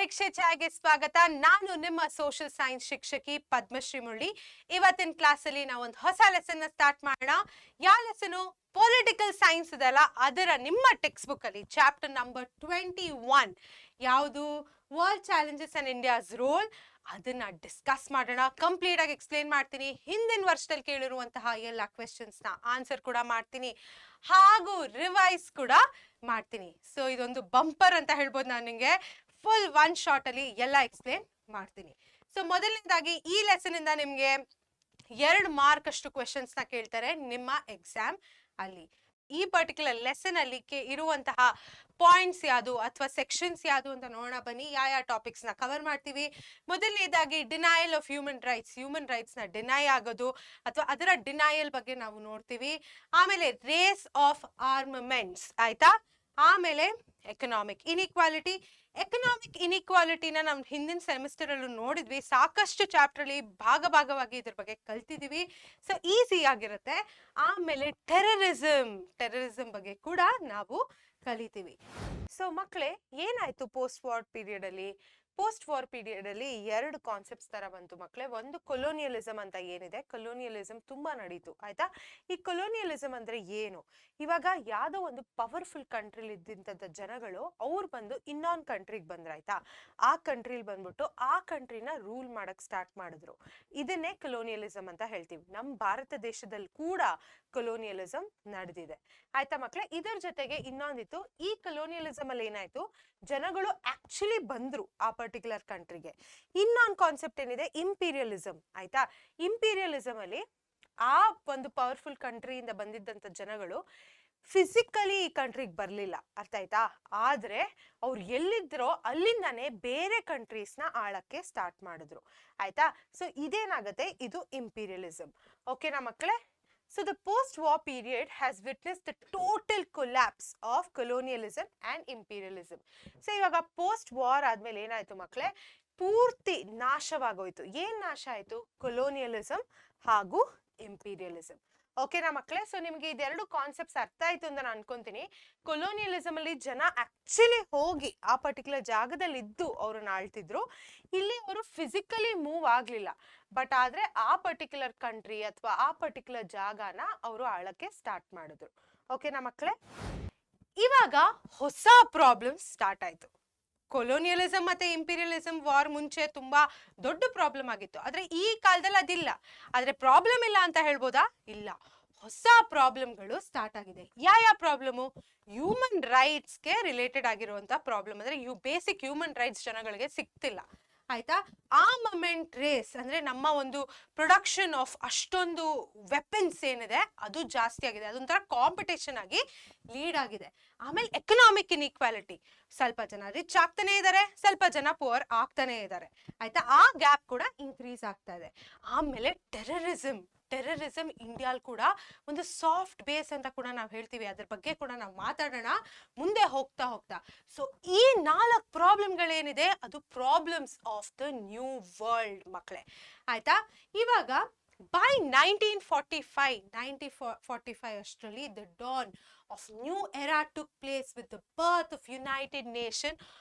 ಪರೀಕ್ಷೆ ಛಾಯೆಗೆ ಸ್ವಾಗತ. ನಾನು ನಿಮ್ಮ ಸೋಷಿಯಲ್ ಸೈನ್ಸ್ ಶಿಕ್ಷಕಿ ಪದ್ಮಶ್ರೀ ಮುರಳಿ. ಇವತ್ತಿನ ಕ್ಲಾಸಲ್ಲಿ ನಾವು ಒಂದು ಹೊಸ ಲೆಸನ್ ಸ್ಟಾರ್ಟ್ ಮಾಡೋಣ. ಯಾವ ಲೆಸನು? ಪೊಲಿಟಿಕಲ್ ಸೈನ್ಸ್ ಇದೆಲ್ಲ ಅದರ ನಿಮ್ಮ ಟೆಕ್ಸ್ಟ್ ಬುಕ್ ಅಲ್ಲಿ ಚಾಪ್ಟರ್ ನಂಬರ್ 21 ಯಾವುದು? World challenges and India's role. ಅದನ್ನ ಡಿಸ್ಕಸ್ ಮಾಡೋಣ. ಕಂಪ್ಲೀಟ್ ಆಗಿ ಎಕ್ಸ್ಪ್ಲೇನ್ ಮಾಡ್ತೀನಿ. ಹಿಂದಿನ ವರ್ಷದಲ್ಲಿ ಕೇಳಿರುವಂತಹ ಎಲ್ಲ ಕ್ವೆಶನ್ಸ್ ನ ಆನ್ಸರ್ ಕೂಡ ಮಾಡ್ತೀನಿ, ಹಾಗೂ ರಿವೈಸ್ ಕೂಡ ಮಾಡ್ತೀನಿ. ಸೊ ಇದೊಂದು ಬಂಪರ್ ಅಂತ ಹೇಳ್ಬೋದು. ನಾನು ನಿಮಗೆ ಫುಲ್ ಒನ್ ಶಾರ್ಟ್ ಅಲ್ಲಿ ಎಲ್ಲ ಎಕ್ಸ್ಪ್ಲೇನ್ ಮಾಡ್ತೀನಿ. ಸೊ ಮೊದಲನೇದಾಗಿ ಈ ಲೆಸನ್ ಇಂದ ನಿಮ್ಗೆ 2 ಮಾರ್ಕ್ ಅಷ್ಟು ಕ್ವೆಶನ್ಸ್ ನ ಕೇಳ್ತಾರೆ ನಿಮ್ಮ ಎಕ್ಸಾಮ್ ಅಲ್ಲಿ. ಈ ಪರ್ಟಿಕ್ಯುಲರ್ ಲೆಸನ್ ಅಲ್ಲಿ ಇರುವಂತಹ ಪಾಯಿಂಟ್ಸ್ ಯಾವುದು ಅಥವಾ ಸೆಕ್ಷನ್ಸ್ ಯಾವುದು ಅಂತ ನೋಡೋಣ ಬನ್ನಿ. ಯಾವ ಟಾಪಿಕ್ಸ್ ನ ಕವರ್ ಮಾಡ್ತೀವಿ. ಮೊದಲನೇದಾಗಿ ಡಿನಯಲ್ ಆಫ್ ಹ್ಯೂಮನ್ ರೈಟ್ಸ್ ನ ಡಿನೈ ಆಗೋದು ಅಥವಾ ಅದರ ಡಿನಯಲ್ ಬಗ್ಗೆ ನಾವು ನೋಡ್ತೀವಿ. ಆಮೇಲೆ ರೇಸ್ ಆಫ್ ಆರ್ಮಮೆಂಟ್ಸ್, ಆಯ್ತಾ? ಆಮೇಲೆ ಎಕನಾಮಿಕ್ ಇನಿಕ್ವಾಲಿಟಿನ ನಾವು ಹಿಂದಿನ ಸೆಮಿಸ್ಟರ್ ಅಲ್ಲೂ ನೋಡಿದ್ವಿ. ಸಾಕಷ್ಟು ಚಾಪ್ಟರ್ ಅಲ್ಲಿ ಭಾಗವಾಗಿ ಇದ್ರ ಬಗ್ಗೆ ಕಲ್ತಿದೀವಿ. ಸೊ ಈಸಿ ಆಗಿರುತ್ತೆ. ಆಮೇಲೆ ಟೆರರಿಸಂ ಬಗ್ಗೆ ಕೂಡ ನಾವು ಕಲಿತೀವಿ. ಸೊ ಮಕ್ಕಳೇ, ಏನಾಯ್ತು ಪೋಸ್ಟ್ ವಾರ್ ಪೀರಿಯಡ್ ಅಲ್ಲಿ? ಪೋಸ್ಟ್ ವಾರ್ ಪೀರಿಯಡ್ ಅಲ್ಲಿ 2 ಕಾನ್ಸೆಪ್ಟ್ಸ್ ತರ ಬಂತು ಮಕ್ಕಳೇ. ಒಂದು ಕೊಲೋನಿಯಲಿಸಂ ಅಂತ ಏನಿದೆ, ಕೊಲೋನಿಯಲಿಸಂ ತುಂಬಾ ನಡೀತು, ಆಯ್ತಾ? ಈ ಕೊಲೋನಿಯಲಿಸಂ ಅಂದ್ರೆ ಏನು? ಇವಾಗ ಯಾವ್ದೋ ಒಂದು ಪವರ್ಫುಲ್ ಕಂಟ್ರಿಲಿ ಇದ್ದಂತ ಜನಗಳು ಅವ್ರು ಬಂದು ಇನ್ನೊಂದು ಕಂಟ್ರಿಗೆ ಬಂದ್ರ, ಆಯ್ತಾ? ಆ ಕಂಟ್ರಿಲಿ ಬಂದ್ಬಿಟ್ಟು ಆ ಕಂಟ್ರಿನ ರೂಲ್ ಮಾಡಕ್ ಸ್ಟಾರ್ಟ್ ಮಾಡಿದ್ರು. ಇದನ್ನೇ ಕೊಲೋನಿಯಲಿಸಂ ಅಂತ ಹೇಳ್ತೀವಿ. ನಮ್ಮ ಭಾರತ ದೇಶದಲ್ಲಿ ಕೂಡ ಕೊಲೋನಿಯಲಿಸಂ ನಡೆದಿದೆ, ಆಯ್ತಾ ಮಕ್ಕಳೇ? ಇದರ ಜೊತೆಗೆ ಇನ್ನೊಂದಿತ್ತು, ಈ ಕೊಲೋನಿಯಲಿಸಂ ಅಲ್ಲಿ ಏನಾಯ್ತು, ಜನಗಳು ಆಕ್ಚುಲಿ ಬಂದ್ರು ಆ ಪರ್ಟಿಕ್ಯುಲರ್ ಕಂಟ್ರಿಗೆ. ಇನ್ನೊಂದು ಕಾನ್ಸೆಪ್ಟ್ ಏನಿದೆ, ಇಂಪೀರಿಯಲಿಸಂ, ಆಯ್ತಾ? ಇಂಪೀರಿಯಲಿಸಂ ಅಲ್ಲಿ ಆ ಒಂದು ಪವರ್ಫುಲ್ ಕಂಟ್ರಿಯಿಂದ ಬಂದಿದ್ದಂತ ಜನಗಳು ಫಿಸಿಕಲಿ ಈ ಕಂಟ್ರಿಗೆ ಬರ್ಲಿಲ್ಲ, ಅರ್ಥ ಆಯ್ತಾ? ಆದ್ರೆ ಅವ್ರು ಎಲ್ಲಿದ್ರೋ ಅಲ್ಲಿಂದಾನೇ ಬೇರೆ ಕಂಟ್ರೀಸ್ ನ ಆಳಕ್ಕೆ ಸ್ಟಾರ್ಟ್ ಮಾಡಿದ್ರು, ಆಯ್ತಾ? ಸೊ ಇದೇನಾಗತ್ತೆ, ಇದು ಇಂಪೀರಿಯಲಿಸಂ. ಓಕೆನಾ ಮಕ್ಕಳೇ? So the post-war period has witnessed the total collapse of colonialism and imperialism. So ಇವಾಗ post war ಆದ್ಮೇಲೆ ಏನಾಯ್ತು ಮಕ್ಕಳೇ, ಪೂರ್ತಿ ನಾಶವಾಗೋಯ್ತು. ಏನ್ ನಾಶ ಆಯ್ತು? ಕೊಲೋನಿಯಲಿಸಂ ಹಾಗೂ ಇಂಪೀರಿಯಲಿಸಂ. ಓಕೆನಾ ಮಕ್ಕಳೇ? ಸೊ ನಿಮ್ಗೆ ಇದೆರಡು ಕಾನ್ಸೆಪ್ಟ್ಸ್ ಅರ್ಥ ಆಯ್ತು ಅಂತ ನಾನು ಅನ್ಕೊಂತೀನಿ. ಕೊಲೋನಿಯಲಿಸಂ ಅಲ್ಲಿ ಜನ ಆಕ್ಚುಲಿ ಹೋಗಿ ಆ ಪರ್ಟಿಕ್ಯುಲರ್ ಜಾಗದಲ್ಲಿ ಇದ್ದು ಅವ್ರನ್ನ ಆಳ್ತಿದ್ರು. ಇಲ್ಲಿ ಅವರು ಫಿಸಿಕಲಿ ಮೂವ್ ಆಗ್ಲಿಲ್ಲ, ಬಟ್ ಆದ್ರೆ ಆ ಪರ್ಟಿಕ್ಯುಲರ್ ಕಂಟ್ರಿ ಅಥವಾ ಆ ಪರ್ಟಿಕ್ಯುಲರ್ ಜಾಗನ ಅವರು ಆಳಕ್ಕೆ ಸ್ಟಾರ್ಟ್ ಮಾಡಿದ್ರು. ಓಕೆನಾ ಮಕ್ಕಳೇ? ಇವಾಗ ಹೊಸ ಪ್ರಾಬ್ಲಮ್ ಸ್ಟಾರ್ಟ್ ಆಯ್ತು. ಕೊಲೋನಿಯಲಿಸಂ ಮತ್ತೆ ಇಂಪೀರಿಯಲಿಸಂ ವಾರ್ ಮುಂಚೆ ತುಂಬಾ ದೊಡ್ಡ ಪ್ರಾಬ್ಲಮ್ ಆಗಿತ್ತು, ಆದ್ರೆ ಈ ಕಾಲದಲ್ಲಿ ಅದಿಲ್ಲ. ಆದ್ರೆ ಪ್ರಾಬ್ಲಮ್ ಇಲ್ಲ ಅಂತ ಹೇಳ್ಬೋದಾ? ಇಲ್ಲ, ಹೊಸ ಪ್ರಾಬ್ಲಮ್ಗಳು ಸ್ಟಾರ್ಟ್ ಆಗಿದೆ. ಯಾವ ಪ್ರಾಬ್ಲಮು? ಹ್ಯೂಮನ್ ರೈಟ್ಸ್ಗೆ ರಿಲೇಟೆಡ್ ಆಗಿರುವಂತ ಪ್ರಾಬ್ಲಮ್. ಅಂದ್ರೆ ಬೇಸಿಕ್ ಹ್ಯೂಮನ್ ರೈಟ್ಸ್ ಜನಗಳಿಗೆ ಸಿಗ್ತಿಲ್ಲ, ಆಯ್ತಾ? ಆರ್ಮಮೆಂಟ್ ರೇಸ್ ಅಂದ್ರೆ ನಮ್ಮ ಒಂದು ಪ್ರೊಡಕ್ಷನ್ ಆಫ್ ಅಷ್ಟೊಂದು ವೆಪನ್ಸ್ ಏನಿದೆ ಅದು ಜಾಸ್ತಿ ಆಗಿದೆ. ಅದೊಂಥರ ಕಾಂಪಿಟೇಷನ್ ಆಗಿ ಲೀಡ್ ಆಗಿದೆ. ಆಮೇಲೆ ಎಕನಾಮಿಕ್ ಇನ್ಇಕ್ವಾಲಿಟಿ, ಸ್ವಲ್ಪ ಜನ ರಿಚ್ ಆಗ್ತಾನೆ ಇದ್ದಾರೆ, ಸ್ವಲ್ಪ ಜನ ಪುವರ್ ಆಗ್ತಾನೆ ಇದ್ದಾರೆ, ಆಯ್ತಾ? ಆ ಗ್ಯಾಪ್ ಕೂಡ ಇನ್ಕ್ರೀಸ್ ಆಗ್ತಾ ಇದೆ. ಆಮೇಲೆ ಟೆರರಿಸಂ ಇಂಡಿಯಾಲ್ ಕೂಡ ಒಂದು ಸಾಫ್ಟ್ ಬೇಸ್ ಅಂತ ಕೂಡ ನಾವು ಹೇಳ್ತೀವಿ. ಅದ್ರ ಬಗ್ಗೆ ಕೂಡ ನಾವು ಮಾತಾಡೋಣ ಮುಂದೆ ಹೋಗ್ತಾ. ಸೊ ಈ 4 ಪ್ರಾಬ್ಲಮ್ಗಳೇನಿದೆ ಅದು problems of the new world ಮಕ್ಕಳೇ, ಆಯ್ತಾ? ಇವಾಗ by 1945 ಅಷ್ಟರಲ್ಲಿ the dawn of new era took place with the birth of United Nation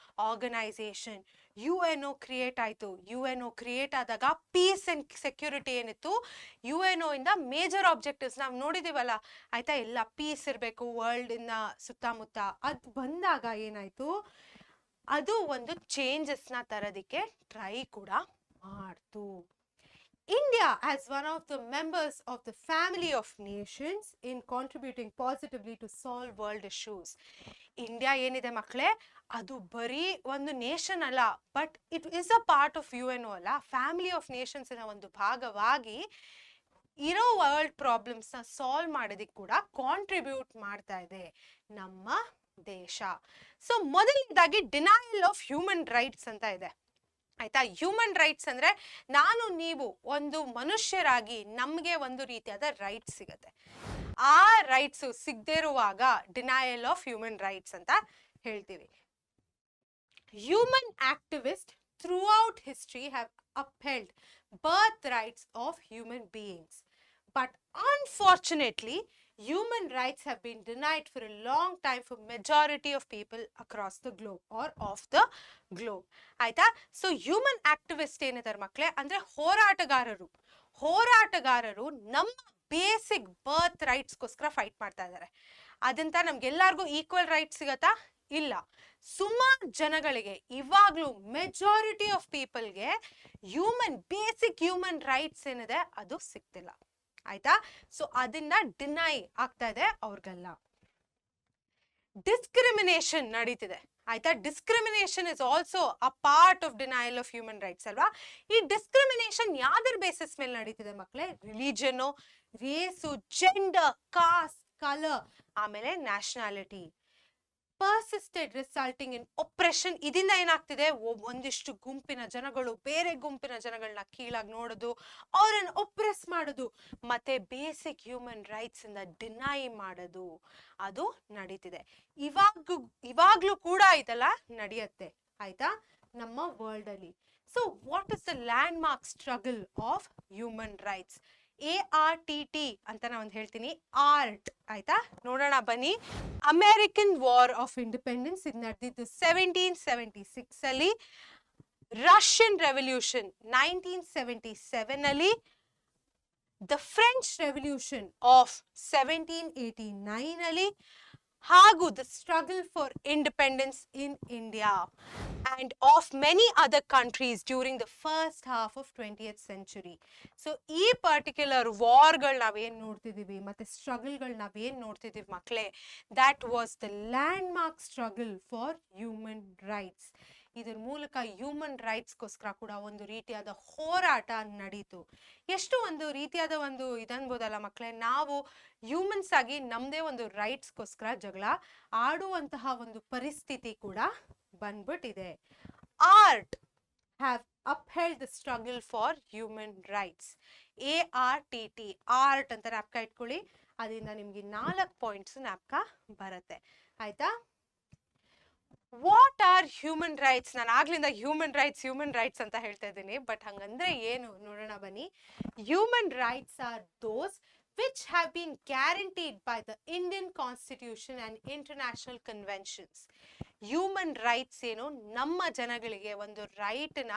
Organization. UNO create ಆಯ್ತು. UNO ಕ್ರಿಯೇಟ್ ಆದಾಗ ಪೀಸ್ ಅಂಡ್ ಸೆಕ್ಯೂರಿಟಿ ಏನಿತ್ತು, UNO ಇಂದ ಮೇಜರ್ ಆಬ್ಜೆಕ್ಟಿವ್ಸ್ ನಾವು ನೋಡಿದೀವಲ್ಲ, ಆಯ್ತಾ? ಎಲ್ಲ ಪೀಸ್ ಇರಬೇಕು ವರ್ಲ್ಡ್ ಇನ್ನ ಸುತ್ತಮುತ್ತ. ಅದ್ ಬಂದಾಗ ಏನಾಯ್ತು, ಅದು ಒಂದು ಚೇಂಜಸ್ ನ ತರೋದಿಕ್ಕೆ ಟ್ರೈ ಕೂಡ ಮಾಡ್ತು. India, as one of the members of the family of nations in contributing positively to solve world issues. India ಏನಿದೆ ಮಕ್ಕಳೇ, ಅದು ಬರೀ ಒಂದು ನೇಷನ್ ಅಲ್ಲ, but it is a part of UNO ಅಲ್ಲ, ಫ್ಯಾಮಿಲಿ ಆಫ್ ನೇಷನ್ಸ್ ನ ಒಂದು ಭಾಗವಾಗಿ ಇರೋ ವರ್ಲ್ಡ್ ಪ್ರಾಬ್ಲಮ್ಸ್ ನ ಸಾಲ್ವ್ ಮಾಡೋದಕ್ಕೆ ಕೂಡ ಕಾಂಟ್ರಿಬ್ಯೂಟ್ ಮಾಡ್ತಾ ಇದೆ ನಮ್ಮ ದೇಶ. ಸೊ ಮೊದಲನೇದಾಗಿ ಡಿನಯಲ್ ಆಫ್ ಹ್ಯೂಮನ್ ರೈಟ್ಸ್ ಅಂತ ಇದೆ, ಆಯ್ತಾ? ಹ್ಯೂಮನ್ ರೈಟ್ಸ್ ಅಂದ್ರೆ ನಾನು ನೀವು ಒಂದು ಮನುಷ್ಯರಾಗಿ ನಮ್ಗೆ ಒಂದು ರೀತಿಯಾದ ರೈಟ್ಸ್ ಸಿಗತ್ತೆ. ಆ ರೈಟ್ಸ್ ಸಿಗದೇ ಇರುವಾಗ ಡಿನಯಲ್ ಆಫ್ ಹ್ಯೂಮನ್ ರೈಟ್ಸ್ ಅಂತ ಹೇಳ್ತೀವಿ. Human activist throughout history have upheld birth rights of human beings, but unfortunately human rights have been denied for a long time for majority of people across the globe or of the globe. ಆಯ್ತಾ? So human activist ಏನಿದ್ದಾರೆ ಮಕ್ಕಳೇ, ಅಂದ್ರೆ ಹೋರಾಟಗಾರರು ನಮ್ಮ basic ಬರ್ತ್ ರೈಟ್ಸ್ಗೋಸ್ಕರ fight ಮಾಡ್ತಾ ಇದ್ದಾರೆ. ಅದಂತ ನಮ್ಗೆಲ್ಲರಿಗೂ equal right ಸಿಗತ್ತಾ? ಇಲ್ಲ. ಸುಮಾರು ಜನಗಳಿಗೆ ಇವಾಗ್ಲೂ ಮೆಜಾರಿಟಿ ಆಫ್ ಪೀಪಲ್ಗೆ ಬೇಸಿಕ್ ಹ್ಯೂಮನ್ ರೈಟ್ಸ್ ಏನಿದೆ ಅದು ಸಿಗ್ತಿಲ್ಲ. ಆಯ್ತಾ? ಸೊ ಅದನ್ನ ಡಿನೈ ಆಗ್ತಾ ಇದೆ ಅವ್ರಿಗೆಲ್ಲ. ಡಿಸ್ಕ್ರಿಮಿನೇಷನ್ ನಡೀತಿದೆ. ಆಯ್ತಾ? Discrimination is also a part of denial of human rights ಅಲ್ವಾ? ಈ ಡಿಸ್ಕ್ರಿಮಿನೇಷನ್ ಯಾವ್ದ್ರ ಬೇಸಿಸ್ ಮೇಲೆ ನಡೀತಿದೆ ಮಕ್ಕಳೇ? Religion, race, gender, caste, colour, ಆಮೇಲೆ nationality. Persisted resulting in oppression. ಇದರಿಂದ ಏನಾಗ್ತಿದೆ, ಒಂದಿಷ್ಟು ಗುಂಪಿನ ಜನಗಳು ಬೇರೆ ಗುಂಪಿನ ಜನಗಳನ್ನ ಕೀಳಾಗಿ ನೋಡೋದು, ಅವರನ್ನು ಒಪ್ರೆಸ್ ಮಾಡೋದು, ಮತ್ತೆ ಬೇಸಿಕ್ ಹ್ಯೂಮನ್ ರೈಟ್ಸ್ ಇಂದ ಡಿನೈ ಮಾಡೋದು, ಅದು ನಡೀತಿದೆ. ಇವಾಗ್ಲೂ ಕೂಡ ಇದೆಲ್ಲ ನಡೆಯುತ್ತೆ. ಆಯ್ತಾ? ನಮ್ಮ ವರ್ಲ್ಡ್ ಅಲ್ಲಿ. So what is the land mark struggle of human rights? ARTT ಅಂತ ನಾನು ಒಂದು ಹೇಳ್ತೀನಿ, ಆರ್ಟ್. ಆಯ್ತಾ? ನೋಡೋಣ ಬನ್ನಿ. ಅಮೆರಿಕನ್ ವಾರ್ ಆಫ್ ಇಂಡಿಪೆಂಡೆನ್ಸ್ ಇದು ನಡೆದಿದ್ದು 1776 ಅಲ್ಲಿ. ರಷ್ಯನ್ ರೆವಲ್ಯೂಷನ್ 1977 ಅಲ್ಲಿ. ದ ಫ್ರೆಂಚ್ ರೆವಲ್ಯೂಷನ್ ಆಫ್ 1789 ಅಲ್ಲಿ. ಹಾಗೂ the struggle for independence in India and of many other countries during the first half of 20th century. So ಈ ಪರ್ಟಿಕ್ಯುಲರ್ ವಾರ್ಗಳು ನಾವೇನು ನೋಡ್ತಿದ್ದೀವಿ ಮತ್ತೆ ಸ್ಟ್ರಗಲ್ಗಳು ನಾವೇನು ನೋಡ್ತಿದ್ದೀವಿ ಮಕ್ಕಳೇ, that was the land mark struggle for human rights. ಇದ್ರ ಮೂಲಕ human ರೈಟ್ಸ್ಗೋಸ್ಕರ ಕೂಡ ಒಂದು ರೀತಿಯಾದ ಹೋರಾಟ ನಡೀತು. ಎಷ್ಟು ಒಂದು ರೀತಿಯಾದ ಒಂದು ಇದನ್ಬೋದಲ್ಲ ಮಕ್ಕಳೇ, ನಾವು ಹ್ಯೂಮನ್ಸ್ ಆಗಿ ನಮ್ಮದೇ ಒಂದು ರೈಟ್ಸ್ಗೋಸ್ಕರ ಜಗಳ ಆಡುವಂತಹ ಒಂದು ಪರಿಸ್ಥಿತಿ ಕೂಡ ಬಂದ್ಬಿಟ್ಟಿದೆ. Art have upheld the struggle for human rights. ARTT, art ಅಂತ ಜ್ಞಾಪಕ ಇಟ್ಕೊಳ್ಳಿ. ಅದರಿಂದ ನಿಮ್ಗೆ 4 ಪಾಯಿಂಟ್ಸ್ ಜ್ಞಾಪಕ ಬರುತ್ತೆ. ಆಯ್ತಾ? What are human rights? ನಾನು ಆಗ್ಲಿಂದ ಹ್ಯೂಮನ್ ರೈಟ್ಸ್ ಅಂತ ಹೇಳ್ತಾ ಇದ್ದೀನಿ, ಬಟ್ ಹಂಗಂದ್ರೆ ಏನು ನೋಡೋಣ ಬನ್ನಿ. Human rights are those which have been guaranteed by the Indian Constitution and international conventions. Human rights ಏನು, ನಮ್ಮ ಜನಗಳಿಗೆ ಒಂದು ರೈಟ್ನ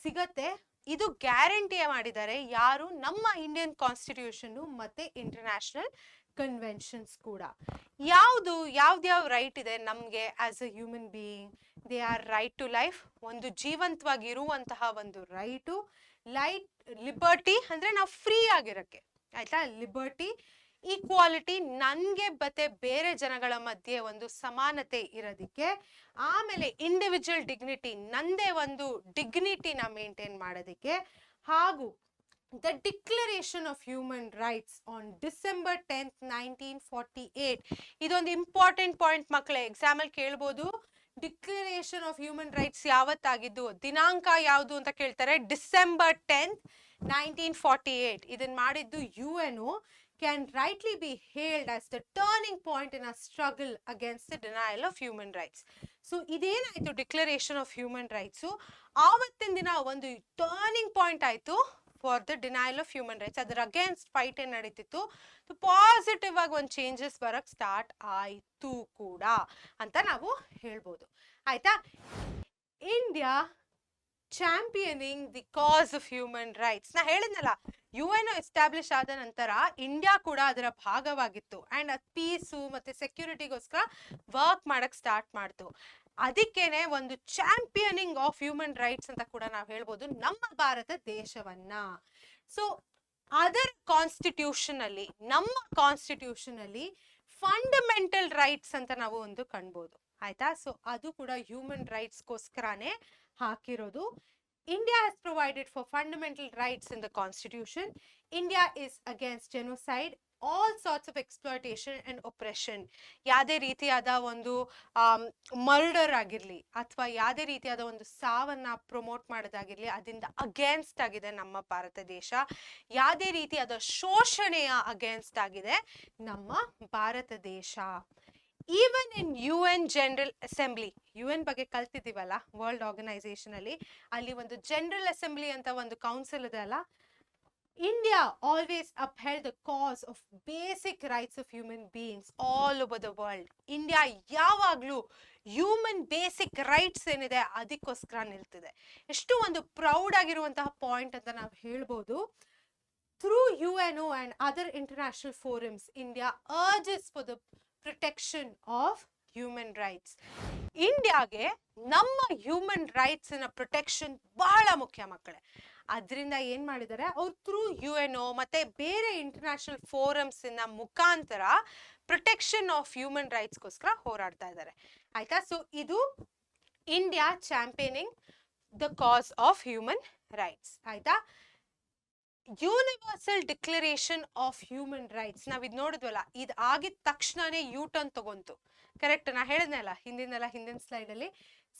ಸಿಗತ್ತೆ, ಇದು ಗ್ಯಾರಂಟಿ ಮಾಡಿದ್ದಾರೆ ಯಾರು? ನಮ್ಮ ಇಂಡಿಯನ್ ಕಾನ್ಸ್ಟಿಟ್ಯೂಷನ್ ಮತ್ತೆ ಇಂಟರ್ನ್ಯಾಷನಲ್ ಕನ್ವೆನ್ಷನ್ಸ್ ಕೂಡ. ಯಾವ್ದ್ಯಾವ ರೈಟ್ ಇದೆ ನಮಗೆ as a human being? They are right to life, ಒಂದು ಜೀವಂತವಾಗಿರುವಂತಹ ಒಂದು ರೈಟು. ಲಿಬರ್ಟಿ ಅಂದ್ರೆ ನಾವು ಫ್ರೀ ಆಗಿರಕ್ಕೆ. ಆಯ್ತಾ? ಲಿಬರ್ಟಿ. ಈಕ್ವಾಲಿಟಿ, ನನ್ಗೆ ಮತ್ತೆ ಬೇರೆ ಜನಗಳ ಮಧ್ಯೆ ಒಂದು ಸಮಾನತೆ ಇರೋದಿಕ್ಕೆ. ಆಮೇಲೆ ಇಂಡಿವಿಜುವಲ್ ಡಿಗ್ನಿಟಿ, ನಂದೇ ಒಂದು ಡಿಗ್ನಿಟಿನ ಮೇಂಟೈನ್ ಮಾಡೋದಿಕ್ಕೆ. ಹಾಗೂ the declaration of human rights on December 10th 1948. ಇದೊಂದು ಇಂಪಾರ್ಟೆಂಟ್ ಪಾಯಿಂಟ್ ಮಕ್ಕಳೇ, ಎಕ್ಸಾಮಲ್ಲಿ ಕೇಳ್ಬೋದು. ಡಿಕ್ಲರೇಷನ್ ಆಫ್ ಹ್ಯೂಮನ್ ರೈಟ್ಸ್ ಯಾವತ್ತಾಗಿದ್ದು, ದಿನಾಂಕ ಯಾವುದು ಅಂತ ಕೇಳ್ತಾರೆ. December 10th 1948. ಇದನ್ನ ಮಾಡಿದ್ದು UN can rightly be hailed as the turning point in a struggle against the denial of human rights. So ಇದೇನಾಯ್ತು ಡಿಕ್ಲರೇಷನ್ ಆಫ್ ಹ್ಯೂಮನ್ ರೈಟ್ಸು, ಆವತ್ತಿನ ದಿನ ಒಂದು ಟರ್ನಿಂಗ್ ಪಾಯಿಂಟ್ ಆಯ್ತು for the denial of human rights. ಅದರ against fight ಏನ್ ನಡೀತಿತ್ತು, positive ಆಗಿ ಒಂದು ಚೇಂಜಸ್ ಬರಕ್ ಸ್ಟಾರ್ಟ್ ಆಯ್ತು ಕೂಡ ಅಂತ ನಾವು ಹೇಳ್ಬೋದು. ಆಯ್ತಾ? India championing the cause of human rights. ನಾ ಹೇಳಿದ್ನಲ್ಲ, UN ಎಸ್ಟಾಬ್ಲಿಷ್ ಆದ ನಂತರ ಇಂಡಿಯಾ ಕೂಡ ಅದರ ಭಾಗವಾಗಿತ್ತು ಅಂಡ್ ಪೀಸು ಮತ್ತೆ ಸೆಕ್ಯೂರಿಟಿಗೋಸ್ಕರ ವರ್ಕ್ ಮಾಡಕ್ ಸ್ಟಾರ್ಟ್ ಮಾಡ್ತು. ಅದಕ್ಕೇನೆ ಒಂದು ಚಾಂಪಿಯನಿಂಗ್ ಆಫ್ ಹ್ಯೂಮನ್ ರೈಟ್ಸ್ ಅಂತ ಕೂಡ ನಾವು ಹೇಳ್ಬೋದು ನಮ್ಮ ಭಾರತ ದೇಶವನ್ನ. ಸೊ ಅದರ್ ಕಾನ್ಸ್ಟಿಟ್ಯೂಷನ್ ಅಲ್ಲಿ, ನಮ್ಮ ಕಾನ್ಸ್ಟಿಟ್ಯೂಷನ್ ಅಲ್ಲಿ ಫಂಡಮೆಂಟಲ್ ರೈಟ್ಸ್ ಅಂತ ನಾವು ಒಂದು ಕಾಣ್ಬೋದು. ಆಯ್ತಾ? ಸೊ ಅದು ಕೂಡ ಹ್ಯೂಮನ್ ರೈಟ್ಸ್ಗೋಸ್ಕರನೇ ಹಾಕಿರೋದು. India has provided for fundamental rights in the constitution. India is against genocide, all sorts of exploitation and oppression. ಯಾವುದೇ ರೀತಿಯಾದ ಒಂದು ಮರ್ಡರ್ ಆಗಿರ್ಲಿ ಅಥವಾ ಯಾವುದೇ ರೀತಿಯಾದ ಒಂದು ಸಾವನ್ನ ಪ್ರಮೋಟ್ ಮಾಡೋದಾಗಿರ್ಲಿ, ಅದರಿಂದ ಅಗೇನ್ಸ್ಟ್ ಆಗಿದೆ ನಮ್ಮ ಭಾರತ ದೇಶ. ಯಾವುದೇ ರೀತಿಯಾದ ಶೋಷಣೆಯ ಅಗೇನ್ಸ್ಟ್ ಆಗಿದೆ ನಮ್ಮ ಭಾರತ ದೇಶ. Even in UN general assembly, UN ಬಗ್ಗೆ ಕಲ್ತಿದ್ದೀವಲ್ಲ ವರ್ಲ್ಡ್ ಆರ್ಗನೈಸೇಷನ್ ಅಲ್ಲಿ, ಅಲ್ಲಿ ಒಂದು ಜನರಲ್ ಅಸೆಂಬ್ಲಿ ಅಂತ ಒಂದು ಕೌನ್ಸಿಲ್ ಇದೆ ಅಲ್ಲ, India always upheld the cause of basic rights of human beings all over the world. India ಯಾವಾಗಲೂ ಹ್ಯೂಮನ್ ಬೇಸಿಕ್ ರೈಟ್ಸ್ ಏನಿದೆ ಅದಕ್ಕೋಸ್ಕರ ನಿಲ್ತಿದೆ. ಎಷ್ಟು ಒಂದು ಪ್ರೌಡ್ ಆಗಿರುವಂತಹ ಪಾಯಿಂಟ್ ಅಂತ ನಾವು ಹೇಳ್ಬೋದು. Through UNO and other international forums, India urges for the protection of human rights. ಇಂಡಿಯಾಗೆ ನಮ್ಮ ಹ್ಯೂಮನ್ ರೈಟ್ಸ್ ನ ಪ್ರೊಟೆಕ್ಷನ್ ಬಹಳ ಮುಖ್ಯ ಮಕ್ಕಳೇ. ಅದರಿಂದ ಏನ್ ಮಾಡಿದ್ದಾರೆ ಅವ್ರು ಥ್ರೂ UNO ಮತ್ತೆ ಬೇರೆ ಇಂಟರ್ನ್ಯಾಷನಲ್ ಫೋರಮ್ಸ್ ನ ಮುಖಾಂತರ ಪ್ರೊಟೆಕ್ಷನ್ ಆಫ್ ಹ್ಯೂಮನ್ ರೈಟ್ಸ್ಗೋಸ್ಕರ ಹೋರಾಡ್ತಾ ಇದ್ದಾರೆ. ಆಯ್ತಾ? ಸೊ ಇದು India championing the cause of human rights. ಆಯ್ತಾ? Universal declaration of human rights ನಾವ್ ಇದು ನೋಡಿದ್ವಲ್ಲ, ಇದು ಆಗಿದ ತಕ್ಷಣನೇ ಟರ್ನ್ ತಗೊಂತು. ಕರೆಕ್ಟ್? ನಾ ಹೇಳಿದ್ನಲ್ಲ ಹಿಂದಿನ ಸ್ಲೈಡ್ ಅಲ್ಲಿ.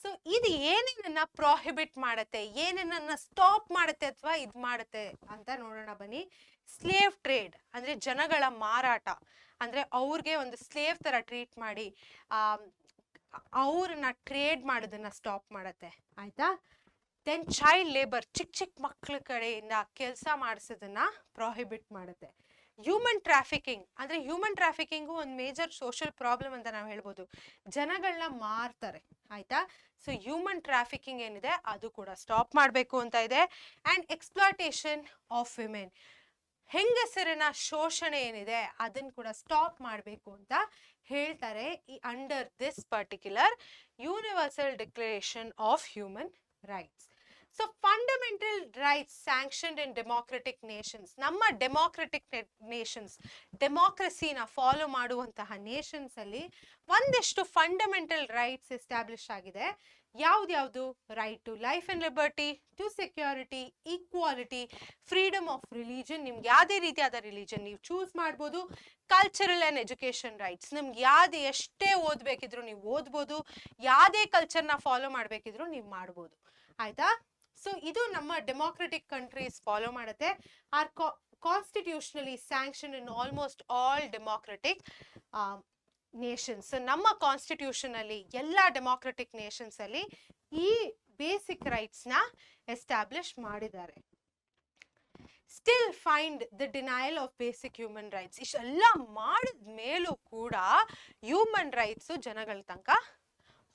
ಸೊ ಇದು ಏನೇನನ್ನ ಪ್ರಾಹಿಬಿಟ್ ಮಾಡುತ್ತೆ, ಏನೇನನ್ನ ಸ್ಟಾಪ್ ಮಾಡುತ್ತೆ ಅಥವಾ ಇದು ಮಾಡುತ್ತೆ ಅಂತ ನೋಡೋಣ ಬನ್ನಿ. ಸ್ಲೇವ್ ಟ್ರೇಡ್ ಅಂದ್ರೆ ಜನಗಳ ಮಾರಾಟ, ಅಂದ್ರೆ ಅವ್ರಿಗೆ ಒಂದು ಸ್ಲೇವ್ ತರ ಟ್ರೀಟ್ ಮಾಡಿ ಅವ್ರನ್ನ ಟ್ರೇಡ್ ಮಾಡೋದನ್ನ ಸ್ಟಾಪ್ ಮಾಡುತ್ತೆ. ಆಯ್ತಾ? ದೆನ್ ಚೈಲ್ಡ್ ಲೇಬರ್, ಚಿಕ್ಕ ಮಕ್ಕಳ ಕಡೆಯಿಂದ ಕೆಲಸ ಮಾಡಿಸೋದನ್ನ ಪ್ರಾಹಿಬಿಟ್ ಮಾಡುತ್ತೆ. ಹ್ಯೂಮನ್ ಟ್ರಾಫಿಕಿಂಗ್ ಅಂದ್ರೆ ಹ್ಯೂಮನ್ ಟ್ರಾಫಿಕಿಂಗು ಒಂದು ಮೇಜರ್ ಸೋಷಿಯಲ್ ಪ್ರಾಬ್ಲಮ್ ಅಂತ ನಾವು ಹೇಳ್ಬೋದು. ಜನಗಳನ್ನ ಮಾರ್ತಾರೆ. ಆಯ್ತಾ? ಸೊ ಹ್ಯೂಮನ್ ಟ್ರಾಫಿಕಿಂಗ್ ಏನಿದೆ ಅದು ಕೂಡ ಸ್ಟಾಪ್ ಮಾಡಬೇಕು ಅಂತ ಇದೆ. ಅಂಡ್ ಎಕ್ಸ್ಪ್ಲಾಟೇಷನ್ ಆಫ್ ವಿಮೆನ್, ಹೆಂಗಸರಿನ ಶೋಷಣೆ ಏನಿದೆ ಅದನ್ನ ಕೂಡ ಸ್ಟಾಪ್ ಮಾಡಬೇಕು ಅಂತ ಹೇಳ್ತಾರೆ ಈ under this particular universal declaration of human rights. So fundamental rights sanctioned in democratic nations, ನಮ್ಮ ಡೆಮೋಕ್ರೆಟಿಕ್ ನೇಷನ್ಸ್, ಡೆಮೋಕ್ರಸಿನ ಫಾಲೋ ಮಾಡುವಂತಹ ನೇಷನ್ಸ್ ಅಲ್ಲಿ ಒಂದಿಷ್ಟು ಫಂಡಮೆಂಟಲ್ ರೈಟ್ಸ್ ಎಸ್ಟಾಬ್ಲಿಷ್ ಆಗಿದೆ. ಯಾವ್ದು? Right to life and liberty, to security, equality, freedom of religion, ನಿಮ್ಗೆ ಯಾವುದೇ ರೀತಿಯಾದ ರಿಲಿಜನ್ ನೀವು ಚೂಸ್ ಮಾಡ್ಬೋದು. ಕಲ್ಚರಲ್ ಅಂಡ್ ಎಜುಕೇಶನ್ ರೈಟ್ಸ್, ನಿಮ್ಗೆ ಯಾವ್ದು ಎಷ್ಟೇ ಓದ್ಬೇಕಿದ್ರು ನೀವು ಓದ್ಬೋದು, ಯಾವುದೇ ಕಲ್ಚರ್ನ ಫಾಲೋ ಮಾಡ್ಬೇಕಿದ್ರು ನೀವು ಮಾಡ್ಬೋದು. ಆಯ್ತಾ? ಸೊ ಇದು ನಮ್ಮ ಡೆಮೋಕ್ರೆಟಿಕ್ ಕಂಟ್ರೀಸ್ ಫಾಲೋ ಮಾಡುತ್ತೆ. Are constitutionally sanction in almost all democratic nations. ನಮ್ಮ ಕಾನ್ಸ್ಟಿಟ್ಯೂಷನ್ ಅಲ್ಲಿ ಎಲ್ಲ ಡೆಮೋಕ್ರೆಟಿಕ್ ನೇಷನ್ಸ್ ಅಲ್ಲಿ ಈ ಬೇಸಿಕ್ ರೈಟ್ಸ್ ನ ಎಸ್ಟಾಬ್ಲಿಷ್ ಮಾಡಿದ್ದಾರೆ. Still find the denial of basic human rights, ಇಷ್ಟೆಲ್ಲ ಮಾಡಿದ ಮೇಲೂ ಕೂಡ ಹ್ಯೂಮನ್ ರೈಟ್ಸ್ ಜನಗಳ ತನಕ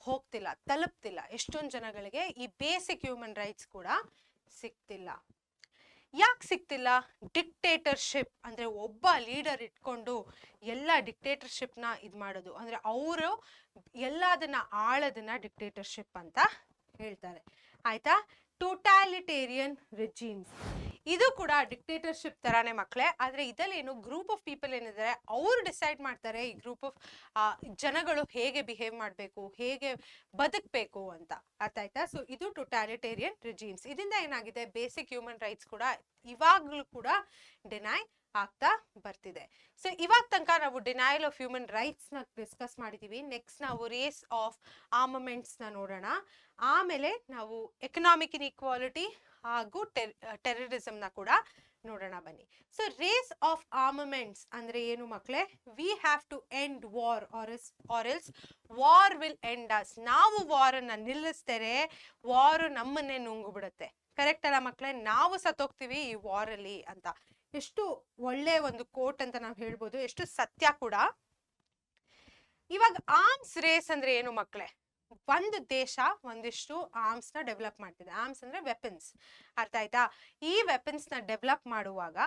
ಹೋಗ್ತಿಲ್ಲ, ತಲುಪ್ತಿಲ್ಲ. ಎಷ್ಟೊಂದು ಜನಗಳಿಗೆ ಈ ಬೇಸಿಕ್ ಹ್ಯೂಮನ್ ರೈಟ್ಸ್ ಕೂಡ ಸಿಗ್ತಿಲ್ಲ. ಯಾಕೆ ಸಿಗ್ತಿಲ್ಲ? ಡಿಕ್ಟೇಟರ್ಶಿಪ್ ಅಂದ್ರೆ ಒಬ್ಬ ಲೀಡರ್ ಇಟ್ಕೊಂಡು ಎಲ್ಲ ಡಿಕ್ಟೇಟರ್ಶಿಪ್ನ ಇದು ಮಾಡೋದು, ಅಂದ್ರೆ ಅವರು ಎಲ್ಲದನ್ನ ಆಳೋದನ್ನ ಡಿಕ್ಟೇಟರ್ಶಿಪ್ ಅಂತ ಹೇಳ್ತಾರೆ. ಆಯ್ತಾ? ಟೋಟಾಲಿಟೇರಿಯನ್ ರೆಜಿಮ್ಸ್, ಇದು ಕೂಡ ಡಿಕ್ಟೇಟರ್ಶಿಪ್ ತರಾನೇ ಮಕ್ಕಳೇ. ಆದ್ರೆ ಇದರಲ್ಲಿ ಏನು ಗ್ರೂಪ್ ಆಫ್ ಪೀಪಲ್ ಏನಿದ್ದಾರೆ ಅವರು ಡಿಸೈಡ್ ಮಾಡ್ತಾರೆ ಈ ಗ್ರೂಪ್ ಆಫ್ ಜನಗಳು ಹೇಗೆ ಬಿಹೇವ್ ಮಾಡಬೇಕು, ಹೇಗೆ ಬದುಕಬೇಕು ಅಂತ. ಅರ್ಥ ಆಯ್ತಾ? ಸೊ ಇದು ಟೋಟಾಲಿಟೇರಿಯನ್ ರೆಜಿಮ್ಸ್. ಇದರಿಂದ ಏನಾಗಿದೆ, ಬೇಸಿಕ್ ಹ್ಯೂಮನ್ ರೈಟ್ಸ್ ಕೂಡ ಇವಾಗ್ಲೂ ಕೂಡ ಡಿನೈ ಆಗ್ತಾ ಬರ್ತಿದೆ. ಸೊ ಇವಾಗ ತನಕ ನಾವು ಡಿನಯಲ್ ಆಫ್ ಹ್ಯೂಮನ್ ರೈಟ್ಸ್ ನ ಡಿಸ್ಕಸ್ ಮಾಡಿದೀವಿ. ನೆಕ್ಸ್ಟ್ ನಾವು ರೇಸ್ ಆಫ್ ಆರ್ಮಮೆಂಟ್ಸ್ ನ ನೋಡೋಣ. ಆಮೇಲೆ ನಾವು ಎಕನಾಮಿಕ್ ಇನ್ಇಕ್ವಾಲಿಟಿ ಹಾಗೂ ಟೆರರಿಸಮ್ ನ ಕೂಡ ನೋಡೋಣ ಬನ್ನಿ. ಸೊ ರೇಸ್ ಆಫ್ ಆರ್ಮಮೆಂಟ್ಸ್ ಅಂದ್ರೆ ಏನು ಮಕ್ಕಳೇ? We have to end war or else war will end us. ನಾವು ವಾರ್ ಅನ್ನ ನಿಲ್ಲಿಸ್ತಾರೆ, ವಾರ್ ನಮ್ಮನ್ನೇ ನುಂಗು ಬಿಡುತ್ತೆ. ಕರೆಕ್ಟ್ ಅಲ್ಲ ಮಕ್ಕಳೇ? ನಾವು ಸತ್ತೋಗ್ತೀವಿ ಈ ವಾರ್ ಅಲ್ಲಿ ಅಂತ. ಎಷ್ಟು ಒಳ್ಳೆ ಒಂದು ಕೋಟ್ ಅಂತ ನಾವು ಹೇಳ್ಬೋದು, ಎಷ್ಟು ಸತ್ಯ ಕೂಡ. ಇವಾಗ ಆರ್ಮ್ಸ್ ರೇಸ್ ಅಂದ್ರೆ ಏನು ಮಕ್ಕಳೇ? ಒಂದು ದೇಶ ಒಂದಿಷ್ಟು ಆರ್ಮ್ಸ್ ನ ಡೆವಲಪ್ ಮಾಡ್ತಿದೆ. ಆರ್ಮ್ಸ್ ಅಂದ್ರೆ ವೆಪನ್ಸ್. ಅರ್ಥ ಆಯ್ತಾ? ಈ ವೆಪನ್ಸ್ ನ ಡೆವಲಪ್ ಮಾಡುವಾಗ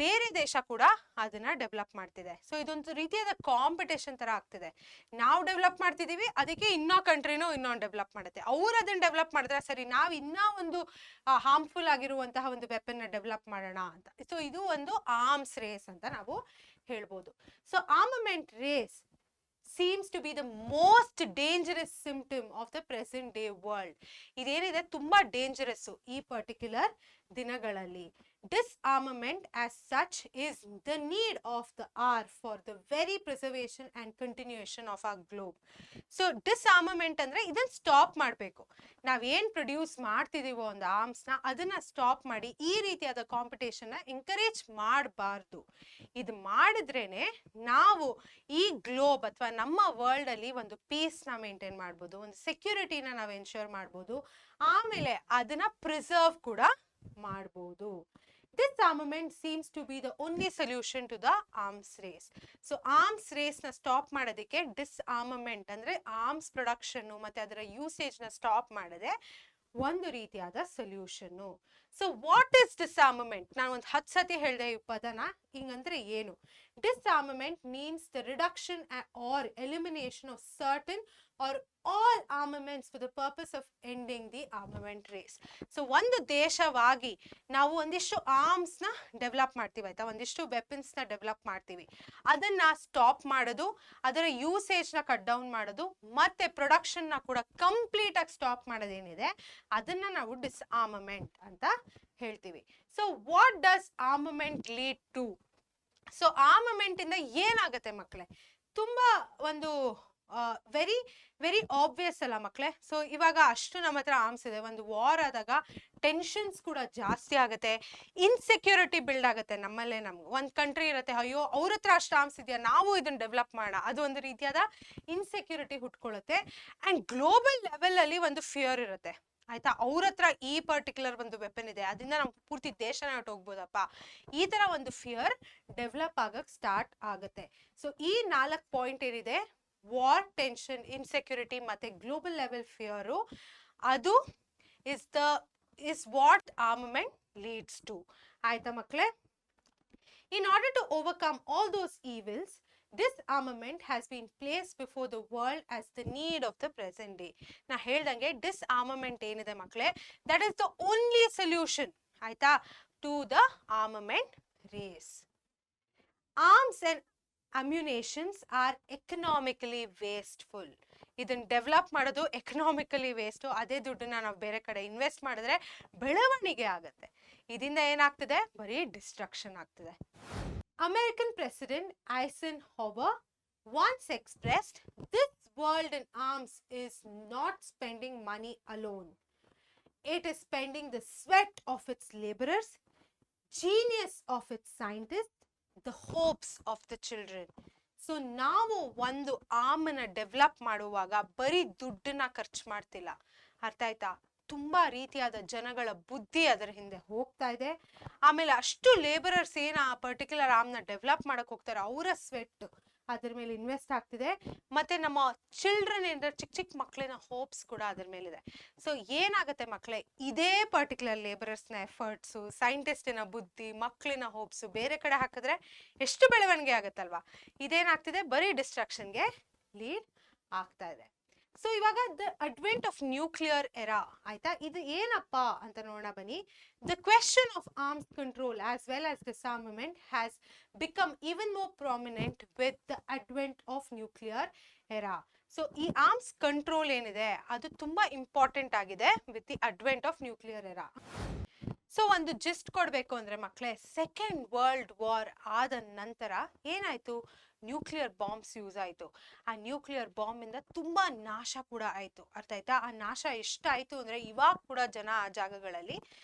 ಬೇರೆ ದೇಶ ಕೂಡ ಅದನ್ನ ಡೆವಲಪ್ ಮಾಡ್ತಿದೆ. ಸೊ ಇದೊಂದು ರೀತಿಯಾದ ಕಾಂಪಿಟೇಷನ್ ತರ ಆಗ್ತಿದೆ. ನಾವು ಡೆವಲಪ್ ಮಾಡ್ತಿದೀವಿ, ಅದಕ್ಕೆ ಇನ್ನೊಂದು ಡೆವಲಪ್ ಮಾಡುತ್ತೆ. ಅವ್ರು ಅದನ್ನ ಡೆವಲಪ್ ಮಾಡಿದ್ರೆ ಸರಿ, ನಾವು ಇನ್ನೂ ಒಂದು ಹಾರ್ಮ್ಫುಲ್ ಆಗಿರುವಂತಹ ಒಂದು ವೆಪನ್ ನ ಡೆವಲಪ್ ಮಾಡೋಣ ಅಂತ. ಸೊ ಇದು ಒಂದು ಆರ್ಮ್ಸ್ ರೇಸ್ ಅಂತ ನಾವು ಹೇಳ್ಬೋದು. So armament race seems to be the most dangerous symptom of the present day world. ಇದೇನಿದೆ ತುಂಬಾ ಡೇಂಜರಸ್ ಈ ಪರ್ಟಿಕ್ಯುಲರ್ ದಿನಗಳಲ್ಲಿ. Disarmament as such is the need of the hour for the very preservation and continuation of our globe. So disarmament ಅಂದ್ರೆ ಇದನ್ನ stop ಮಾಡಬೇಕು. ನಾವೇನ್ produce ಮಾಡ್ತಿದೀವೋ ಒಂದು arms ನ ಅದನ್ನ ಸ್ಟಾಪ್ ಮಾಡಿ ಈ ರೀತಿಯಾದ ಕಾಂಪಿಟೇಷನ್ ನ ಎಂಕರೇಜ್ ಮಾಡಬಾರ್ದು. ಇದು ಮಾಡಿದ್ರೇನೆ ನಾವು ಈ ಗ್ಲೋಬ್ ಅಥವಾ ನಮ್ಮ ವರ್ಲ್ಡ್ ಅಲ್ಲಿ ಒಂದು ಪೀಸ್ ನ ಮೇಂಟೈನ್ ಮಾಡ್ಬೋದು, ಒಂದು ಸೆಕ್ಯೂರಿಟಿನ ನಾವು ಎನ್ಶೋರ್ ಮಾಡ್ಬೋದು, ಆಮೇಲೆ ಅದನ್ನ ಪ್ರಿಸರ್ವ್ ಕೂಡ ಮಾಡ್ಬೋದು. Disarmament seems to be the only solution to the arms race. So arms race na stop ಮಾಡೋದಕ್ಕೆ disarmament ಅಂದ್ರೆ ಆರ್ಮ್ಸ್ ಪ್ರೊಡಕ್ಷನ್ ಮತ್ತೆ ಅದರ ಯೂಸೇಜ್ ನ ಸ್ಟಾಪ್ ಮಾಡದೆ ಒಂದು ರೀತಿಯಾದ solution. So what is disarmament? ನಾನು ಒಂದು 10 ಸತಿ ಹೇಳಿದೆ ಈ ಪದನ. ಹಿಂಗಂದ್ರೆ ಏನು? Disarmament means the reduction or elimination of certain or all armaments for the purpose of ending the armament race. So ಒಂದು ದೇಶವಾಗಿ ನಾವು ಒಂದಿಷ್ಟು ಆರ್ಮ್ಸ್ ನ ಡೆವಲಪ್ ಮಾಡ್ತೀವಿ ಆಯ್ತಾ, ಒಂದಿಷ್ಟು ವೆಪನ್ಸ್ ನ ಡೆವಲಪ್ ಮಾಡ್ತೀವಿ, ಅದನ್ನ ಸ್ಟಾಪ್ ಮಾಡೋದು, ಅದರ ಯೂಸೇಜ್ ನ ಕಟ್ ಡೌನ್ ಮಾಡೋದು, ಮತ್ತೆ ಪ್ರೊಡಕ್ಷನ್ ನ ಕೂಡ ಕಂಪ್ಲೀಟ್ ಆಗಿ ಸ್ಟಾಪ್ ಮಾಡೋದೇನಿದೆ ಅದನ್ನ ನಾವು ಡಿಸ್ಆರ್ಮಮೆಂಟ್ ಅಂತ ಹೇಳ್ತೀವಿ. So what does armament lead to? So armament ಇಂದ ಏನಾಗುತ್ತೆ ಮಕ್ಕಳೇ? ತುಂಬಾ ಒಂದು ವೆರಿ ವೆರಿ ಆಬ್ವಿಯಸ್ ಅಲ್ಲ ಮಕ್ಕಳೇ. ಸೊ ಇವಾಗ ಅಷ್ಟು ನಮ್ಮ ಹತ್ರ ಆರ್ಮ್ಸ್ ಇದೆ, ಒಂದು ವಾರ್ ಆದಾಗ ಟೆನ್ಷನ್ಸ್ ಕೂಡ ಜಾಸ್ತಿ ಆಗುತ್ತೆ, ಇನ್ಸೆಕ್ಯೂರಿಟಿ ಬಿಲ್ಡ್ ಆಗುತ್ತೆ ನಮ್ಮಲ್ಲೇ. ನಮ್ಗೆ ಒಂದು ಕಂಟ್ರಿ ಇರುತ್ತೆ, ಅಯ್ಯೋ ಅವ್ರ ಹತ್ರ ಅಷ್ಟು ಆರ್ಮ್ಸ್ ಇದೆಯಾ, ನಾವು ಇದನ್ನ ಡೆವಲಪ್ ಮಾಡೋಣ, ಅದು ಒಂದು ರೀತಿಯಾದ ಇನ್ಸೆಕ್ಯೂರಿಟಿ ಹುಟ್ಕೊಳ್ಳುತ್ತೆ. ಆ್ಯಂಡ್ ಗ್ಲೋಬಲ್ ಲೆವೆಲಲ್ಲಿ ಒಂದು ಫಿಯರ್ ಇರುತ್ತೆ ಆಯ್ತಾ, ಅವ್ರ ಹತ್ರ ಈ ಪರ್ಟಿಕ್ಯುಲರ್ ಒಂದು ವೆಪನ್ ಇದೆ, ಅದರಿಂದ ನಮ್ಗೆ ಪೂರ್ತಿ ದೇಶನ ಹೊಟ್ಟೋಗ್ಬೋದಪ್ಪ, ಈ ತರ ಒಂದು ಫಿಯರ್ ಡೆವಲಪ್ ಆಗಕ್ ಸ್ಟಾರ್ಟ್ ಆಗುತ್ತೆ. ಸೊ ಈ 4 ಪಾಯಿಂಟ್ ಏನಿದೆ, ವಾರ್, ಟೆನ್ಷನ್, ಇನ್ಸೆಕ್ಯೂರಿಟಿ ಮತ್ತೆ ಗ್ಲೋಬಲ್ ಲೆವೆಲ್ ಫಿಯರು, ಅದು is what armament leads to. ಆಯ್ತಾ ಮಕ್ಕಳೇ? In order to overcome all those evils, disarmament has been placed before the world as the need of the present day. ನಾ ಹೇಳ್ದಂಗೆ disarmament ಏನಿದೆ ಮಕ್ಕಳೇ, that is the only solution ಆಯ್ತಾ to the armament race. Arms and ammunitions are economically wasteful. ಇದನ್ನ develop ಮಾಡೋದು economically waste. ಅದೇ ದುಡ್ಡನ್ನ ನಾವು ಬೇರೆ ಕಡೆ ಇನ್ವೆಸ್ಟ್ ಮಾಡಿದ್ರೆ ಬೆಳವಣಿಗೆ ಆಗುತ್ತೆ. ಇದರಿಂದ ಏನಾಗ್ತದೆ? ಬರೀ ಡಿಸ್ಟ್ರಕ್ಷನ್ ಆಗ್ತದೆ. American president Eisenhower once expressed, this world in arms is not spending money alone. It is spending the sweat of its laborers, genius of its scientists, the hopes of the children. So ನಾವು ಒಂದು ಆರ್ಮನ್ನ develop ಮಾಡುವಾಗ ಬರೀ ದುಡ್ಡನ್ನ ಖರ್ಚು ಮಾಡ್ತಿಲ್ಲ, ಅರ್ಥ ಆಯ್ತಾ? ತುಂಬಾ ರೀತಿಯಾದ ಜನಗಳ ಬುದ್ಧಿ ಅದರ ಹಿಂದೆ ಹೋಗ್ತಾ ಇದೆ. ಆಮೇಲೆ ಅಷ್ಟು ಲೇಬರರ್ಸ್ ಏನ ಆ ಪರ್ಟಿಕ್ಯುಲರ್ ಆರ್ಮ್ನ ಡೆವಲಪ್ ಮಾಡಕ್ ಹೋಗ್ತಾರೆ, ಅವರ ಸ್ವೆಟ್ ಅದ್ರ ಮೇಲೆ ಇನ್ವೆಸ್ಟ್ ಆಗ್ತಿದೆ. ಮತ್ತೆ ನಮ್ಮ ಚಿಲ್ಡ್ರನ್ ಏನಾದ್ರೆ ಚಿಕ್ಕ ಚಿಕ್ಕ ಮಕ್ಕಳಿನ ಹೋಪ್ಸ್ ಕೂಡ ಅದ್ರ ಮೇಲಿದೆ. ಸೊ ಏನಾಗುತ್ತೆ ಮಕ್ಕಳೇ, ಇದೇ ಪರ್ಟಿಕ್ಯುಲರ್ ಲೇಬರರ್ಸ್ನ ಎಫರ್ಟ್ಸು, ಸೈಂಟಿಸ್ಟಿನ ಬುದ್ಧಿ, ಮಕ್ಕಳಿನ ಹೋಪ್ಸು ಬೇರೆ ಕಡೆ ಹಾಕಿದ್ರೆ ಎಷ್ಟು ಬೆಳವಣಿಗೆ ಆಗುತ್ತಲ್ವಾ? ಇದೇನಾಗ್ತಿದೆ? ಬರೀ ಡಿಸ್ಟ್ರಕ್ಷನ್ಗೆ ಲೀಡ್ ಆಗ್ತಾ ಇದೆ. ಸೊ ಇವಾಗ the advent of nuclear era ಆಯ್ತಾ, ಇದು ಏನಪ್ಪ ಅಂತ ನೋಡೋಣ ಬನ್ನಿ. The question of arms control as well as disarmament has become even more prominent with the advent of nuclear era. So ಈ ಆರ್ಮ್ಸ್ ಕಂಟ್ರೋಲ್ ಏನಿದೆ ಅದು ತುಂಬಾ ಇಂಪಾರ್ಟೆಂಟ್ ಆಗಿದೆ with the advent of nuclear era. So ಒಂದು gist ಕೊಡ್ಬೇಕು ಅಂದ್ರೆ ಮಕ್ಕಳೇ, second world war ಆದ ನಂತರ ಏನಾಯ್ತು? ನ್ಯೂಕ್ಲಿಯರ್ ಬಾಂಬ್ಸ್ ಯೂಸ್ ಆಯಿತು. ಆ ನ್ಯೂಕ್ಲಿಯರ್ ಬಾಂಬ್ ಇಂದ ತುಂಬಾ ನಾಶ ಕೂಡ ಆಯಿತು, ಅರ್ಥ ಆಯ್ತಾ? ಆ ನಾಶ ಎಷ್ಟಾಯಿತು ಅಂದ್ರೆ ಇವಾಗ ಕೂಡ ಜನ ಆ ಜಾಗಗಳಲ್ಲಿ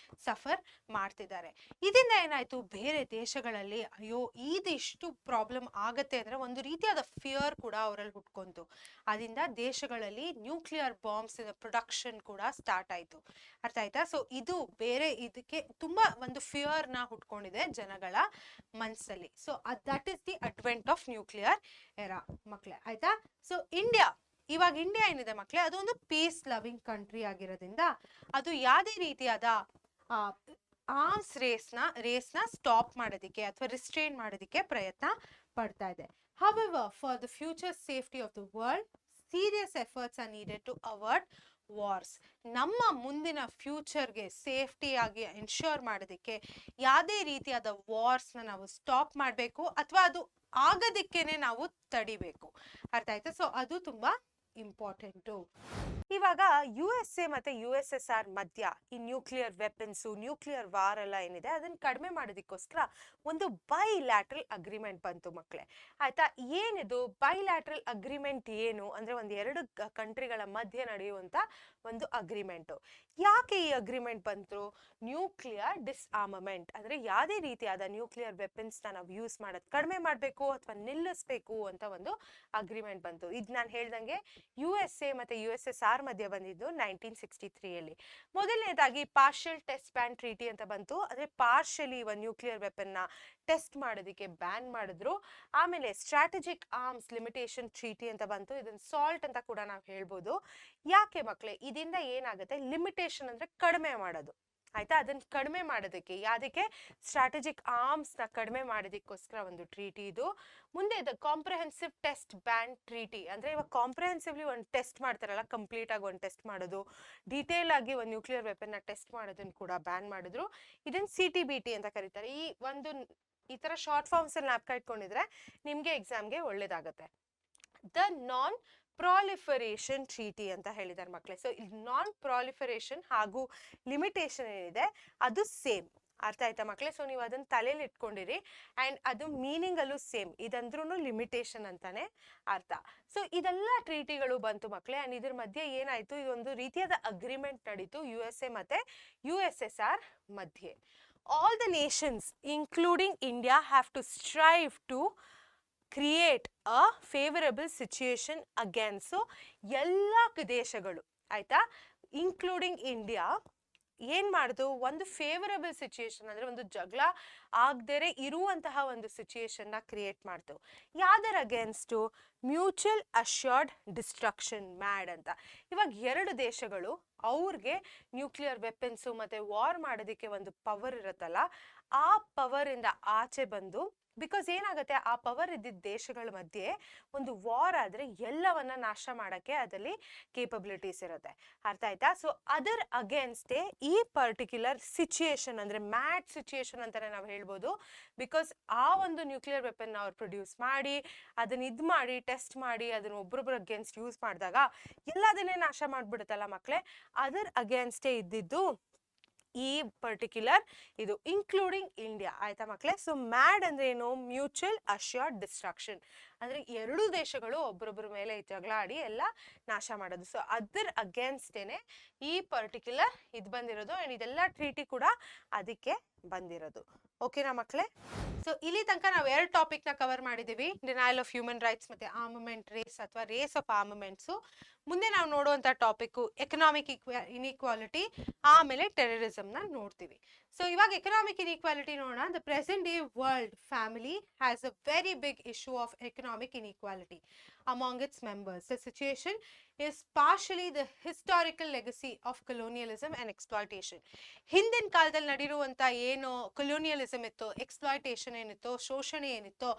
ಸಫರ್ ಮಾಡ್ತಿದ್ದಾರೆ. ಇದರಿಂದ ಏನಾಯ್ತು? ಬೇರೆ ದೇಶಗಳಲ್ಲಿ ಅಯ್ಯೋ ಇದಿಷ್ಟು ಪ್ರಾಬ್ಲಮ್ ಆಗತ್ತೆ ಅಂದ್ರೆ ಒಂದು ರೀತಿಯಾದ ಫಿಯರ್ ಕೂಡ ಅವರಲ್ಲಿ ಹುಟ್ಕೊಂತು. ಅದರಿಂದ ದೇಶಗಳಲ್ಲಿ ನ್ಯೂಕ್ಲಿಯರ್ ಬಾಂಬ್ಸ್ ಪ್ರೊಡಕ್ಷನ್ ಕೂಡ ಸ್ಟಾರ್ಟ್ ಆಯಿತು, ಅರ್ಥ ಆಯ್ತಾ? ಸೊ ಇದು ಬೇರೆ ಇದಕ್ಕೆ ತುಂಬಾ ಒಂದು ಫಿಯರ್ ನ ಹುಟ್ಕೊಂಡಿದೆ ಜನಗಳ ಮನಸ್ಸಲ್ಲಿ. So that is the advent of nuclear era ಮಕ್ಕಳೇ, ಆಯ್ತಾ? ಸೊ ಇವಾಗ ಇಂಡಿಯಾ ಏನಿದೆ ಮಕ್ಕಳೇ, ಅದೊಂದು ಪೀಸ್ ಲವಿಂಗ್ ಕಂಟ್ರಿ ಆಗಿರೋದ್ರಿಂದ ಅದು ಯಾವುದೇ ರೀತಿಯಾದ ಆರ್ಮ್ಸ್ ರೇಸ್ನ ಸ್ಟಾಪ್ ಮಾಡೋದಕ್ಕೆ ಅಥವಾ ರಿಸ್ಟ್ರೈನ್ ಮಾಡೋದಕ್ಕೆ ಪ್ರಯತ್ನ ಪಡ್ತಾ ಇದೆ. However, for the future safety of the world, serious efforts are needed to avert wars. ನಮ್ಮ ಮುಂದಿನ ಫ್ಯೂಚರ್ಗೆ ಸೇಫ್ಟಿ ಆಗಿ ಎನ್ಶೋರ್ ಮಾಡೋದಕ್ಕೆ ಯಾವುದೇ ರೀತಿಯಾದ ವಾರ್ಸ್ನ ನಾವು ಸ್ಟಾಪ್ ಮಾಡಬೇಕು ಅಥವಾ ಅದು ಆಗೋದಕ್ಕೇನೆ ನಾವು ತಡಿಬೇಕು, ಅರ್ಥ ಆಯ್ತಾ? ಸೊ ಅದು ತುಂಬಾ ಇಂಪಾರ್ಟೆಂಟು. ಇವಾಗ USA ಮತ್ತೆ USSR ಮಧ್ಯ ಈ ನ್ಯೂಕ್ಲಿಯರ್ ವೆಪನ್ಸು, ನ್ಯೂಕ್ಲಿಯರ್ ವಾರ್ ಎಲ್ಲ ಏನಿದೆ ಅದನ್ನ ಕಡಿಮೆ ಮಾಡೋದಕ್ಕೋಸ್ಕರ ಒಂದು ಬೈಲ್ಯಾಟ್ರಲ್ ಅಗ್ರಿಮೆಂಟ್ ಬಂತು ಮಕ್ಕಳೇ, ಆಯ್ತಾ? ಏನಿದು ಬೈಲ್ಯಾಟ್ರಲ್ ಅಗ್ರಿಮೆಂಟ್? ಏನು ಅಂದ್ರೆ ಒಂದು 2 ಕಂಟ್ರಿಗಳ ಮಧ್ಯೆ ನಡೆಯುವಂತ ಒಂದು ಅಗ್ರಿಮೆಂಟು. ಯಾಕೆ ಈ ಅಗ್ರಿಮೆಂಟ್ ಬಂತು? ನ್ಯೂಕ್ಲಿಯರ್ ಡಿಸ್ಆರ್ಮಮೆಂಟ್ ಅಂದ್ರೆ ಯಾವುದೇ ರೀತಿಯಾದ ನ್ಯೂಕ್ಲಿಯರ್ ವೆಪನ್ಸ್ ನಾವು ಯೂಸ್ ಮಾಡೋದು ಕಡಿಮೆ ಮಾಡಬೇಕು ಅಥವಾ ನಿಲ್ಲಿಸಬೇಕು ಅಂತ ಒಂದು ಅಗ್ರಿಮೆಂಟ್ ಬಂತು. ಇದು ನಾನು ಹೇಳ್ದಂಗೆ USA ಮತ್ತೆ USSR ಮಧ್ಯೆ ಬಂದಿದ್ದು 1963 ಮೊದಲನೇದಾಗಿ ಪಾರ್ಷಿಯಲ್ ಟೆಸ್ಟ್ ಬ್ಯಾನ್ ಟ್ರೀಟಿ ಅಂತ ಬಂತು. ಅಂದ್ರೆ ಪಾರ್ಷಿಯಲಿ ಒಂದು ನ್ಯೂಕ್ಲಿಯರ್ ವೆಪನ್ ನ ಟೆಸ್ಟ್ ಮಾಡೋದಕ್ಕೆ ಬ್ಯಾನ್ ಮಾಡಿದ್ರು. ಆಮೇಲೆ ಸ್ಟ್ರಾಟಜಿಕ್ ಆರ್ಮ್ಸ್ ಲಿಮಿಟೇಷನ್ ಟ್ರೀಟಿ ಅಂತ ಬಂತು. ಇದನ್ನ ಸಾಲ್ಟ್ ಅಂತ ಕೂಡ ನಾವು ಹೇಳ್ಬೋದು. ಯಾಕೆ ಮಕ್ಕಳೇ, ಇದರಿಂದ ಏನಾಗುತ್ತೆ, ಲಿಮಿಟೇಷನ್ ಅಂದ್ರೆ ಕಡಿಮೆ ಮಾಡೋದು, ಆಯ್ತಾ, ಅದನ್ನ ಕಡಿಮೆ ಮಾಡೋದಕ್ಕೆ, ಯಾವ್ದಕ್ಕೆ, ಸ್ಟ್ರಾಟಜಿಕ್ ಆರ್ಮ್ಸ್ ನ ಕಡಿಮೆ ಮಾಡೋದಕ್ಕೋಸ್ಕರ ಒಂದು ಟ್ರೀಟಿ ಇದು. ಮುಂದೆ ಇದು ಕಾಂಪ್ರಹೆನ್ಸಿವ್ ಟೆಸ್ಟ್ ಬ್ಯಾನ್ ಟ್ರೀಟಿ, ಅಂದ್ರೆ ಇವಾಗ ಕಾಂಪ್ರಹೆನ್ಸಿವ್ಲಿ ಒಂದು ಟೆಸ್ಟ್ ಮಾಡ್ತಾರಲ್ಲ, ಕಂಪ್ಲೀಟ್ ಆಗಿ ಒಂದು ಟೆಸ್ಟ್ ಮಾಡೋದು, ಡೀಟೇಲ್ ಆಗಿ ಒಂದು ನ್ಯೂಕ್ಲಿಯರ್ ವೆಪನ್ ನ ಟೆಸ್ಟ್ ಮಾಡೋದನ್ನ ಕೂಡ ಬ್ಯಾನ್ ಮಾಡಿದ್ರು. ಇದನ್ನ CTBT ಅಂತ ಕರೀತಾರೆ. ಈ ತರ ಶಾರ್ಟ್ ಫಾರ್ಮ್ಸ್ ಅಲ್ಲಿ ಜ್ಞಾಪಕ ಇಟ್ಕೊಂಡಿದ್ರೆ ನಿಮ್ಗೆ ಎಕ್ಸಾಮ್ಗೆ ಒಳ್ಳೇದಾಗತ್ತೆ. ದ ನಾನ್ ಪ್ರಾಲಿಫರೇಷನ್ ಟ್ರೀಟಿ ಅಂತ ಹೇಳಿದ್ದಾರೆ ಮಕ್ಕಳೇ. ಸೊ ಇಲ್ಲಿ ನಾನ್ ಪ್ರಾಲಿಫರೇಷನ್ ಹಾಗೂ ಲಿಮಿಟೇಷನ್ ಏನಿದೆ ಅದು ಸೇಮ್, ಅರ್ಥ ಆಯ್ತಾ ಮಕ್ಕಳೇ? ಸೊ ನೀವು ಅದನ್ನ ತಲೆಯಲ್ಲಿ ಇಟ್ಕೊಂಡಿರಿ. ಅಂಡ್ ಅದು ಮೀನಿಂಗ್ ಅಲ್ಲೂ ಸೇಮ್, ಇದಂದ್ರೂ ಲಿಮಿಟೇಷನ್ ಅಂತಾನೆ ಅರ್ಥ. ಸೊ ಇದೆಲ್ಲ ಟ್ರೀಟಿಗಳು ಬಂತು ಮಕ್ಕಳೇ. ಅಂಡ್ ಇದ್ರ ಮಧ್ಯೆ ಏನಾಯ್ತು, ಇದೊಂದು ರೀತಿಯಾದ ಅಗ್ರಿಮೆಂಟ್ ನಡೀತು USA ಮತ್ತೆ USSR ಮಧ್ಯೆ. All the nations including India have to strive to create a favourable situation against. So ಎಲ್ಲ ದೇಶಗಳು, ಆಯ್ತಾ, ಇನ್ಕ್ಲೂಡಿಂಗ್ ಇಂಡಿಯಾ ಏನ್ ಮಾಡ್ದು, ಒಂದು ಫೇವರಬಲ್ ಸಿಚುಯೇಷನ್ ಅಂದ್ರೆ ಒಂದು ಜಗಳ ಆಗದೇ ಇರುವಂತಹ ಒಂದು ಸಿಚುಯೇಷನ್ ನ ಕ್ರಿಯೇಟ್ ಮಾಡ್ತು. ಯಾವ್ದರ against? Mutual assured destruction mad ಅಂತ. ಇವಾಗ ಎರಡು ದೇಶಗಳು ಅವ್ರಿಗೆ ನ್ಯೂಕ್ಲಿಯರ್ ವೆಪನ್ಸ್ ಮತ್ತೆ ವಾರ್ ಮಾಡೋದಕ್ಕೆ ಒಂದು ಪವರ್ ಇರುತ್ತಲ್ಲ, ಆ ಪವರ್ ಇಂದ ಆಚೆ ಬಂದು, ಬಿಕಾಸ್ ಏನಾಗುತ್ತೆ, ಆ ಪವರ್ ಇದ್ದಿದ್ದ ದೇಶಗಳ ಮಧ್ಯೆ ಒಂದು ವಾರ್ ಆದ್ರೆ ಎಲ್ಲವನ್ನ ನಾಶ ಮಾಡಕ್ಕೆ ಅದರಲ್ಲಿ ಕೇಪಬಿಲಿಟೀಸ್ ಇರುತ್ತೆ, ಅರ್ಥ ಆಯ್ತಾ? ಸೊ ಅದರ್ ಅಗೇನ್ಸ್ಟೇ ಈ ಪರ್ಟಿಕ್ಯುಲರ್ ಸಿಚುಯೇಷನ್ ಅಂದ್ರೆ ಮ್ಯಾಡ್ ಸಿಚುಯೇಷನ್ ಅಂತಾನೆ ನಾವು ಹೇಳ್ಬೋದು. ಬಿಕಾಸ್ ಆ ಒಂದು ನ್ಯೂಕ್ಲಿಯರ್ ವೆಪನ್ ಅವ್ರು ಪ್ರೊಡ್ಯೂಸ್ ಮಾಡಿ ಅದನ್ನ ಮಾಡಿ ಟೆಸ್ಟ್ ಮಾಡಿ ಅದನ್ನ ಒಬ್ರೊಬ್ರ ಅಗೇನ್ಸ್ಟ್ ಯೂಸ್ ಮಾಡಿದಾಗ ಎಲ್ಲದನ್ನೇ ನಾಶ ಮಾಡ್ಬಿಡುತ್ತಲ್ಲ ಮಕ್ಕಳೇ. ಅದರ್ ಅಗೇನ್ಸ್ಟೇ ಇದ್ದಿದ್ದು ಈ ಪರ್ಟಿಕ್ಯುಲರ್ ಇದು, ಇನ್ಕ್ಲೂಡಿಂಗ್ ಇಂಡಿಯಾ, ಆಯ್ತಾ ಮಕ್ಕಳೇ? ಸೊ ಮ್ಯಾಡ್ ಅಂದ್ರೆ ಏನು? ಮ್ಯೂಚುವಲ್ ಅಶ್ಯೂರ್ಡ್ ಡಿಸ್ಟ್ರಕ್ಷನ್ ಅಂದ್ರೆ ಎರಡು ದೇಶಗಳು ಒಬ್ಬರೊಬ್ಬರ ಮೇಲೆ ಜಗಳ ಆಡಿ ಎಲ್ಲ ನಾಶ ಮಾಡೋದು. ಸೊ ಅದರ್ ಅಗೇನ್ಸ್ಟೇನೆ ಈ ಪರ್ಟಿಕ್ಯುಲರ್ ಇದು ಬಂದಿರೋದು. ಅಂಡ್ ಇದೆಲ್ಲ ಟ್ರೀಟಿ ಕೂಡ ಅದಕ್ಕೆ ಬಂದಿರೋದು. ಓಕೆನಾ ಮಕ್ಕಳೇ? ಸೊ ಇಲ್ಲಿ ತನಕ ನಾವು ಎರಡು ಟಾಪಿಕ್ ನ ಕವರ್ ಮಾಡಿದೀವಿ, ಡಿನೈಲ್ ಆಫ್ ಹ್ಯೂಮನ್ ರೈಟ್ಸ್ ಮತ್ತೆ ಆರ್ಮಮೆಂಟ್ ರೇಸ್ ಅಥವಾ ರೇಸ್ ಆಫ್ ಆರ್ಮಮೆಂಟ್ಸ್. ಮುಂದೆ ನಾವು ನೋಡುವಂತ ಟಾಪಿಕ್ ಎಕನಾಮಿಕ್ ಇನ್ಇಕ್ವಾಲಿಟಿ ಆಮೇಲೆ ಟೆರರಿಸಮ್ ನ ನೋಡ್ತೀವಿ. ಸೊ ಇವಾಗ ಎಕನಾಮಿಕ್ ಇನ್ಇಕ್ವಾಲಿಟಿ ನೋಡೋಣ. The present day world family has a very big issue of economic inequality among its members. The situation is partially the historical legacy of colonialism and exploitation. ಹಿಂದಿನ ಕಾಲದಲ್ಲಿ ನಡಿರುವಂತ ಏನು colonialism ಇತ್ತು, exploitation ಏನಿತ್ತು, ಶೋಷಣೆ ಏನಿತ್ತು,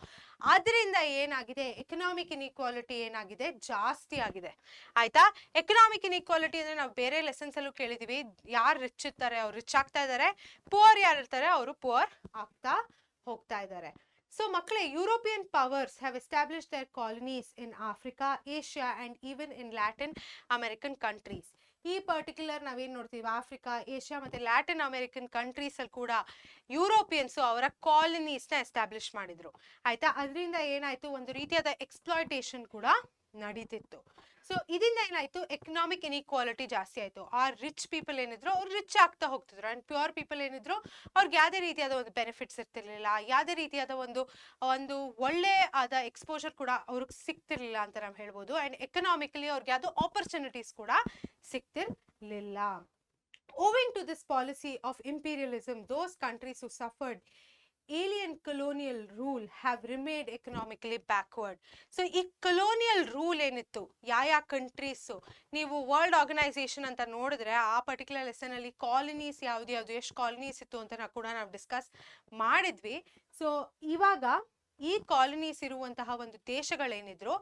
ಅದರಿಂದ ಏನಾಗಿದೆ, ಎಕನಾಮಿಕ್ ಇನ್ಇಕ್ವಾಲಿಟಿ ಏನಾಗಿದೆ, ಜಾಸ್ತಿ ಆಗಿದೆ, ಆಯ್ತಾ? ಎಕನಾಮಿಕ್ ಇನ್ಇಕ್ವಾಲಿಟಿ ಅಂದ್ರೆ ನಾವು ಬೇರೆ ಲೆಸನ್ಸ್ ಅಲ್ಲೂ ಕೇಳಿದೀವಿ, ಯಾರು ರಿಚ್ ಇರ್ತಾರೆ ಅವ್ರು ರಿಚ್ ಆಗ್ತಾ ಇದ್ದಾರೆ, ಪುವರ್ ಯಾರು ಇರ್ತಾರೆ ಅವರು ಪುವರ್ ಆಗ್ತಾ ಹೋಗ್ತಾ ಇದ್ದಾರೆ. So ಮಕ್ಕಳೇ, European powers have established their colonies in Africa, Asia and even in Latin American countries. ಈ ಪರ್ಟಿಕ್ಯುಲರ್ ನಾವೇನ್ ನೋಡ್ತೀವಿ, ಆಫ್ರಿಕಾ, ಏಷ್ಯಾ ಮತ್ತೆ ಲ್ಯಾಟಿನ್ ಅಮೆರಿಕನ್ ಕಂಟ್ರೀಸ್ ಅಲ್ಲಿ ಕೂಡ ಯುರೋಪಿಯನ್ಸ್ ಅವರ ಕಾಲನೀಸ್ ನ ಎಸ್ಟಾಬ್ಲಿಷ್ ಮಾಡಿದ್ರು, ಆಯ್ತಾ? ಅದರಿಂದ ಏನಾಯ್ತು, ಒಂದು ರೀತಿಯಾದ ಎಕ್ಸ್ಪ್ಲಾಯ್ಟೇಷನ್ ಕೂಡ ನಡೀತಿತ್ತು. ಸೊ ಇದರಿಂದ ಏನಾಯ್ತು, ಎಕನಾಮಿಕ್ ಇನ್ಇಕ್ವಾಲಿಟಿ ಜಾಸ್ತಿ ಆಯ್ತು. ಆ ರಿಚ್ ಪೀಪಲ್ ಏನಿದ್ರು ಅವ್ರು ರಿಚ್ ಆಗ್ತಾ ಹೋಗ್ತಿದ್ರು, ಅಂಡ್ ಪ್ಯೂರ್ ಪೀಪಲ್ ಏನಿದ್ರು ಅವ್ರಿಗೆ ಯಾವುದೇ ರೀತಿಯಾದ ಒಂದು ಬೆನಿಫಿಟ್ಸ್ ಇರ್ತಿರ್ಲಿಲ್ಲ, ಯಾವುದೇ ರೀತಿಯಾದ ಒಂದು ಒಳ್ಳೆ ಆದ ಎಕ್ಸ್ಪೋಜರ್ ಕೂಡ ಅವ್ರಿಗೆ ಸಿಗ್ತಿರ್ಲಿಲ್ಲ ಅಂತ ನಾವು ಹೇಳ್ಬೋದು. ಅಂಡ್ ಎಕನಾಮಿಕಲಿ ಅವ್ರಿಗೆ ಯಾವ್ದು ಆಪರ್ಚುನಿಟೀಸ್ ಕೂಡ ಸಿಗ್ತಿರ್ಲಿಲ್ಲ. Owing to this policy of imperialism, those countries who suffered alien colonial rule have remained economically backward. So ಈ colonial rule ಏನಿತ್ತು, ಯಾವ ಕಂಟ್ರೀಸು ನೀವು ವರ್ಲ್ಡ್ ಆರ್ಗನೈಸೇಷನ್ ಅಂತ ನೋಡಿದ್ರೆ ಆ ಪರ್ಟಿಕ್ಯುಲರ್ ಲೆಸನ್ ಅಲ್ಲಿ ಕಾಲನೀಸ್ ಯಾವ್ದು ಎಷ್ಟು ಕಾಲನೀಸ್ ಇತ್ತು ಅಂತ ನಾವು ಡಿಸ್ಕಸ್ ಮಾಡಿದ್ವಿ. ಸೊ ಇವಾಗ ಈ ಕಾಲನೀಸ್ ಇರುವಂತಹ ಒಂದು ದೇಶಗಳೇನಿದ್ರು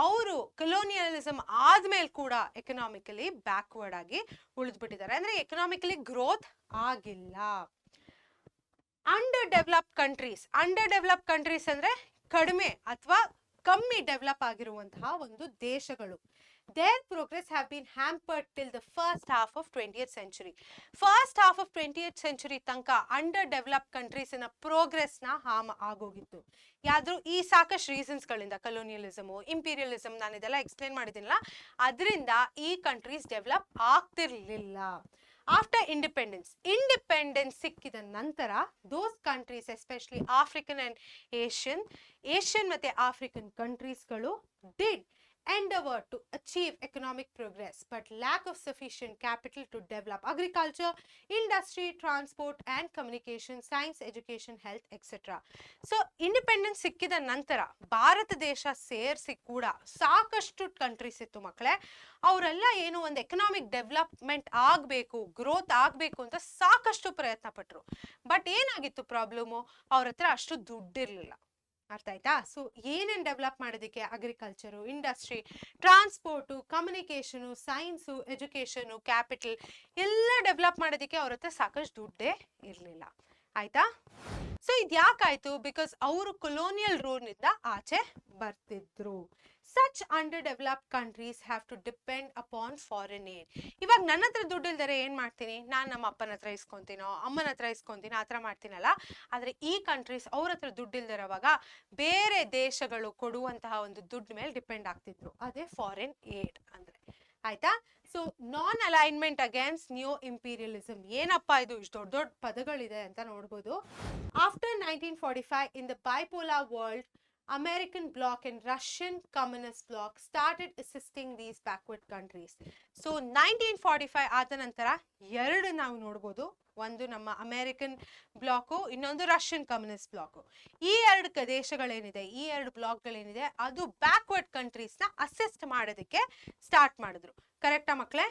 ಅವರು ಕೊಲೋನಿಯಲಿಸಮ್ ಆದ್ಮೇಲೆ ಕೂಡ ಎಕನಾಮಿಕಲಿ ಬ್ಯಾಕ್ವರ್ಡ್ ಆಗಿ ಉಳಿದ್ಬಿಟ್ಟಿದ್ದಾರೆ, ಅಂದ್ರೆ ಎಕನಾಮಿಕಲಿ ಗ್ರೋತ್ ಆಗಿಲ್ಲ. ಅಂಡರ್ ಡೆವಲಪ್ಡ್ ಕಂಟ್ರೀಸ್ ಅಂದ್ರೆ ಕಡಿಮೆ ಅಥವಾ ಕಮ್ಮಿ ಡೆವಲಪ್ ಆಗಿರುವಂತಹ ಒಂದು ದೇಶಗಳು, their progress have been hampered till the first half of 20th century. First half of 20th century ತನಕ ಅಂಡರ್ ಡೆವಲಪ್ ಕಂಟ್ರೀಸ್ ನ ಪ್ರೋಗ್ರೆಸ್ ನ ಹಾಮ್ ಆಗೋಗಿತ್ತು. ಯಾವ್ದು ಈ ಸಾಕಷ್ಟು ರೀಸನ್ಸ್ ಗಳಿಂದ, ಕೊಲೋನಿಯಲಿಸಮ್, ಇಂಪೀರಿಯಲಿಸಮ್, ನಾನು ಇದೆಲ್ಲ ಎಕ್ಸ್ಪ್ಲೇನ್ ಮಾಡಿದ್ದೀನಲ್ಲ, ಅದರಿಂದ ಈ ಕಂಟ್ರೀಸ್ ಡೆವಲಪ್ ಆಗ್ತಿರ್ಲಿಲ್ಲ. ಆಫ್ಟರ್ ಇಂಡಿಪೆಂಡೆನ್ಸ್ ಸಿಕ್ಕಿದ ನಂತರ those countries, especially African and Asian ಮತ್ತೆ ಆಫ್ರಿಕನ್ ಕಂಟ್ರೀಸ್ಗಳು did endeavor to achieve economic progress but lack of sufficient capital to develop agriculture, industry, transport and communication, science, education, health, etc. So independence ಸಿಕ್ಕಿದ ನಂತರ ಭಾರತ ದೇಶ ಸೇರಿಸಿ ಕೂಡ ಸಾಕಷ್ಟು countries ಇತ್ತು ಮಕ್ಕಳೇ. ಅವರೆಲ್ಲ ಏನು ಒಂದು ಎಕನಾಮಿಕ್ ಡೆವಲಪ್ಮೆಂಟ್ ಆಗಬೇಕು, ಗ್ರೋತ್ ಆಗಬೇಕು ಅಂತ ಸಾಕಷ್ಟು ಪ್ರಯತ್ನ ಪಟ್ಟರು. ಬಟ್ ಏನಾಗಿತ್ತು ಪ್ರಾಬ್ಲಮು, ಅವ್ರ ಹತ್ರ ಅಷ್ಟು ದುಡ್ಡಿರಲಿಲ್ಲ. ಅರ್ಥ ಆಯ್ತಾ? ಸೊ ಏನೇನು ಡೆವಲಪ್ ಮಾಡೋದಕ್ಕೆ agriculture, industry, transport, communication, science, education, capital ಎಲ್ಲ ಡೆವಲಪ್ ಮಾಡೋದಕ್ಕೆ ಅವ್ರ ಹತ್ರ ಸಾಕಷ್ಟು ದುಡ್ಡೇ ಇರಲಿಲ್ಲ. ಆಯ್ತಾ? ಸೊ ಇದು ಯಾಕಾಯ್ತು? ಬಿಕಾಸ್ ಅವರು ಕೊಲೋನಿಯಲ್ ರೂಲ್ನಿಂದ ಆಚೆ ಬರ್ತಿದ್ರು. Such underdeveloped countries have to depend upon foreign aid. ಇವಾಗ ನನ್ನ ಹತ್ರ ದುಡ್ಡು ಇಲ್ದರೆ ಏನು ಮಾಡ್ತೀನಿ? ನಾನು ನಮ್ಮ ಅಪ್ಪನ ಹತ್ರ ಇಸ್ಕೊಂತೀನೋ ಅಮ್ಮನ ಹತ್ರ ಇಸ್ಕೊಂತೀನೋ ಆ ಥರ ಮಾಡ್ತೀನಲ್ಲ. ಆದರೆ ಈ ಕಂಟ್ರೀಸ್ ಅವ್ರ ಹತ್ರ ದುಡ್ಡು ಇಲ್ದಿರೋವಾಗ ಬೇರೆ ದೇಶಗಳು ಕೊಡುವಂತಹ ಒಂದು ದುಡ್ಡು ಮೇಲೆ ಡಿಪೆಂಡ್ ಆಗ್ತಿದ್ರು. ಅದೇ ಫಾರಿನ್ ಏಡ್ ಅಂದರೆ. ಆಯ್ತಾ? ಸೊ ನಾನ್ ಅಲೈನ್ಮೆಂಟ್ ಅಗೇನ್ಸ್ಟ್ ನ್ಯೂ ಇಂಪೀರಿಯಲಿಸಮ್. ಏನಪ್ಪ ಇದು ಇಷ್ಟು ದೊಡ್ಡ ದೊಡ್ಡ ಪದಗಳಿದೆ ಅಂತ ನೋಡ್ಬೋದು. After 1945 in the bipolar world, American bloc and Russian communist bloc started assisting these backward countries. So 1945 ಆದ ನಂತರ ಎರಡು ನಾವು ನೋಡ್ಬೋದು. ಒಂದು ನಮ್ಮ ಅಮೆರಿಕನ್ ಬ್ಲಾಕು, ಇನ್ನೊಂದು ರಷ್ಯನ್ ಕಮ್ಯುನಿಸ್ಟ್ ಬ್ಲಾಕು. ಈ ಎರಡು ದೇಶಗಳೇನಿದೆ, ಈ ಎರಡು ಬ್ಲಾಕ್ಗಳೇನಿದೆ, ಅದು ಬ್ಯಾಕ್ವರ್ಡ್ ಕಂಟ್ರೀಸ್ನ ಅಸಿಸ್ಟ್ ಮಾಡೋದಕ್ಕೆ ಸ್ಟಾರ್ಟ್ ಮಾಡಿದ್ರು. ಕರೆಕ್ಟಾ ಮಕ್ಕಳೇ?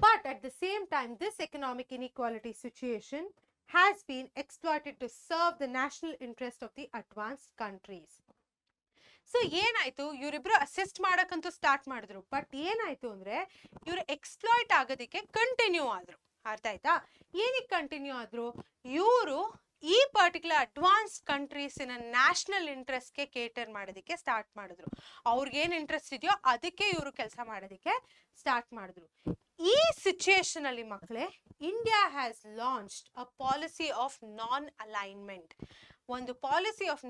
But at the same time this economic inequality situation has been exploited to serve the national interest of the advanced countries. So ಏನಾಯ್ತು, ಇವರಿಬ್ರು ಅಸಿಸ್ಟ್ ಮಾಡಕ್ಕಂತೂ ಸ್ಟಾರ್ಟ್ ಮಾಡಿದ್ರು. ಬಟ್ ಏನಾಯ್ತು ಅಂದ್ರೆ ಇವರು ಎಕ್ಸ್ಪ್ಲಾಯ್ಟ್ ಆಗೋದಕ್ಕೆ ಕಂಟಿನ್ಯೂ ಆದ್ರು. ಅರ್ಥ ಆಯ್ತಾ? ಏನಕ್ಕೆ ಕಂಟಿನ್ಯೂ ಆದ್ರು? ಇವರು ಈ ಪರ್ಟಿಕ್ಯುಲರ್ ಅಡ್ವಾನ್ಸ್ ಕಂಟ್ರೀಸಿನ ನ್ಯಾಷನಲ್ ಇಂಟ್ರೆಸ್ಟ್ಗೆ ಕೇಟರ್ ಮಾಡೋದಕ್ಕೆ ಸ್ಟಾರ್ಟ್ ಮಾಡಿದ್ರು. ಅವ್ರಿಗೇನು ಇಂಟ್ರೆಸ್ಟ್ ಇದೆಯೋ ಅದಕ್ಕೆ ಇವರು ಕೆಲಸ ಮಾಡೋದಕ್ಕೆ ಸ್ಟಾರ್ಟ್ ಮಾಡಿದ್ರು. ಈ ಸಿಚುಯೇಷನ್ ಅಲ್ಲಿ ಮಕ್ಕಳೇ, India has launched a policy of non alignment. ಒಂದು ಪಾಲಿಸಿ ಆಫ್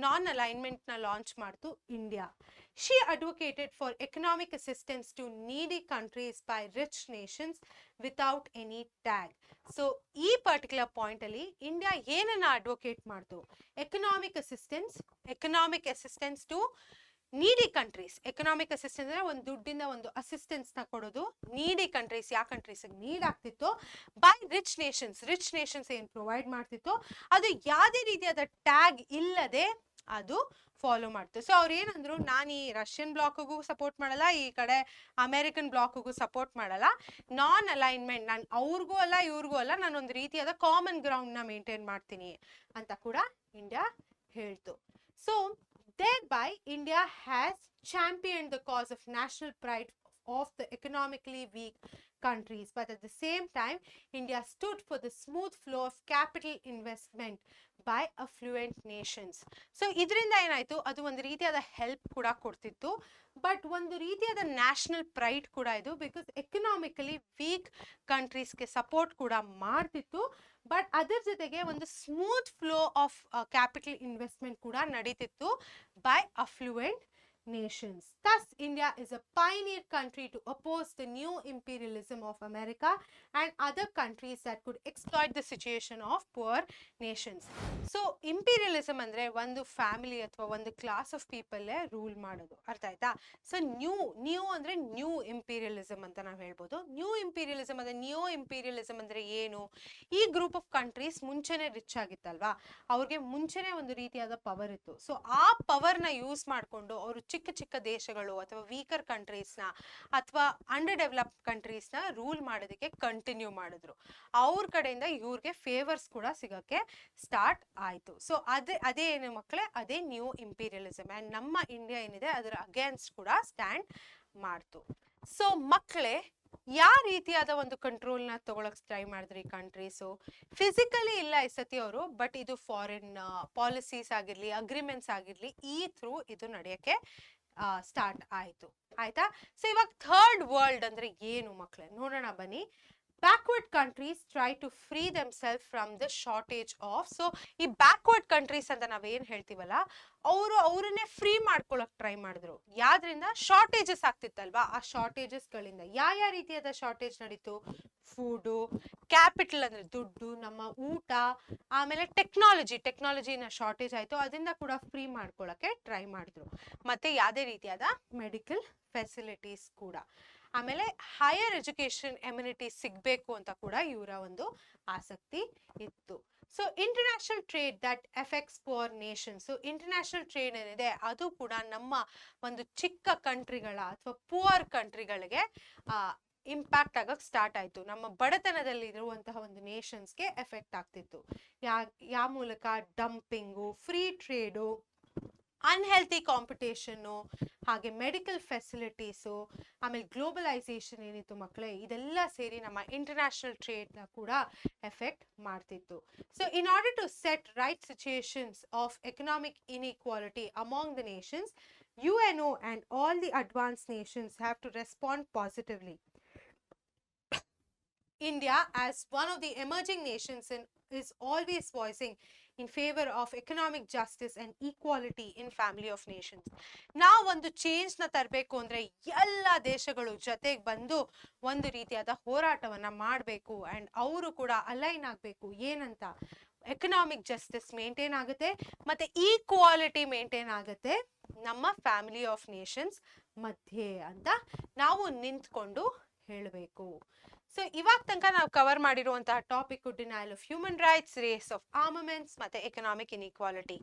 ನಾನ್ ಅಲೈನ್ಮೆಂಟ್ ನ ಲಾಂಚ್ ಮಾಡ್ತು India. She advocated for economic assistance to needy countries by rich nations without any tag. So ಈ particular point ಅಲ್ಲಿ India ಏನನ್ನ advocate ಮಾಡ್ತು? Economic assistance to needy countries. Economic assistance ಅಂದ್ರೆ ಒಂದು ದುಡ್ಡಿಂದ ಒಂದು assistance ನ ಕೊಡೋದು. ನೀಡಿ ಕಂಟ್ರೀಸ್, ಯಾವ ಕಂಟ್ರೀಸ್ ನೀಡ್ ಆಗ್ತಿತ್ತು ಬೈ ರಿಚ್ ನೇಷನ್ಸ್ ಏನ್ ಪ್ರೊವೈಡ್ ಮಾಡ್ತಿತ್ತು ಅದು ಯಾವುದೇ ರೀತಿಯಾದ ಟ್ಯಾಗ್ ಇಲ್ಲದೆ ಅದು ಫಾಲೋ ಮಾಡ್ತು. ಸೊ ಅವ್ರು ಏನಂದ್ರು, ನಾನು ಈ ರಷ್ಯನ್ ಬ್ಲಾಕ್ಗೂ ಸಪೋರ್ಟ್ ಮಾಡಲ್ಲ, ಈ ಕಡೆ ಅಮೆರಿಕನ್ ಬ್ಲಾಕ್ಗೂ ಸಪೋರ್ಟ್ ಮಾಡಲ್ಲ, ನಾನ್ ಅಲೈನ್ಮೆಂಟ್, ನಾನು ಅವ್ರಿಗೂ ಅಲ್ಲ ಇವ್ರಿಗೂ ಅಲ್ಲ, ನಾನು ಒಂದು ರೀತಿಯಾದ ಕಾಮನ್ ಗ್ರೌಂಡ್ ನ ಮೇಂಟೈನ್ ಮಾಡ್ತೀನಿ ಅಂತ ಕೂಡ ಇಂಡಿಯಾ ಹೇಳ್ತು. So thereby, India has championed the cause of national pride of the economically weak countries, but at the same time, India stood for the smooth flow of capital investment by affluent nations. So, ಇದರಿಂದ ಏನಾಯ್ತು, ಅದು ಒಂದು ರೀತಿಯಾದ help ಕೂಡ ಕೊಡ್ತಿತ್ತು, but ಒಂದು ರೀತಿಯಾದ national pride ಕೂಡ ಇದು. ಬಿಕಾಸ್ ಎಕನಾಮಿಕಲಿ ವೀಕ್ ಕಂಟ್ರೀಸ್ಗೆ ಸಪೋರ್ಟ್ ಕೂಡ ಮಾಡ್ತಿತ್ತು. ಬಟ್ ಅದರ ಜೊತೆಗೆ ಒಂದು smooth flow of capital investment ಕೂಡ ನಡೀತಿತ್ತು by ಅಫ್ಲುಯೆಂಟ್ nations. Thus, India is a pioneer country to oppose the new imperialism of America and other countries that could exploit the situation of poor nations. So, imperialism ಅಂದ್ರೆ ಒಂದು family ಅಥವಾ ಒಂದು class of people rule ಮಾಡೋದು. ಅರ್ಥ ಆಯ್ತಾ? So new ಅಂದ್ರೆ new imperialism ಅಂತ ನಾವು ಹೇಳ್ಬೋದು. ನ್ಯೂ ಇಂಪೀರಿಯಲಿಸಮ್ ಅಂದ್ರೆ ನಿಯೋ ಇಂಪೀರಿಯಲಿಸಮ್ ಅಂದ್ರೆ ಏನು? ಈ ಗ್ರೂಪ್ ಆಫ್ ಕಂಟ್ರೀಸ್ ಮುಂಚೆನೆ ರಿಚ್ ಆಗಿತ್ತಲ್ವಾ, ಅವ್ರಿಗೆ ಮುಂಚೆನೆ ಒಂದು ರೀತಿಯಾದ ಪವರ್ ಇತ್ತು. ಸೊ ಆ ಪವರ್ನ ಯೂಸ್ ಮಾಡಿಕೊಂಡು ಅವರು ಚಿಕ್ಕ ಚಿಕ್ಕ ದೇಶಗಳು ಅಥವಾ ವೀಕರ್ ಕಂಟ್ರೀಸ್ನ ಅಥವಾ ಅಂಡರ್ ಡೆವಲಪ್ಡ್ ಕಂಟ್ರೀಸ್ನ ರೂಲ್ ಮಾಡೋದಕ್ಕೆ ಕಂಟಿನ್ಯೂ ಮಾಡಿದ್ರು. ಅವ್ರ ಕಡೆಯಿಂದ ಇವ್ರಿಗೆ ಫೇವರ್ಸ್ ಕೂಡ ಸಿಗೋಕ್ಕೆ ಸ್ಟಾರ್ಟ್ ಆಯಿತು. ಸೊ ಅದೇ ಏನು ಮಕ್ಕಳೇ, ಅದೇ ನ್ಯೂ ಇಂಪೀರಿಯಲಿಸಮ್. ಆ್ಯಂಡ್ ನಮ್ಮ ಇಂಡಿಯಾ ಏನಿದೆ ಅದರ ಅಗೇನ್ಸ್ಟ್ ಕೂಡ ಸ್ಟ್ಯಾಂಡ್ ಮಾಡ್ತು. ಸೊ ಮಕ್ಕಳೇ, ಯಾವ ರೀತಿಯಾದ ಒಂದು ಕಂಟ್ರೋಲ್ನ ತಗೊಳಕ್ ಟ್ರೈ ಮಾಡಿದ್ರಿ ಈ ಕಂಟ್ರೀಸು? ಫಿಸಿಕಲಿ ಇಲ್ಲ ಈ ಸತಿ ಅವರು, ಬಟ್ ಇದು ಫಾರಿನ್ ಪಾಲಿಸೀಸ್ ಆಗಿರ್ಲಿ, ಅಗ್ರಿಮೆಂಟ್ಸ್ ಆಗಿರ್ಲಿ, ಈ ಥ್ರೂ ಇದು ನಡೆಯಕ್ಕೆ ಸ್ಟಾರ್ಟ್ ಆಯಿತು. ಆಯ್ತಾ? ಸೊ ಇವಾಗ ಥರ್ಡ್ ವರ್ಲ್ಡ್ ಅಂದ್ರೆ ಏನು ಮಕ್ಕಳೇ ನೋಡೋಣ ಬನ್ನಿ. Backward countries try to free themselves from the shortage of. So ಈ ಬ್ಯಾಕ್ವರ್ಡ್ ಕಂಟ್ರೀಸ್ ಅಂತ ನಾವೇನು ಹೇಳ್ತೀವಲ್ಲ, ಅವರನ್ನೇ ಫ್ರೀ ಮಾಡ್ಕೊಳಕ್ ಟ್ರೈ ಮಾಡಿದ್ರು. ಯಾವ್ದ್ರಿಂದ? ಶಾರ್ಟೇಜಸ್ ಆಗ್ತಿತ್ತಲ್ವಾ, ಆ ಶಾರ್ಟೇಜಸ್ಗಳಿಂದ. ಯಾವ ರೀತಿಯಾದ ಶಾರ್ಟೇಜ್ ನಡೀತು? ಫುಡು, ಕ್ಯಾಪಿಟಲ್ ಅಂದ್ರೆ ದುಡ್ಡು, ನಮ್ಮ ಊಟ, ಆಮೇಲೆ ಟೆಕ್ನಾಲಜಿನ ಶಾರ್ಟೇಜ್ ಆಯಿತು. ಅದರಿಂದ ಕೂಡ ಫ್ರೀ ಮಾಡ್ಕೊಳಕ್ಕೆ ಟ್ರೈ ಮಾಡಿದ್ರು. ಮತ್ತೆ ಯಾವುದೇ ರೀತಿಯಾದ ಮೆಡಿಕಲ್ ಫೆಸಿಲಿಟೀಸ್ ಕೂಡ. ಆಮೇಲೆ ಹೈಯರ್ ಎಜುಕೇಶನ್ ಎಮ್ಯುನಿಟೀಸ್ ಸಿಗಬೇಕು ಅಂತ ಕೂಡ ಇವರ ಒಂದು ಆಸಕ್ತಿ ಇತ್ತು. So international trade that effects poor nation. So international trade ಏನಿದೆ ಅದು ಕೂಡ ನಮ್ಮ ಒಂದು ಚಿಕ್ಕ ಕಂಟ್ರಿಗಳ ಅಥವಾ ಪುವರ್ ಕಂಟ್ರಿಗಳಿಗೆ ಇಂಪ್ಯಾಕ್ಟ್ ಆಗಕ್ಕೆ ಸ್ಟಾರ್ಟ್ ಆಯಿತು. ನಮ್ಮ ಬಡತನದಲ್ಲಿ ಇರುವಂತಹ ಒಂದು ನೇಷನ್ಸ್ಗೆ ಎಫೆಕ್ಟ್ ಆಗ್ತಿತ್ತು. ಯಾವ ಮೂಲಕ? ಡಂಪಿಂಗು, ಫ್ರೀ ಟ್ರೇಡು, ಅನ್ಹೆಲ್ತಿ ಕಾಂಪಿಟೇಷನ್ನು, ಹಾಗೆ ಮೆಡಿಕಲ್ ಫೆಸಿಲಿಟೀಸು, ಆಮೇಲೆ ಗ್ಲೋಬಲೈಸೇಷನ್ ಏನಿತ್ತು ಮಕ್ಕಳೇ, ಇದೆಲ್ಲ ಸೇರಿ ನಮ್ಮ ಇಂಟರ್ನ್ಯಾಷನಲ್ ಟ್ರೇಡ್ನ ಕೂಡ ಎಫೆಕ್ಟ್ ಮಾಡ್ತಿತ್ತು. So in order to set right situations of economic inequality among the nations, UNO and all the advanced nations have to respond positively. India, as one of the emerging nations, is always voicing in favor of economic justice and equality in family of nations. ನಾವು ಒಂದು change ನ ತರಬೇಕು ಅಂದ್ರೆ ಎಲ್ಲ ದೇಶಗಳು ಜೊತೆಗೆ ಬಂದು ಒಂದು ರೀತಿಯಾದ ಹೋರಾಟವನ್ನ ಮಾಡಬೇಕು ಅಂಡ್ ಅವರು ಕೂಡ ಅಲೈನ್ ಆಗಬೇಕು. ಏನಂತ? ಎಕನಾಮಿಕ್ ಜಸ್ಟಿಸ್ ಮೇಂಟೈನ್ ಆಗುತ್ತೆ ಮತ್ತೆ ಈಕ್ವಾಲಿಟಿ ಮೇಂಟೈನ್ ಆಗುತ್ತೆ ನಮ್ಮ ಫ್ಯಾಮಿಲಿ ಆಫ್ ನೇಷನ್ಸ್ ಮಧ್ಯೆ ಅಂತ ನಾವು ನಿಂತ್ಕೊಂಡು ಹೇಳಬೇಕು. ಸೊ ಇವಾಗ ತನಕ ನಾವು ಕವರ್ ಮಾಡಿರುವಂತಹ topic denial of human rights, race of armaments ಮತ್ತೆ ಎಕನಾಮಿಕ್ ಇನ್ಇಕ್ವಾಲಿಟಿ.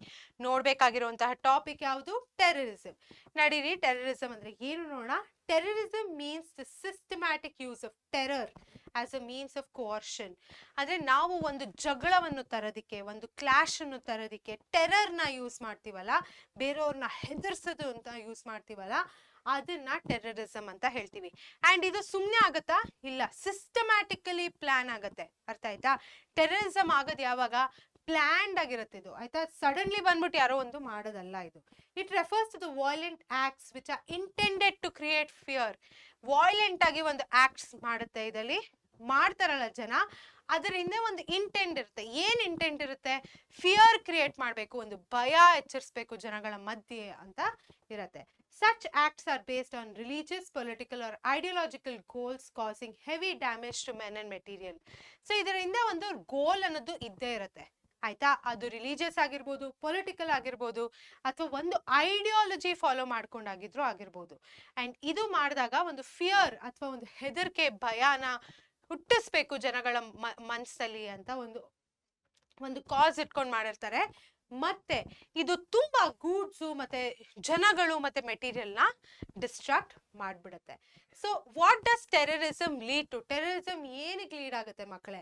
ನೋಡ್ಬೇಕಾಗಿರುವಂತಹ ಟಾಪಿಕ್ ಯಾವುದು? ಟೆರರಿಸಂ. ನಡೀರಿ ಟೆರರಿಸಂ ಅಂದ್ರೆ ಏನು ನೋಡೋಣ. Terrorism means the systematic use of terror as a means of coercion. ಅಂದ್ರೆ ನಾವು ಒಂದು ಜಗಳವನ್ನು ತರೋದಿಕ್ಕೆ, ಒಂದು ಕ್ಲಾಶ್ ಅನ್ನು ತರೋದಿಕ್ಕೆ ಟೆರರ್ನ ಯೂಸ್ ಮಾಡ್ತೀವಲ್ಲ, ಬೇರೆಯವ್ರನ್ನ ಹೆದರ್ಸೋದು ಅಂತ ಯೂಸ್ ಮಾಡ್ತೀವಲ್ಲ, ಅದನ್ನ ಟೆರರಿಸಂ ಅಂತ ಹೇಳ್ತೀವಿ. ಅಂಡ್ ಇದು ಸುಮ್ಮನೆ ಆಗತ್ತಾ? ಇಲ್ಲ, ಸಿಸ್ಟಮ್ಯಾಟಿಕಲಿ ಪ್ಲಾನ್ ಆಗತ್ತೆ. ಅರ್ಥ ಆಯ್ತಾ? ಟೆರರಿಸಂ ಆಗೋದು ಯಾವಾಗ? ಪ್ಲಾನ್ಡ್ ಆಗಿರುತ್ತೆ ಇದು. ಆಯ್ತಾ? ಸಡನ್ಲಿ ಬಂದ್ಬಿಟ್ಟು ಯಾರೋ ಒಂದು ಮಾಡೋದಲ್ಲ ಇದು. It refers to the violent acts which are intended to create fear. Violent ಆಗಿ ಒಂದು ಆಕ್ಟ್ಸ್ ಮಾಡುತ್ತೆ, ಇದರಲ್ಲಿ ಮಾಡ್ತಾರಲ್ಲ ಜನ, ಅದರ ಹಿಂದೆ ಒಂದು ಇಂಟೆಂಟ್ ಇರುತ್ತೆ. ಏನ್ ಇಂಟೆಂಟ್ ಇರುತ್ತೆ? ಫಿಯರ್ ಕ್ರಿಯೇಟ್ ಮಾಡಬೇಕು, ಒಂದು ಭಯ ಎಚ್ಚರಿಸಬೇಕು ಜನಗಳ ಮಧ್ಯೆ ಅಂತ ಇರುತ್ತೆ. Such acts are based on religious, political or ideological goals causing heavy damage to men and material. So ಇದರಿಂದ ಒಂದು ಗೋಲ್ ಅನ್ನೋದು ಇದ್ದೇ ಇರುತ್ತೆ. ಆಯ್ತಾ? ಅದು ರಿಲಿಜಿಯಸ್ ಆಗಿರ್ಬೋದು, ಪೊಲಿಟಿಕಲ್ ಆಗಿರ್ಬೋದು, ಅಥವಾ ಒಂದು ಐಡಿಯಾಲಜಿ ಫಾಲೋ ಮಾಡ್ಕೊಂಡಾಗಿದ್ರು ಆಗಿರ್ಬೋದು. ಅಂಡ್ ಇದು ಮಾಡಿದಾಗ ಒಂದು ಫಿಯರ್ ಅಥವಾ ಒಂದು ಹೆದರಿಕೆ, ಭಯನ ಹುಟ್ಟಿಸ್ಬೇಕು ಜನಗಳ ಮನಸ್ಸಲ್ಲಿ ಅಂತ ಒಂದು ಕಾಸ್ ಇಟ್ಕೊಂಡು ಮಾಡಿರ್ತಾರೆ. ಮತ್ತೆ ಇದು ತುಂಬಾ ಗೂಡ್ಸು ಮತ್ತೆ ಜನಗಳು ಮತ್ತೆ ಮೆಟೀರಿಯಲ್ ನ ಡಿಸ್ಟ್ರಾಕ್ಟ್ ಮಾಡ್ಬಿಡುತ್ತೆ. So what does terrorism lead to? Terrorism ಏನಕ್ಕೆ ಲೀಡ್ ಆಗುತ್ತೆ ಮಕ್ಕಳೇ?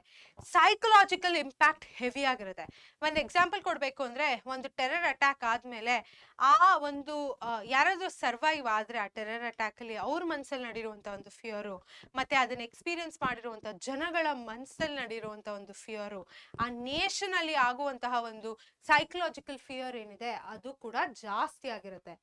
ಸೈಕಲಾಜಿಕಲ್ ಇಂಪ್ಯಾಕ್ಟ್ ಹೆವಿ ಆಗಿರುತ್ತೆ. ಒಂದು ಎಕ್ಸಾಂಪಲ್ ಕೊಡ್ಬೇಕು ಅಂದ್ರೆ, ಒಂದು ಟೆರರ್ ಅಟ್ಯಾಕ್ ಆದ್ಮೇಲೆ ಆ ಒಂದು ಯಾರಾದ್ರೂ ಸರ್ವೈವ್ ಆದ್ರೆ ಆ ಟೆರರ್ ಅಟ್ಯಾಕ್ ಅಲ್ಲಿ ಅವ್ರ ಮನ್ಸಲ್ಲಿ ನಡಿರುವಂತ ಒಂದು ಫಿಯರು, ಮತ್ತೆ ಅದನ್ನ ಎಕ್ಸ್ಪೀರಿಯನ್ಸ್ ಮಾಡಿರುವಂತ ಜನಗಳ ಮನ್ಸಲ್ಲಿ ನಡಿರುವಂತ ಒಂದು ಫಿಯರು, ಆ ನೇಷನ್ ಅಲ್ಲಿ ಆಗುವಂತಹ ಒಂದು ಸೈಕಲಾಜಿಕಲ್ ಫಿಯರ್ ಏನಿದೆ ಅದು ಕೂಡ ಜಾಸ್ತಿ ಆಗಿರುತ್ತೆ.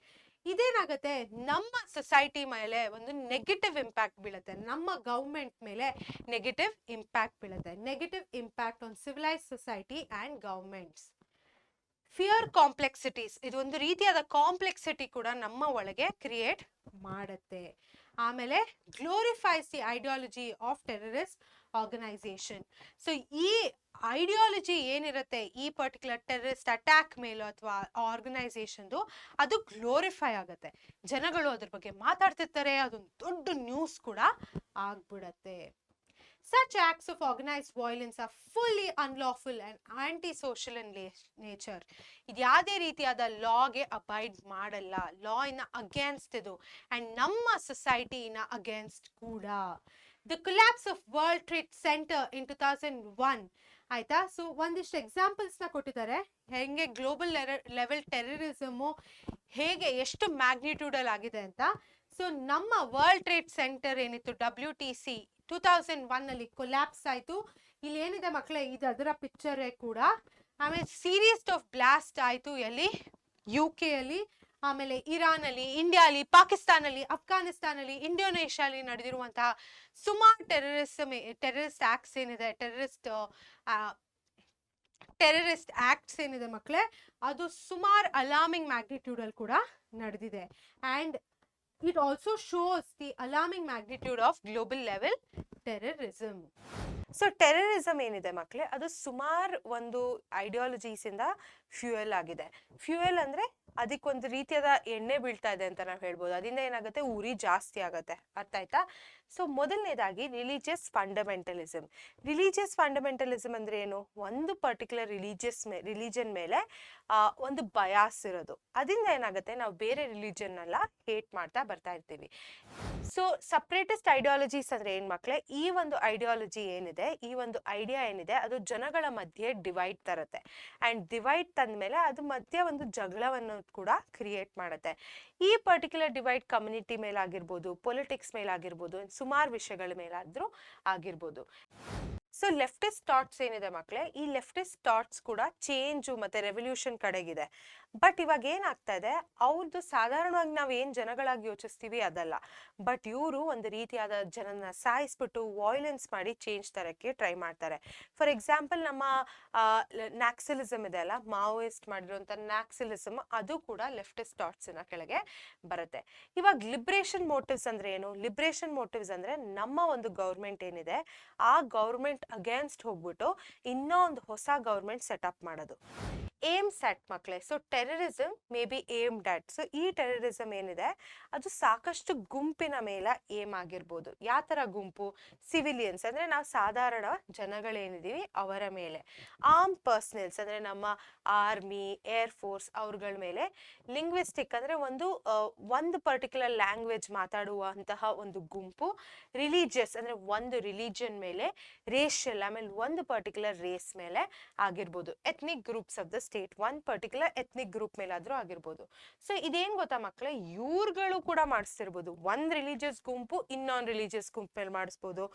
ಇದೇನಾಗತ್ತೆ? ನಮ್ಮ ಸೊಸೈಟಿ ಮೇಲೆ ಒಂದು ನೆಗೆಟಿವ್ ಇಂಪ್ಯಾಕ್ಟ್ ಬೀಳುತ್ತೆ, ನಮ್ಮ ಗವರ್ಮೆಂಟ್ ಮೇಲೆ ನೆಗೆಟಿವ್ ಇಂಪ್ಯಾಕ್ಟ್ ಬೀಳುತ್ತೆ. Negative impact on civilise society and governments. Fear complexities, ಇದು ಒಂದು ರೀತಿಯಾದ ಕಾಂಪ್ಲೆಕ್ಸಿಟಿ ಕೂಡ ನಮ್ಮ ಒಳಗೆ ಕ್ರಿಯೇಟ್ ಮಾಡುತ್ತೆ. ಆಮೇಲೆ glorifies the ideology of terrorist organisation. So ಈ ಐಡಿಯಾಲಜಿ ಏನಿರುತ್ತೆ ಈ ಪರ್ಟಿಕ್ಯುಲರ್ ಟೆರರಿಸ್ಟ್ ಅಟ್ಯಾಕ್ ಮೇಲೋ ಅಥವಾ ಆರ್ಗನೈಸೇಷನ್ದು, ಅದು ಗ್ಲೋರಿಫೈ ಆಗುತ್ತೆ. ಜನಗಳು ಅದ್ರ ಬಗ್ಗೆ ಮಾತಾಡ್ತಿರ್ತಾರೆ, ಅದೊಂದು ದೊಡ್ಡ ನ್ಯೂಸ್ ಕೂಡ ಆಗ್ಬಿಡತ್ತೆ. Such acts of organized violence are fully unlawful and anti-social in nature. ಇದು ಯಾವುದೇ ರೀತಿಯಾದ ಲಾಗೆ ಅಬೈಡ್ ಮಾಡಲ್ಲ, ಲಾ ಇನ್ನ ಅಗೇನ್ಸ್ಟ್ ಇದು, ಅಂಡ್ ನಮ್ಮ ಸೊಸೈಟಿನ ಅಗೇನ್ಸ್ಟ್ ಕೂಡ. The collapse of World Trade Center in 2001. ಆಯ್ತಾ? ಸೊ ಒಂದಿಷ್ಟು ಎಕ್ಸಾಂಪಲ್ಸ್ ನ ಕೊಟ್ಟಿದ್ದಾರೆ, ಹೆಂಗೆ ಗ್ಲೋಬಲ್ ಲೆವೆಲ್ ಟೆರರಿಸಮು ಹೇಗೆ ಎಷ್ಟು ಮ್ಯಾಗ್ನಿಟ್ಯೂಡ್ ಅಲ್ಲಿ ಆಗಿದೆ ಅಂತ. ಸೊ ನಮ್ಮ ವರ್ಲ್ಡ್ ಟ್ರೇಡ್ ಸೆಂಟರ್ ಏನಿತ್ತು WTC 2001 ಅಲ್ಲಿ ಕೊಲ್ಯಾಪ್ಸ್ ಆಯ್ತು. ಇಲ್ಲಿ ಏನಿದೆ ಮಕ್ಕಳೇ, ಇದು ಅದರ ಪಿಕ್ಚರೇ ಕೂಡ. ಆಮೇಲೆ ಸೀರೀಸ್ ಆಫ್ ಬ್ಲಾಸ್ಟ್ ಆಯ್ತು ಎಲ್ಲಿ? UK ಅಲ್ಲಿ, ಆಮೇಲೆ ಇರಾನ್ ಅಲ್ಲಿ, ಇಂಡಿಯಾ ಅಲ್ಲಿ, ಪಾಕಿಸ್ತಾನ್ ಅಲ್ಲಿ, ಅಫ್ಘಾನಿಸ್ತಾನ್ ಅಲ್ಲಿ, ಇಂಡೋನೇಷ್ಯಾ ಅಲ್ಲಿ ನಡೆದಿರುವಂತಹ ಸುಮಾರು ಟೆರರಿಸ್ಟ್ ಆಕ್ಟ್ಸ್ ಏನಿದೆ, ಟೆರರಿಸ್ಟ್ ಆಕ್ಟ್ಸ್ ಏನಿದೆ ಮಕ್ಕಳೇ, ಅದು ಸುಮಾರು ಅಲಾರ್ಮಿಂಗ್ ಮ್ಯಾಗ್ನಿಟ್ಯೂಡ್ ಅಲ್ಲಿ ಕೂಡ ನಡೆದಿದೆ. And it also shows the alarming magnitude of global level terrorism. So terrorism ಏನಿದೆ ಮಕ್ಕಳೇ, ಅದು ಸುಮಾರು ಒಂದು ಐಡಿಯಾಲಜೀಸ್ ಇಂದ ಫ್ಯೂಯಲ್ ಆಗಿದೆ. ಫ್ಯೂಯಲ್ ಅಂದ್ರೆ ಅದಕ್ಕೊಂದು ರೀತಿಯಾದ ಎಣ್ಣೆ ಬೀಳ್ತಾ ಇದೆ ಅಂತ ನಾವು ಹೇಳ್ಬೋದು. ಅದರಿಂದ ಏನಾಗುತ್ತೆ, ಉರಿ ಜಾಸ್ತಿ ಆಗುತ್ತೆ. ಅರ್ಥ ಆಯ್ತಾ? ಸೊ ಮೊದಲನೇದಾಗಿ ರಿಲಿಜಿಯಸ್ ಫಂಡಮೆಂಟಲಿಸಮ್. ರಿಲಿಜಿಯಸ್ ಫಂಡಮೆಂಟಲಿಸಮ್ ಅಂದ್ರೆ ಏನು? ಒಂದು ಪರ್ಟಿಕ್ಯುಲರ್ ರಿಲಿಜನ್ ಮೇಲೆ ಒಂದು ಬಯಾಸ್ ಇರೋದು. ಅದರಿಂದ ಏನಾಗುತ್ತೆ, ನಾವು ಬೇರೆ ರಿಲಿಜನ್ ಎಲ್ಲ ಹೇಟ್ ಮಾಡ್ತಾ ಬರ್ತಾ ಇರ್ತೀವಿ. ಸೊ ಸಪ್ರೇಟಿಸ್ಟ್ ಐಡಿಯಾಲಜೀಸ್ ಅಂದ್ರೆ ಏನ್ ಮಕ್ಳೇ? ಈ ಒಂದು ಐಡಿಯಾಲಜಿ ಏನಿದೆ, ಈ ಒಂದು ಐಡಿಯಾ ಏನಿದೆ, ಅದು ಜನಗಳ ಮಧ್ಯೆ ಡಿವೈಡ್ ತರುತ್ತೆ. ಅಂಡ್ ಡಿವೈಡ್ ತಂದ್ಮೇಲೆ ಅದು ಮಧ್ಯೆ ಒಂದು ಜಗಳವನ್ನು ಕೂಡ ಕ್ರಿಯೇಟ್ ಮಾಡುತ್ತೆ. ಈ ಪರ್ಟಿಕ್ಯುಲರ್ ಡಿವೈಡ್ ಕಮ್ಯುನಿಟಿ ಮೇಲಾಗಿರ್ಬೋದು, ಪೊಲಿಟಿಕ್ಸ್ ಮೇಲಾಗಿರ್ಬೋದು, ಸುಮಾರು ವಿಷಯಗಳ ಮೇಲಾದ್ರೂ ಆಗಿರ್ಬೋದು. ಸೊ ಲೆಫ್ಟಿಸ್ಟ್ ಥಾಟ್ಸ್ ಏನಿದೆ ಮಕ್ಕಳೇ, ಈ ಲೆಫ್ಟಿಸ್ಟ್ ಥಾಟ್ಸ್ ಕೂಡ ಚೇಂಜು ಮತ್ತೆ ರೆವಲ್ಯೂಷನ್ ಕಡೆಗಿದೆ. ಬಟ್ ಇವಾಗ ಏನಾಗ್ತಾ ಇದೆ, ಅವ್ರದ್ದು ಸಾಧಾರಣವಾಗಿ ನಾವು ಏನ್ ಜನಗಳಾಗಿ ಯೋಚಿಸ್ತೀವಿ ಅದಲ್ಲ. ಬಟ್ ಇವರು ಒಂದು ರೀತಿಯಾದ ಜನನ ಸಾಯಿಸ್ಬಿಟ್ಟು ವಾಯ್ಲೆನ್ಸ್ ಮಾಡಿ ಚೇಂಜ್ ತರಕ್ಕೆ ಟ್ರೈ ಮಾಡ್ತಾರೆ. ಫಾರ್ ಎಕ್ಸಾಂಪಲ್ ನಮ್ಮ ನ್ಯಾಕ್ಸಲಿಸಮ್ ಇದೆ ಅಲ್ಲ, ಮಾವೋಯಿಸ್ಟ್ ಮಾಡಿರುವಂತ ನ್ಯಾಕ್ಸಲಿಸಮ್, ಅದು ಕೂಡ ಲೆಫ್ಟಿಸ್ಟ್ ಥಾಟ್ಸ್ ನ ಕೆಳಗೆ ಬರುತ್ತೆ. ಇವಾಗ ಲಿಬ್ರೇಷನ್ ಮೋಟಿವ್ಸ್ ಅಂದ್ರೆ ಏನು? ಲಿಬ್ರೇಷನ್ ಮೋಟಿವ್ಸ್ ಅಂದ್ರೆ ನಮ್ಮ ಒಂದು ಗೌರ್ಮೆಂಟ್ ಏನಿದೆ, ಆ ಗೌರ್ಮೆಂಟ್ ಅಗೇನ್ಸ್ಟ್ ಹೋಗ್ಬಿಟ್ಟು ಇನ್ನೂ ಒಂದು ಹೊಸ ಗೌರ್ಮೆಂಟ್ ಸೆಟಪ್ ಮಾಡೋದು. ಏಮ್ ಸೆಟ್ ಮಕ್ಕಳೇ. So terrorism may be aimed at. So ಈ ಟೆರರಿಸಮ್ ಏನಿದೆ, ಅದು ಸಾಕಷ್ಟು ಗುಂಪಿನ ಮೇಲೆ ಏಮ್ ಆಗಿರ್ಬೋದು. ಯಾವ ತರ ಗುಂಪು? ಸಿವಿಲಿಯನ್ಸ್ ಅಂದ್ರೆ ನಾವು ಸಾಧಾರಣ ಜನಗಳೇನಿದೀವಿ ಅವರ ಮೇಲೆ. ಆರ್ಮ್ ಪರ್ಸನಲ್ಸ್ ಅಂದ್ರೆ ನಮ್ಮ ಆರ್ಮಿ, ಏರ್ ಫೋರ್ಸ್ ಅವ್ರಗಳ ಮೇಲೆ. ಲಿಂಗ್ವಿಸ್ಟಿಕ್ ಅಂದ್ರೆ ಒಂದು ಪರ್ಟಿಕ್ಯುಲರ್ ಲ್ಯಾಂಗ್ವೇಜ್ ಮಾತಾಡುವಂತಹ ಒಂದು ಗುಂಪು. ರಿಲಿಜಿಯಸ್ ಅಂದ್ರೆ ಒಂದು ರಿಲಿಜಿಯನ್ ಮೇಲೆ. ರೇಷಿಯಲ್ ಆಮೇಲೆ ಒಂದು ಪರ್ಟಿಕ್ಯುಲರ್ ರೇಸ್ ಮೇಲೆ ಆಗಿರ್ಬೋದು. Ethnic groups of the state, ಒಂದು ಪರ್ಟಿಕ್ಯುಲರ್ ಎಥ್ನಿಕ್ ಗ್ರೂಪ್ ಮೇಲಾದ್ರೂ ಆಗಿರ್ಬೋದು. ಸೊ ಇದೇನ್ ಗೊತ್ತಾ ಮಕ್ಕಳೇ, ಇವ್ರುಗಳು ಕೂಡ ಮಾಡಿಸ್ತಿರ್ಬೋದು. ಒಂದ್ ರಿಲಿಜಿಯಸ್ ಗುಂಪು ಇನ್ನೊಂದು ರಿಲಿಜಿಯಸ್ ಗುಂಪ್ ಮೇಲೆ ಮಾಡಿಸ್ಬೋದು,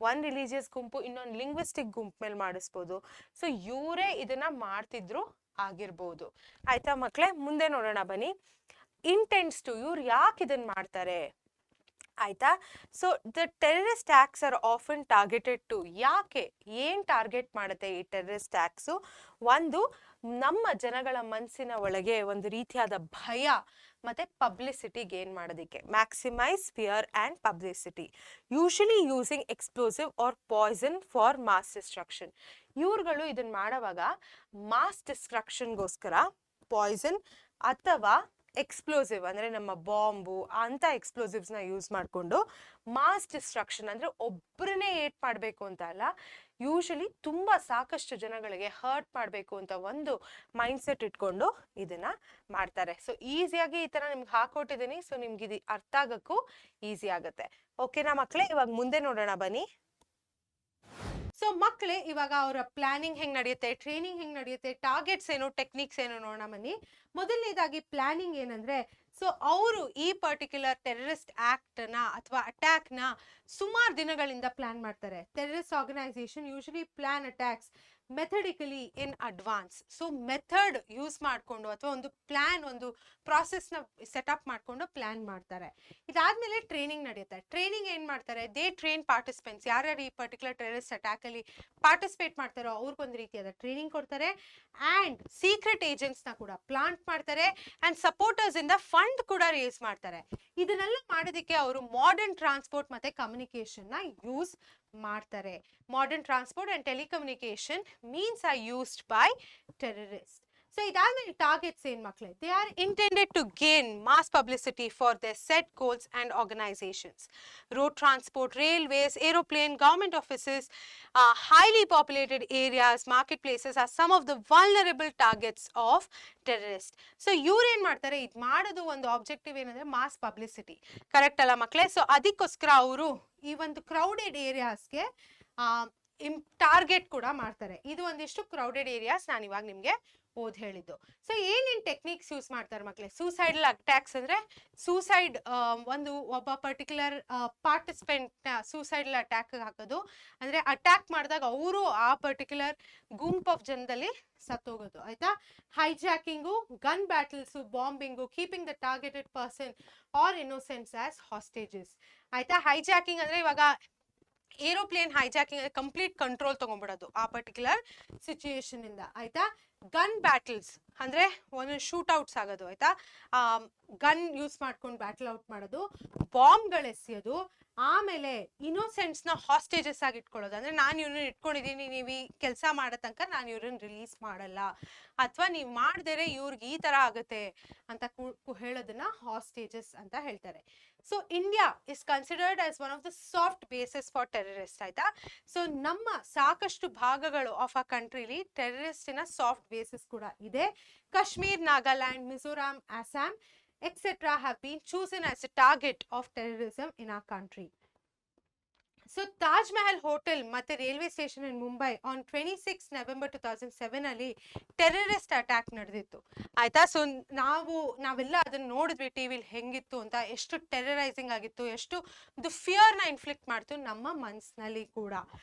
ಒಂದ್ ರಿಲಿಜಿಯಸ್ ಗುಂಪು ಇನ್ನೊಂದು ಲಿಂಗ್ವಿಸ್ಟಿಕ್ ಗುಂಪ್ ಮೇಲೆ ಮಾಡಿಸ್ಬೋದು. ಸೊ ಇವರೇ ಇದನ್ನ ಮಾಡ್ತಿದ್ರು ಆಗಿರ್ಬೋದು. ಆಯ್ತಾ ಮಕ್ಕಳೇ? ಮುಂದೆ ನೋಡೋಣ ಬನ್ನಿ. ಇಂಟೆನ್ಸ್ ಟು, ಇವ್ರು ಯಾಕೆ ಇದನ್ನ ಮಾಡ್ತಾರೆ ಆಯ್ತಾ? So the terrorist acts are often targeted to. ಯಾಕೆ, ಏನ್ ಟಾರ್ಗೆಟ್ ಮಾಡುತ್ತೆ ಈ ಟೆರರಿಸ್ಟ್ ಆಕ್ಟ್ಸು? ಒಂದು, ನಮ್ಮ ಜನಗಳ ಮನಸ್ಸಿನ ಒಳಗೆ ಒಂದು ರೀತಿಯಾದ ಭಯ ಮತ್ತೆ ಪಬ್ಲಿಸಿಟಿ ಗೇನ್ ಮಾಡೋದಕ್ಕೆ. Maximise fear and publicity, usually using explosive or poison for mass destruction. ಇವ್ರುಗಳು ಇದನ್ನ ಮಾಡೋವಾಗ ಮಾಸ್ ಡಿಸ್ಟ್ರಕ್ಷನ್ಗೋಸ್ಕರ ಪಾಯ್ಸನ್ ಅಥವಾ ಎಕ್ಸ್ಪ್ಲೋಸಿವ್ ಅಂದ್ರೆ ನಮ್ಮ ಬಾಂಬು ಅಂತ ಎಕ್ಸ್ಪ್ಲೋಸಿವ್ಸ್ ನ ಯೂಸ್ ಮಾಡಿಕೊಂಡು ಮಾಸ್ ಡಿಸ್ಟ್ರಕ್ಷನ್ ಅಂದ್ರೆ ಒಬ್ಬರನ್ನೇ ಏಟ್ ಮಾಡಬೇಕು ಅಂತ ಅಲ್ಲ, ಯೂಶಲಿ ತುಂಬಾ ಸಾಕಷ್ಟು ಜನಗಳಿಗೆ ಹರ್ಟ್ ಮಾಡಬೇಕು ಅಂತ ಒಂದು ಮೈಂಡ್ ಸೆಟ್ ಇಟ್ಕೊಂಡು ಇದನ್ನ ಮಾಡ್ತಾರೆ. ಸೊ ಈಸಿಯಾಗಿ ಈ ತರ ನಿಮ್ಗೆ ಹಾಕೊಟ್ಟಿದ್ದೀನಿ. ಸೊ ನಿಮ್ಗೆ ಇದು ಅರ್ಥ ಆಗಕ್ಕೂ ಈಸಿ ಆಗುತ್ತೆ. ಓಕೆನಾ ಮಕ್ಕಳೇ? ಇವಾಗ ಮುಂದೆ ನೋಡೋಣ ಬನ್ನಿ. ಸೊ ಮಕ್ಕಳೇ, ಇವಾಗ ಅವರ ಪ್ಲಾನಿಂಗ್ ಹೆಂಗ್ ನಡೆಯುತ್ತೆ, ಟ್ರೈನಿಂಗ್ ಹೆಂಗ್ ನಡೆಯುತ್ತೆ, ಟಾರ್ಗೆಟ್ಸ್ ಏನು, ಟೆಕ್ನಿಕ್ಸ್ ಏನು ನೋಡೋಣ ಬನ್ನಿ. ಮೊದಲನೇದಾಗಿ ಪ್ಲಾನಿಂಗ್ ಏನಂದ್ರೆ, ಸೊ ಅವರು ಈ ಪರ್ಟಿಕ್ಯುಲರ್ ಟೆರರಿಸ್ಟ್ ಆಕ್ಟ್ ನ ಅಥವಾ ಅಟ್ಯಾಕ್ ನ ಸುಮಾರು ದಿನಗಳಿಂದ ಪ್ಲಾನ್ ಮಾಡ್ತಾರೆ. Terrorist organisation usually plan attacks methodically in advance. So method use ಮಾಡಿಕೊಂಡು ಅಥವಾ ಒಂದು ಪ್ಲಾನ್, ಒಂದು ಪ್ರಾಸೆಸ್ ನ ಸೆಟಪ್ ಮಾಡ್ಕೊಂಡು ಪ್ಲಾನ್ ಮಾಡ್ತಾರೆ. ಇದಾದ್ಮೇಲೆ ಟ್ರೈನಿಂಗ್ ನಡೆಯುತ್ತೆ. ಟ್ರೈನಿಂಗ್ ಏನ್ ಮಾಡ್ತಾರೆ, ದೇ ಟ್ರೈನ್ ಪಾರ್ಟಿಸಿಪೆಂಟ್ಸ್. ಯಾರ್ಯಾರು ಈ ಪರ್ಟಿಕ್ಯುಲರ್ ಟೆರರಿಸ್ಟ್ ಅಟ್ಯಾಕ್ ಅಲ್ಲಿ ಪಾರ್ಟಿಸಿಪೇಟ್ ಮಾಡ್ತಾರೋ ಅವ್ರಿಗೊಂದು ರೀತಿಯಾದ ಟ್ರೈನಿಂಗ್ ಕೊಡ್ತಾರೆ. ಅಂಡ್ ಸೀಕ್ರೆಟ್ ಏಜೆಂಟ್ಸ್ ನ ಕೂಡ ಪ್ಲಾಂಟ್ ಮಾಡ್ತಾರೆ. ಅಂಡ್ ಸಪೋರ್ಟರ್ಸ್ ಇಂದ ಫಂಡ್ ಕೂಡ ರೇಸ್ ಮಾಡ್ತಾರೆ. ಇದನ್ನೆಲ್ಲ ಮಾಡೋದಕ್ಕೆ ಅವರು ಮಾಡರ್ನ್ ಟ್ರಾನ್ಸ್ಪೋರ್ಟ್ ಮತ್ತೆ ಕಮ್ಯುನಿಕೇಶನ್ ನ ಯೂಸ್ ಮಾಡ್ತಾರೆ. Modern transport and telecommunication means are used by terrorists. So ಇದಾದ್ಮೇಲೆ ಟಾರ್ಗೆಟ್ಸ್ ಏನ್ ಮಕ್ಕಳೇ, they are intended to gain mass publicity for their set goals and organizations. Road transport, railways, aeroplane, government offices, highly populated areas, marketplaces are some of the vulnerable targets of terrorists. So ಇವ್ರು ಏನ್ ಮಾಡ್ತಾರೆ, ಇದು ಮಾಡೋದು ಒಂದು objective ಏನಂದ್ರೆ mass publicity. Correct ಅಲ್ಲ ಮಕ್ಕಳೇ? So ಅದಕ್ಕೋಸ್ಕರ ಅವರು ಈ ಒಂದು ಕ್ರೌಡೆಡ್ ಏರಿಯಾಸ್ಗೆ ಟಾರ್ಗೆಟ್ ಕೂಡ ಮಾಡ್ತಾರೆ. ಇದು ಒಂದಿಷ್ಟು ಕ್ರೌಡೆಡ್ ಏರಿಯಾಸ್ ನಾನು ಇವಾಗ ನಿಮ್ಗೆ ಓದ್ ಹೇಳಿದ್ದು. ಸೊ ಏನೇನ್ ಟೆಕ್ನಿಕ್ಸ್ ಯೂಸ್ ಮಾಡ್ತಾರೆ ಮಕ್ಕಳೇ? ಸೂಸೈಡಲ್ ಅಟ್ಯಾಕ್ಸ್ ಅಂದ್ರೆ ಸೂಸೈಡ್, ಒಬ್ಬ ಪರ್ಟಿಕ್ಯುಲರ್ ಪಾರ್ಟಿಸಿಪೆಂಟ್ ಸೂಸೈಡಲ್ ಅಟ್ಯಾಕ್ ಹಾಕೋದು ಅಂದ್ರೆ ಅಟ್ಯಾಕ್ ಮಾಡಿದಾಗ ಅವರು ಆ ಪರ್ಟಿಕ್ಯುಲರ್ ಗುಂಪ್ ಆಫ್ ಜನದಲ್ಲಿ ಸತ್ತೋಗೋದು. ಆಯ್ತಾ? Hijacking, gun battles, bombing, keeping the targeted person or innocents as hostages. ಆಯ್ತಾ? ಹೈಜಾಕಿಂಗ್ ಅಂದ್ರೆ ಇವಾಗ ಏರೋಪ್ಲೇನ್ ಹೈಜಾಕಿಂಗ್ ಕಂಪ್ಲೀಟ್ ಕಂಟ್ರೋಲ್ ತಗೊಂಡ್ಬಿಡೋದು ಆ ಪರ್ಟಿಕ್ಯುಲರ್ ಸಿಚುಯೇಷನ್ ಇಂದ. ಆಯ್ತಾ? ಗನ್ ಬ್ಯಾಟಲ್ಸ್ ಅಂದ್ರೆ ಒಂದು ಶೂಟ್ ಔಟ್ಸ್ ಆಗೋದು. ಆಯ್ತಾ? ಗನ್ ಯೂಸ್ ಮಾಡ್ಕೊಂಡು ಬ್ಯಾಟಲ್ ಔಟ್ ಮಾಡೋದು, ಬಾಂಬ್ಗಳು ಎಸೆಯೋದು, ಆಮೇಲೆ ಇನ್ನೋಸೆಂಟ್ಸ್ ನ ಹಾಸ್ಟೇಜಸ್ ಆಗಿ ಇಟ್ಕೊಳ್ಳೋದು, ಅಂದ್ರೆ ನಾನು ಇವ್ರನ್ನ ಇಟ್ಕೊಂಡಿದೀನಿ, ನೀವು ಈ ಕೆಲಸ ಮಾಡೋ ತನಕ ನಾನು ಇವ್ರನ್ನ ರಿಲೀಸ್ ಮಾಡಲ್ಲ, ಅಥವಾ ನೀವು ಮಾಡ್ದೇರೆ ಇವ್ರಿಗೆ ಈ ತರ ಆಗುತ್ತೆ ಅಂತ ಹೇಳೋದನ್ನ ಹಾಸ್ಟೇಜಸ್ ಅಂತ ಹೇಳ್ತಾರೆ. So India is considered as one of the soft basis for terrorist, ಆಯ್ತಾ. ಸೊ ನಮ್ಮ ಸಾಕಷ್ಟು ಭಾಗಗಳು ಆಫ್ ಅ ಕಂಟ್ರಿಲಿ ಟೆರರಿಸ್ಟಿನ ಸಾಫ್ಟ್ ಬೇಸಸ್ ಕೂಡ ಇದೆ. Kashmir, Nagaland, Mizoram, Assam etc. have been chosen as a target of terrorism in our country. So Taj Mahal Hotel ಮತ್ತೆ railway station in Mumbai on 26 November 2007 ಅಲ್ಲಿ terrorist attack ನಡೆದಿತ್ತು, ಆಯ್ತಾ. ಸೊ ನಾವೆಲ್ಲ ಅದನ್ನ ನೋಡಿದ್ವಿ ಟಿವಿಲಿ ಹೆಂಗಿತ್ತು ಅಂತ, ಎಷ್ಟು ಟೆರರೈಸಿಂಗ್ ಆಗಿತ್ತು, ಎಷ್ಟು ಒಂದು ಫಿಯರ್ ನ ಇನ್ಫ್ಲಿಕ್ಟ್ ಮಾಡ್ತು ನಮ್ಮ ಮನಸ್ಸಿನಲ್ಲಿ ಕೂಡ.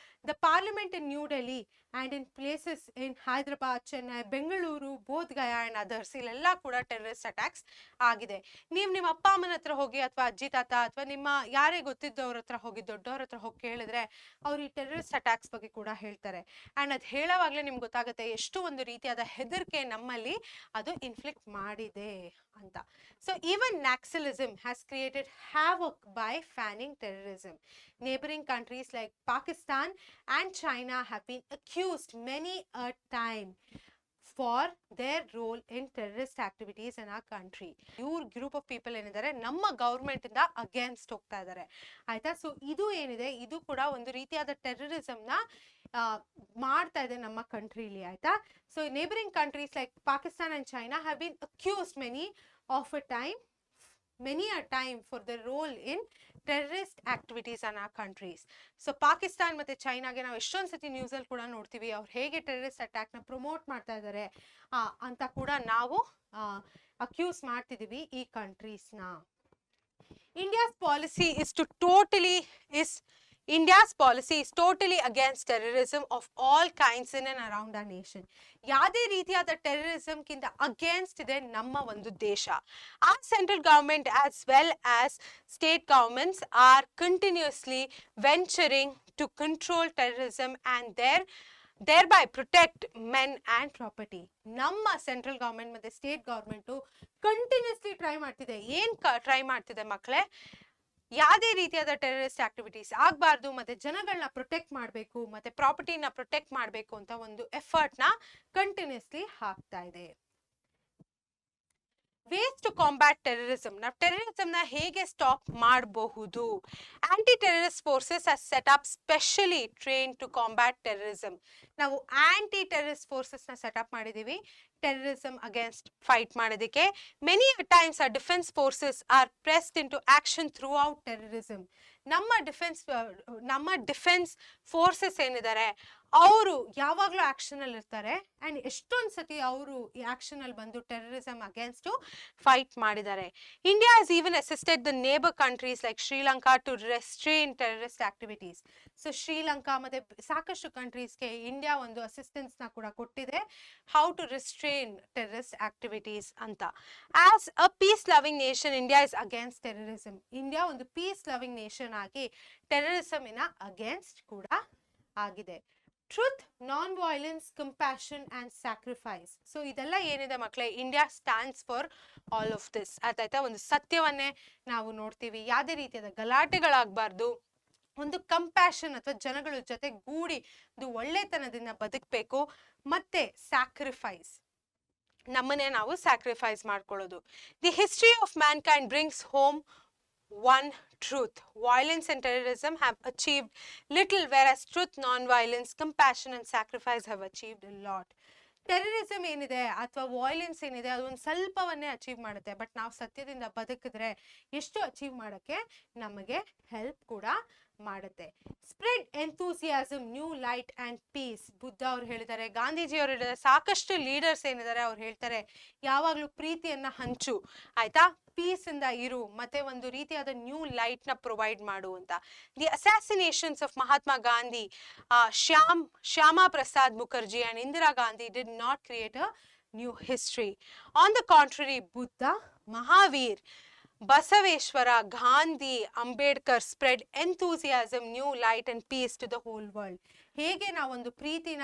The parliament in new Delhi and in places in Hyderabad, Chennai, Bengaluru, Bodh Gaya and others ಇಲ್ಲೆಲ್ಲ ಕೂಡ ಟೆರರಿಸ್ಟ್ ಅಟ್ಯಾಕ್ಸ್ ಆಗಿದೆ. ನೀವು ನಿಮ್ಮ ಅಪ್ಪ ಅಮ್ಮನ ಹತ್ರ ಹೋಗಿ ಅಥವಾ ಅಜ್ಜಿ ತಾತ ಅಥವಾ ನಿಮ್ಮ ಯಾರೇ ಗೊತ್ತಿದ್ದವ್ರ ಹತ್ರ ಹೋಗಿ ದೊಡ್ಡವ್ರ ಹತ್ರ ಹೋಗಿ ಕೇಳಿದ್ರೆ ಅವ್ರು ಈ ಟೆರರಿಸ್ಟ್ ಅಟ್ಯಾಕ್ಸ್ ಬಗ್ಗೆ ಕೂಡ ಹೇಳ್ತಾರೆ. ಅಂಡ್ ಅದು ಹೇಳೋವಾಗ್ಲೇ ನಿಮ್ಗೆ ಗೊತ್ತಾಗುತ್ತೆ ಎಷ್ಟು ಒಂದು ರೀತಿಯಾದ ಹೆದರಿಕೆ ನಮ್ಮಲ್ಲಿ ಅದು ಇನ್ಫ್ಲಿಕ್ಟ್ ಮಾಡಿದೆ ಅಂತ. So even Naxalism has created havoc by fanning terrorism. Neighboring countries like Pakistan and China have been accused many a time for their role in terrorist activities in our country. ಇವ್ರ ಗ್ರೂಪ್ ಆಫ್ ಪೀಪಲ್ ಏನಿದ್ದಾರೆ ನಮ್ಮ government ಇಂದ against ಹೋಗ್ತಾ ಇದ್ದಾರೆ, ಆಯ್ತಾ. So ಇದು ಏನಿದೆ ಇದು ಕೂಡ ಒಂದು ರೀತಿಯಾದ ಟೆರರಿಸಮ್ ನ ಮಾಡ್ತಾ ಇದೆ ನಮ್ಮ ಕಂಟ್ರಿಲಿ, ಆಯ್ತಾ. So neighbouring countries like Pakistan and China have been accused many a time for their role in terrorist activities in our countries. So Pakistan ಮತ್ತೆ ಚೈನಾಗೆ ನಾವು ಎಷ್ಟೊಂದು ಸತಿ ನ್ಯೂಸ್ ಅಲ್ಲಿ ಕೂಡ ನೋಡ್ತೀವಿ ಅವ್ರು ಹೇಗೆ ಟೆರರಿಸ್ಟ್ ಅಟ್ಯಾಕ್ ನ ಪ್ರಮೋಟ್ ಮಾಡ್ತಾ ಇದ್ದಾರೆ ಅಂತ ಕೂಡ ನಾವು ಅಕ್ಯೂಸ್ ಮಾಡ್ತಿದೀವಿ ಈ ಕಂಟ್ರೀಸ್ ನ. India's policy is totally against terrorism of all kinds in and around our nation. ಯಾವುದೇ ರೀತಿಯಾದ ಟೆರರಿಸಮ್ ಕಿಂತ ಅಗೇನ್ಸ್ಟ್ ಇದೆ ನಮ್ಮ ಒಂದು ದೇಶ. Our central government as well as state governments are continuously venturing to control terrorism and thereby protect men and property. ನಮ್ಮ central government ಮತ್ತೆ state government continuously try ಮಾಡ್ತಿದೆ. ಏನ್ ಟ್ರೈ ಮಾಡ್ತಿದೆ ಮಕ್ಕಳೇ? ಯಾವುದೇ ರೀತಿಯಾದ ಟೆರರಿಸ್ಟ್ ಆಕ್ಟಿವಿಟೀಸ್ ಆಗಬಾರ್ದು, ಮತ್ತೆ ಜನಗಳನ್ನ ಪ್ರೊಟೆಕ್ಟ್ ಮಾಡಬೇಕು, ಮತ್ತೆ ಪ್ರಾಪರ್ಟಿನ ಪ್ರೊಟೆಕ್ಟ್ ಮಾಡಬೇಕು ಅಂತ ಒಂದು ಎಫರ್ಟ್ ನ ಕಂಟಿನ್ಯೂಸ್ಲಿ ಹಾಕ್ತಾ ಇದೆ. ways to combat terrorism. ನಾವು ಟೆರರಿಸಮ್ ನ ಹೇಗೆ ಸ್ಟಾಪ್ ಮಾಡಬಹುದು? Anti terrorist forces are set up specially train to combat terrorism. ನಾವು ಆಂಟಿ ಟೆರರಿಸ್ಟ್ ಫೋರ್ಸಸ್ ನ ಸೆಟಪ್ ಮಾಡಿದೀವಿ ಟೆರರಿಸಮ್ ಅಗೇನ್ಸ್ಟ್ ಫೈಟ್ ಮಾಡೋದಕ್ಕೆ. Many times our defense forces are pressed into action throughout terrorism. ನಮ್ಮ defence forces ಏನಿದ್ದಾರೆ ಅವರು ಯಾವಾಗ್ಲೂ action ಅಲ್ಲಿ ಇರ್ತಾರೆ. ಅಂಡ್ ಎಷ್ಟೊಂದ್ ಸತಿ ಅವರು ಈ ಆಕ್ಷನ್ ಅಲ್ಲಿ ಬಂದು ಟೆರರಿಸಮ್ ಅಗೇನ್ಸ್ಟ್ ಫೈಟ್ ಮಾಡಿದ್ದಾರೆ. India has even assisted the neighbor countries like Sri Lanka to restrain terrorist activities. So Sri Lanka ಮತ್ತೆ ಸಾಕಷ್ಟು ಕಂಟ್ರೀಸ್ಗೆ ಇಂಡಿಯಾ ಒಂದು ಅಸಿಸ್ಟೆನ್ಸ್ ನ ಕೂಡ ಕೊಟ್ಟಿದೆ, how to restrain terrorist activities ಅಂತ. As a peace loving nation India is against terrorism. India ಒಂದು ಪೀಸ್ ಲವಿಂಗ್ ನೇಷನ್ ಆಗಿ ಟೆರರಿಸಮಿನ ಅಗೇನ್ಸ್ಟ್ ಕೂಡ ಆಗಿದೆ. Truth, non violence, compassion and sacrifice. So ಇದೆಲ್ಲ ಏನಿದೆ ಮಕ್ಕಳೇ, India stands for all of this. ಆಯ್ತಾ, ಒಂದು ಸತ್ಯವನ್ನೇ ನಾವು ನೋಡ್ತೀವಿ, ಯಾವುದೇ ರೀತಿಯಾದ ಗಲಾಟೆಗಳಾಗಬಾರ್ದು, ಒಂದು ಕಂಪ್ಯಾಷನ್ ಅಥವಾ ಜನಗಳ ಜೊತೆ ಗೂಡಿ ಒಂದು ಒಳ್ಳೆತನದಿಂದ ಬದುಕಬೇಕು, ಮತ್ತೆ ಸ್ಯಾಕ್ರಿಫೈಸ್, ನಮ್ಮನ್ನೇ ನಾವು ಸ್ಯಾಕ್ರಿಫೈಸ್ ಮಾಡ್ಕೊಳ್ಳೋದು. The history of Mankind brings home one truth. Violence and terrorism have achieved little, whereas truth, non-violence, compassion and sacrifice have achieved a lot. Terrorism ಏನಿದೆ ಅಥವಾ ವೈಲೆನ್ಸ್ ಏನಿದೆ ಅದು ಒಂದು ಸ್ವಲ್ಪವನ್ನೇ ಅಚೀವ್ ಮಾಡುತ್ತೆ, ಬಟ್ ನಾವು ಸತ್ಯದಿಂದ ಬದುಕಿದ್ರೆ ಎಷ್ಟು ಅಚೀವ್ ಮಾಡೋಕ್ಕೆ ನಮಗೆ ಹೆಲ್ಪ್ ಕೂಡ ಮಾಡುತ್ತೆ. Spread enthusiasm, new light and peace. Buddha ಅವ್ರು ಹೇಳಿದ್ದಾರೆ, ಗಾಂಧೀಜಿ ಅವರು ಹೇಳಿದ್ದಾರೆ, ಸಾಕಷ್ಟು ಲೀಡರ್ಸ್ ಏನಿದ್ದಾರೆ ಅವ್ರು ಹೇಳ್ತಾರೆ ಯಾವಾಗ್ಲೂ ಪ್ರೀತಿಯನ್ನ ಹಂಚು, ಆಯ್ತಾ, ಪೀಸ್ ಇಂದ ಇರು, ಮತ್ತೆ ಒಂದು ರೀತಿಯಾದ ನ್ಯೂ ಲೈಟ್ ನ ಪ್ರೊವೈಡ್ ಮಾಡು ಅಂತ. The assassinations of Mahatma Gandhi, Shyama Prasad Mukherjee and Indira Gandhi did not create a new history. On the contrary, Buddha, Mahavir, Basaveshwara, Gandhi, Ambedkar spread enthusiasm, new light and peace to the whole world. ಹೇಗೆ ನಾವೊಂದು ಪ್ರೀತಿನ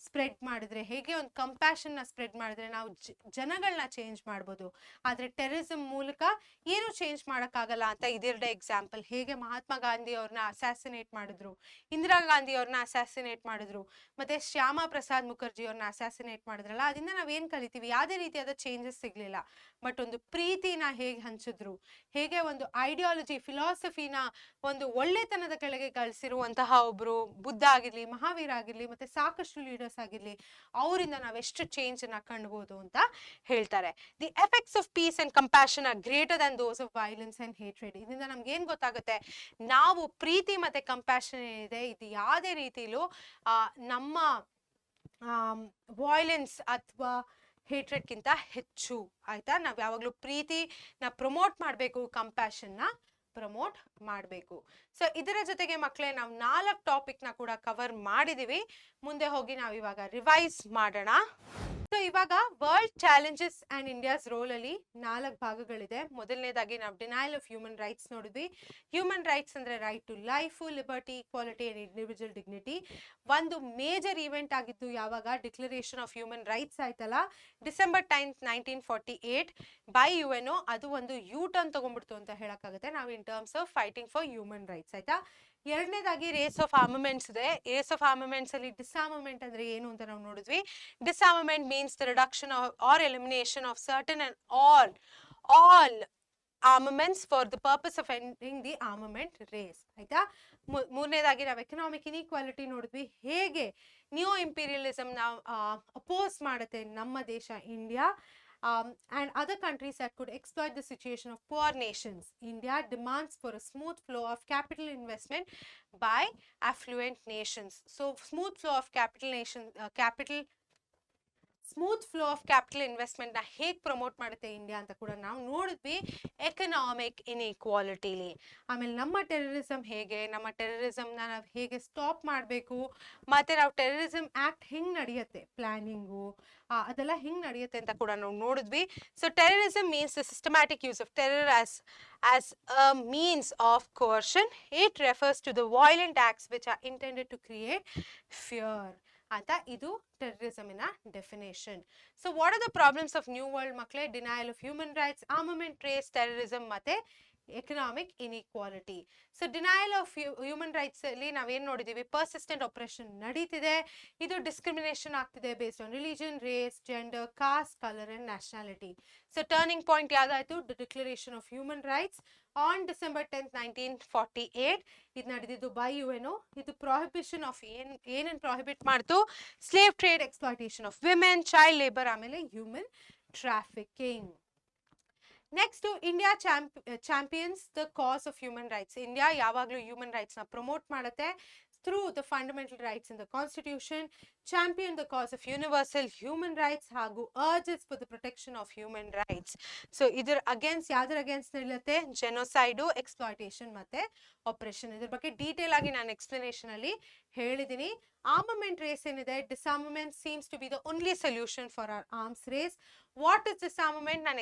spread ಮಾಡಿದ್ರೆ, ಹೇಗೆ ಒಂದು ಕಂಪ್ಯಾಷನ್ನ spread ಮಾಡಿದ್ರೆ ನಾವು ಜನಗಳನ್ನ change ಮಾಡ್ಬೋದು. ಆದರೆ ಟೆರರಿಸಮ್ ಮೂಲಕ ಏನು ಚೇಂಜ್ ಮಾಡೋಕ್ಕಾಗಲ್ಲ ಅಂತ ಇದೆರಡು ಎಕ್ಸಾಂಪಲ್. ಹೇಗೆ ಮಹಾತ್ಮ ಗಾಂಧಿ ಅವ್ರನ್ನ ಅಸ್ಯಾಸಿನೇಟ್ ಮಾಡಿದ್ರು, ಇಂದಿರಾ ಗಾಂಧಿ ಅವ್ರನ್ನ ಅಸ್ಯಾಸಿನೇಟ್ ಮಾಡಿದ್ರು, ಮತ್ತೆ ಶ್ಯಾಮಾ ಪ್ರಸಾದ್ ಮುಖರ್ಜಿ ಅವ್ರನ್ನ ಅಸ್ಯಾಸಿನೇಟ್ ಮಾಡಿದ್ರಲ್ಲ, ಅದರಿಂದ ನಾವೇನು ಕಲಿತೀವಿ? ಯಾವುದೇ ರೀತಿಯಾದ ಚೇಂಜಸ್ ಸಿಗಲಿಲ್ಲ. ಬಟ್ ಒಂದು ಪ್ರೀತಿನ ಹೇಗೆ ಹಂಚಿದ್ರು, ಹೇಗೆ ಒಂದು ಐಡಿಯಾಲಜಿ ಫಿಲಾಸಫಿನ ಒಂದು ಒಳ್ಳೆತನದ ಕೆಳಗೆ ಕಳಿಸಿರುವಂತಹ ಒಬ್ರು ಬುದ್ಧ ಆಗಿರ್ಲಿ, ಮಹಾವೀರ ಆಗಿರ್ಲಿ, ಮತ್ತೆ ಸಾಕಷ್ಟು ಲೀಡರ್ಸ್ ಆಗಿರ್ಲಿ, ಅವರಿಂದ ನಾವೆಷ್ಟು ಚೇಂಜ್ ಅನ್ನ ಕಾಣಬಹುದು ಅಂತ ಹೇಳ್ತಾರೆ. The effects of peace and compassion are greater than those of violence and hatred. ಇದರಿಂದ ನಮ್ಗೆ ಏನ್ ಗೊತ್ತಾಗುತ್ತೆ? ನಾವು ಪ್ರೀತಿ ಮತ್ತೆ ಕಂಪ್ಯಾಷನ್ ಏನಿದೆ, ಇದು ಯಾವುದೇ ರೀತಿಲೂ ನಮ್ಮ ವಾಯ್ಲೆನ್ಸ್ ಅಥವಾ ಹೇಟ್ರೆಡ್ಗಿಂತ ಹೆಚ್ಚು. ಆಯ್ತಾ? ನಾವ್ ಯಾವಾಗ್ಲೂ ಪ್ರೀತಿನ ಪ್ರಮೋಟ್ ಮಾಡಬೇಕು, ಕಂಪ್ಯಾಷನ್ನ ಪ್ರಮೋಟ್ ಮಾಡಬೇಕು. ಸೊ ಇದರ ಜೊತೆಗೆ ಮಕ್ಕಳೇ ನಾವು 4 ಟಾಪಿಕ್ನ ಕೂಡ ಕವರ್ ಮಾಡಿದೀವಿ. ಮುಂದೆ ಹೋಗಿ ನಾವು ಇವಾಗ ರಿವೈಸ್ ಮಾಡೋಣ. ಸೊ ಇವಾಗ world challenges and India's role ಅಲ್ಲಿ 4 ಭಾಗಗಳಿದೆ. ಮೊದಲನೇದಾಗಿ ನಾವು ಡಿನೈಲ್ ಆಫ್ ಹ್ಯೂಮನ್ ರೈಟ್ಸ್ ನೋಡಿದ್ವಿ. ಹ್ಯೂಮನ್ ರೈಟ್ಸ್ ಅಂದ್ರೆ right to life, liberty, equality and individual dignity. ಒಂದು ಮೇಜರ್ ಈವೆಂಟ್ ಆಗಿದ್ದು ಯಾವಾಗ? ಡಿಕ್ಲರೇಷನ್ ಆಫ್ ಹ್ಯೂಮನ್ ರೈಟ್ಸ್ ಆಯ್ತಲ್ಲ, ಡಿಸೆಂಬರ್ 10, 1948 ಬೈ UNO. ಅದು ಒಂದು ಯೂ-ಟರ್ನ್ ತಗೊಂಡ್ಬಿಡ್ತು ಅಂತ ಹೇಳಕ್ಕಾಗುತ್ತೆ ನಾವು in terms of fighting for human rights. ಆಯ್ತಾ? ಎರಡನೇದಾಗಿ ರೇಸ್ ಆಫ್ ಆರ್ಮಮೆಂಟ್ಸ್ ಇದೆ. ರೇಸ್ ಆಫ್ ಆರ್ಮಮೆಂಟ್ಸ್ ಅಲ್ಲಿ ಡಿಸ್ಆರ್ಮಮೆಂಟ್ ಅಂದ್ರೆ ಏನು ಅಂತ ನಾವು ನೋಡಿದ್ವಿ. Disarmament means the reduction or elimination of certain and all armaments for the purpose of ending the armament race. ಆಯ್ತಾ? ಮೂರನೇದಾಗಿ ನಾವು ಎಕನಾಮಿಕ್ ಇನ್ಇಕ್ವಾಲಿಟಿ ನೋಡಿದ್ವಿ. ಹೇಗೆ ನ್ಯೂ ಇಂಪೀರಿಯಲಿಸಮ್ ನಾವು ಅಪೋಸ್ ಮಾಡುತ್ತೆ ನಮ್ಮ ದೇಶ India and other countries that could exploit the situation of poor nations. India demands for a smooth flow of capital investment by affluent nations. So smooth flow of smooth flow of capital investment ನ ಹೇಗೆ promote ಮಾಡುತ್ತೆ India ಅಂತ ಕೂಡ ನಾವು ನೋಡಿದ್ವಿ economic ಇನ್ಇಕ್ವಾಲಿಟಿಲಿ. ಆಮೇಲೆ ನಮ್ಮ terrorism ನಾವು ಹೇಗೆ ಸ್ಟಾಪ್ ಮಾಡಬೇಕು, ಮತ್ತೆ ನಾವು ಟೆರರಿಸಮ್ ಆಕ್ಟ್ ಹೆಂಗ್ ನಡೆಯುತ್ತೆ, ಪ್ಲಾನಿಂಗು ಅದೆಲ್ಲ ಹೆಂಗ್ ನಡೆಯುತ್ತೆ ಅಂತ ಕೂಡ ನಾವು ನೋಡಿದ್ವಿ. So terrorism means the systematic use of terror as a means of coercion. It refers to the violent acts which are intended to create fear. ಆಯ್ತಾ? ಇದು ಟೆರರಿಸಮಿನ definition. So what are the problems of new world ಮಕ್ಕಳೇ? Denial of human rights, armament race, terrorism ಮತ್ತೆ economic inequality. So denial of human rights ಅಲ್ಲಿ ನಾವೇನ್ ನೋಡಿದೀವಿ? Persistent operation ನಡೀತಿದೆ. ಇದು ಡಿಸ್ಕ್ರಿಮಿನೇಷನ್ ಆಗ್ತಿದೆ based on religion, race, gender, caste, colour and nationality. So turning point ಯಾವ್ದಾಯ್ತು? The declaration of human rights on December 10, 1948. ಇದು ನಡೆದಿದ್ದು ಬೈ UNO. ಇದು ಪ್ರಾಹಿಬಿಷನ್ ಆಫ್ ಏನೇನು ಪ್ರಾಹಿಬಿಟ್ ಮಾಡ್ತು? Slave trade, exploitation of women, child labour, ಆಮೇಲೆ human trafficking. Next, India champions the cause of human rights. India ಯಾವಾಗಲೂ human rights ನ promote ಮಾಡುತ್ತೆ through the fundamental rights in the constitution, champion the cause of universal human rights ಹಾಗೂ urges for the protection of human rights. So ಇದ್ರ ಯಾವ್ದ್ರ against ನಿಲ್ಲುತ್ತೆ? ಜೆನೋಸೈಡು, exploitation ಮತ್ತೆ operation. ಇದ್ರ ಬಗ್ಗೆ ಡೀಟೇಲ್ ಆಗಿ ನಾನು ಎಕ್ಸ್ಪ್ಲನೇಷನ್ ಅಲ್ಲಿ ಹೇಳಿದೀನಿ. ಆರ್ಮಮೆಂಟ್ ರೇಸ್ ಏನಿದೆ, disarmament seems to be the only solution for our arms race. What is disarmament? ನಾನು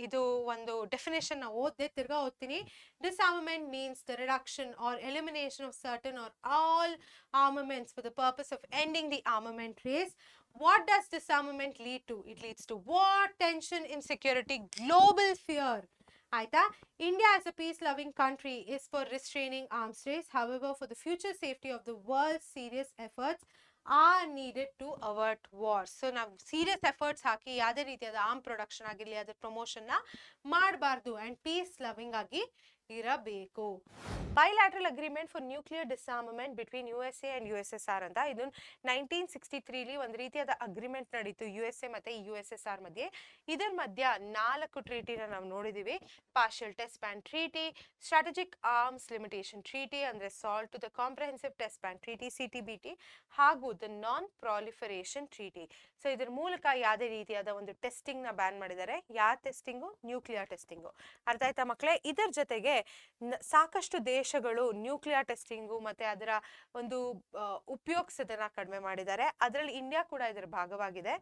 ಇದು ಒಂದು ಡೆಫಿನೇಷನ್ ನ ತಿರ್ಗಾ ಓದ್ತೀನಿ. Disarmament means the reduction or elimination of certain or all armaments for the purpose of ending the armament race. What does disarmament lead to? It leads to war, tension, insecurity, global fear. Aita? India as a peace-loving country is for restraining arms race. However, for the future safety of the world, serious efforts are needed to avert war. So ನಾವು serious efforts ಹಾಕಿ ಯಾವುದೇ ರೀತಿಯಾದ arm production ಆಗಿರಲಿ ಅದರ promotion ನ ಮಾಡಬಾರ್ದು and piece loving ಆಗಿ ಇರಬೇಕು. Bilateral agreement for nuclear disarmament between USA and USSR ಅಂತ. ಇದು 1963 ಒಂದು ರೀತಿಯಾದ ಅಗ್ರಿಮೆಂಟ್ ನಡೀತು USA ಮತ್ತೆ USSR ಮಧ್ಯೆ. ಇದರ ಮಧ್ಯ 4 ಟ್ರೀಟಿನ ನಾವು ನೋಡಿದೀವಿ. Partial test ban treaty, strategic arms limitation treaty ಅಂದ್ರೆ SALT, the comprehensive test ban treaty CTBT ಹಾಗೂ the non proliferation treaty. So ಇದ್ರ ಮೂಲಕ ಯಾವುದೇ ರೀತಿಯಾದ ಒಂದು ಟೆಸ್ಟಿಂಗ್ ನ ಬ್ಯಾನ್ ಮಾಡಿದ್ದಾರೆ. ಯಾವ ಟೆಸ್ಟಿಂಗು? Nuclear testing. ಅರ್ಥ ಆಯ್ತಾ ಮಕ್ಕಳೇ? ಇದರ ಜೊತೆಗೆ ಸಾಕಷ್ಟು ದೇಶಗಳು ನ್ಯೂಕ್ಲಿಯರ್ ಟೆಸ್ಟಿಂಗು ಮತ್ತೆ ಅದರ ಒಂದು ಉಪಯೋಗಿಸೋದನ್ನ ಕಡಿಮೆ ಮಾಡಿದ್ದಾರೆ. ಅದರಲ್ಲಿ ಇಂಡಿಯಾ ಕೂಡ ಇದರ ಭಾಗವಾಗಿದೆ.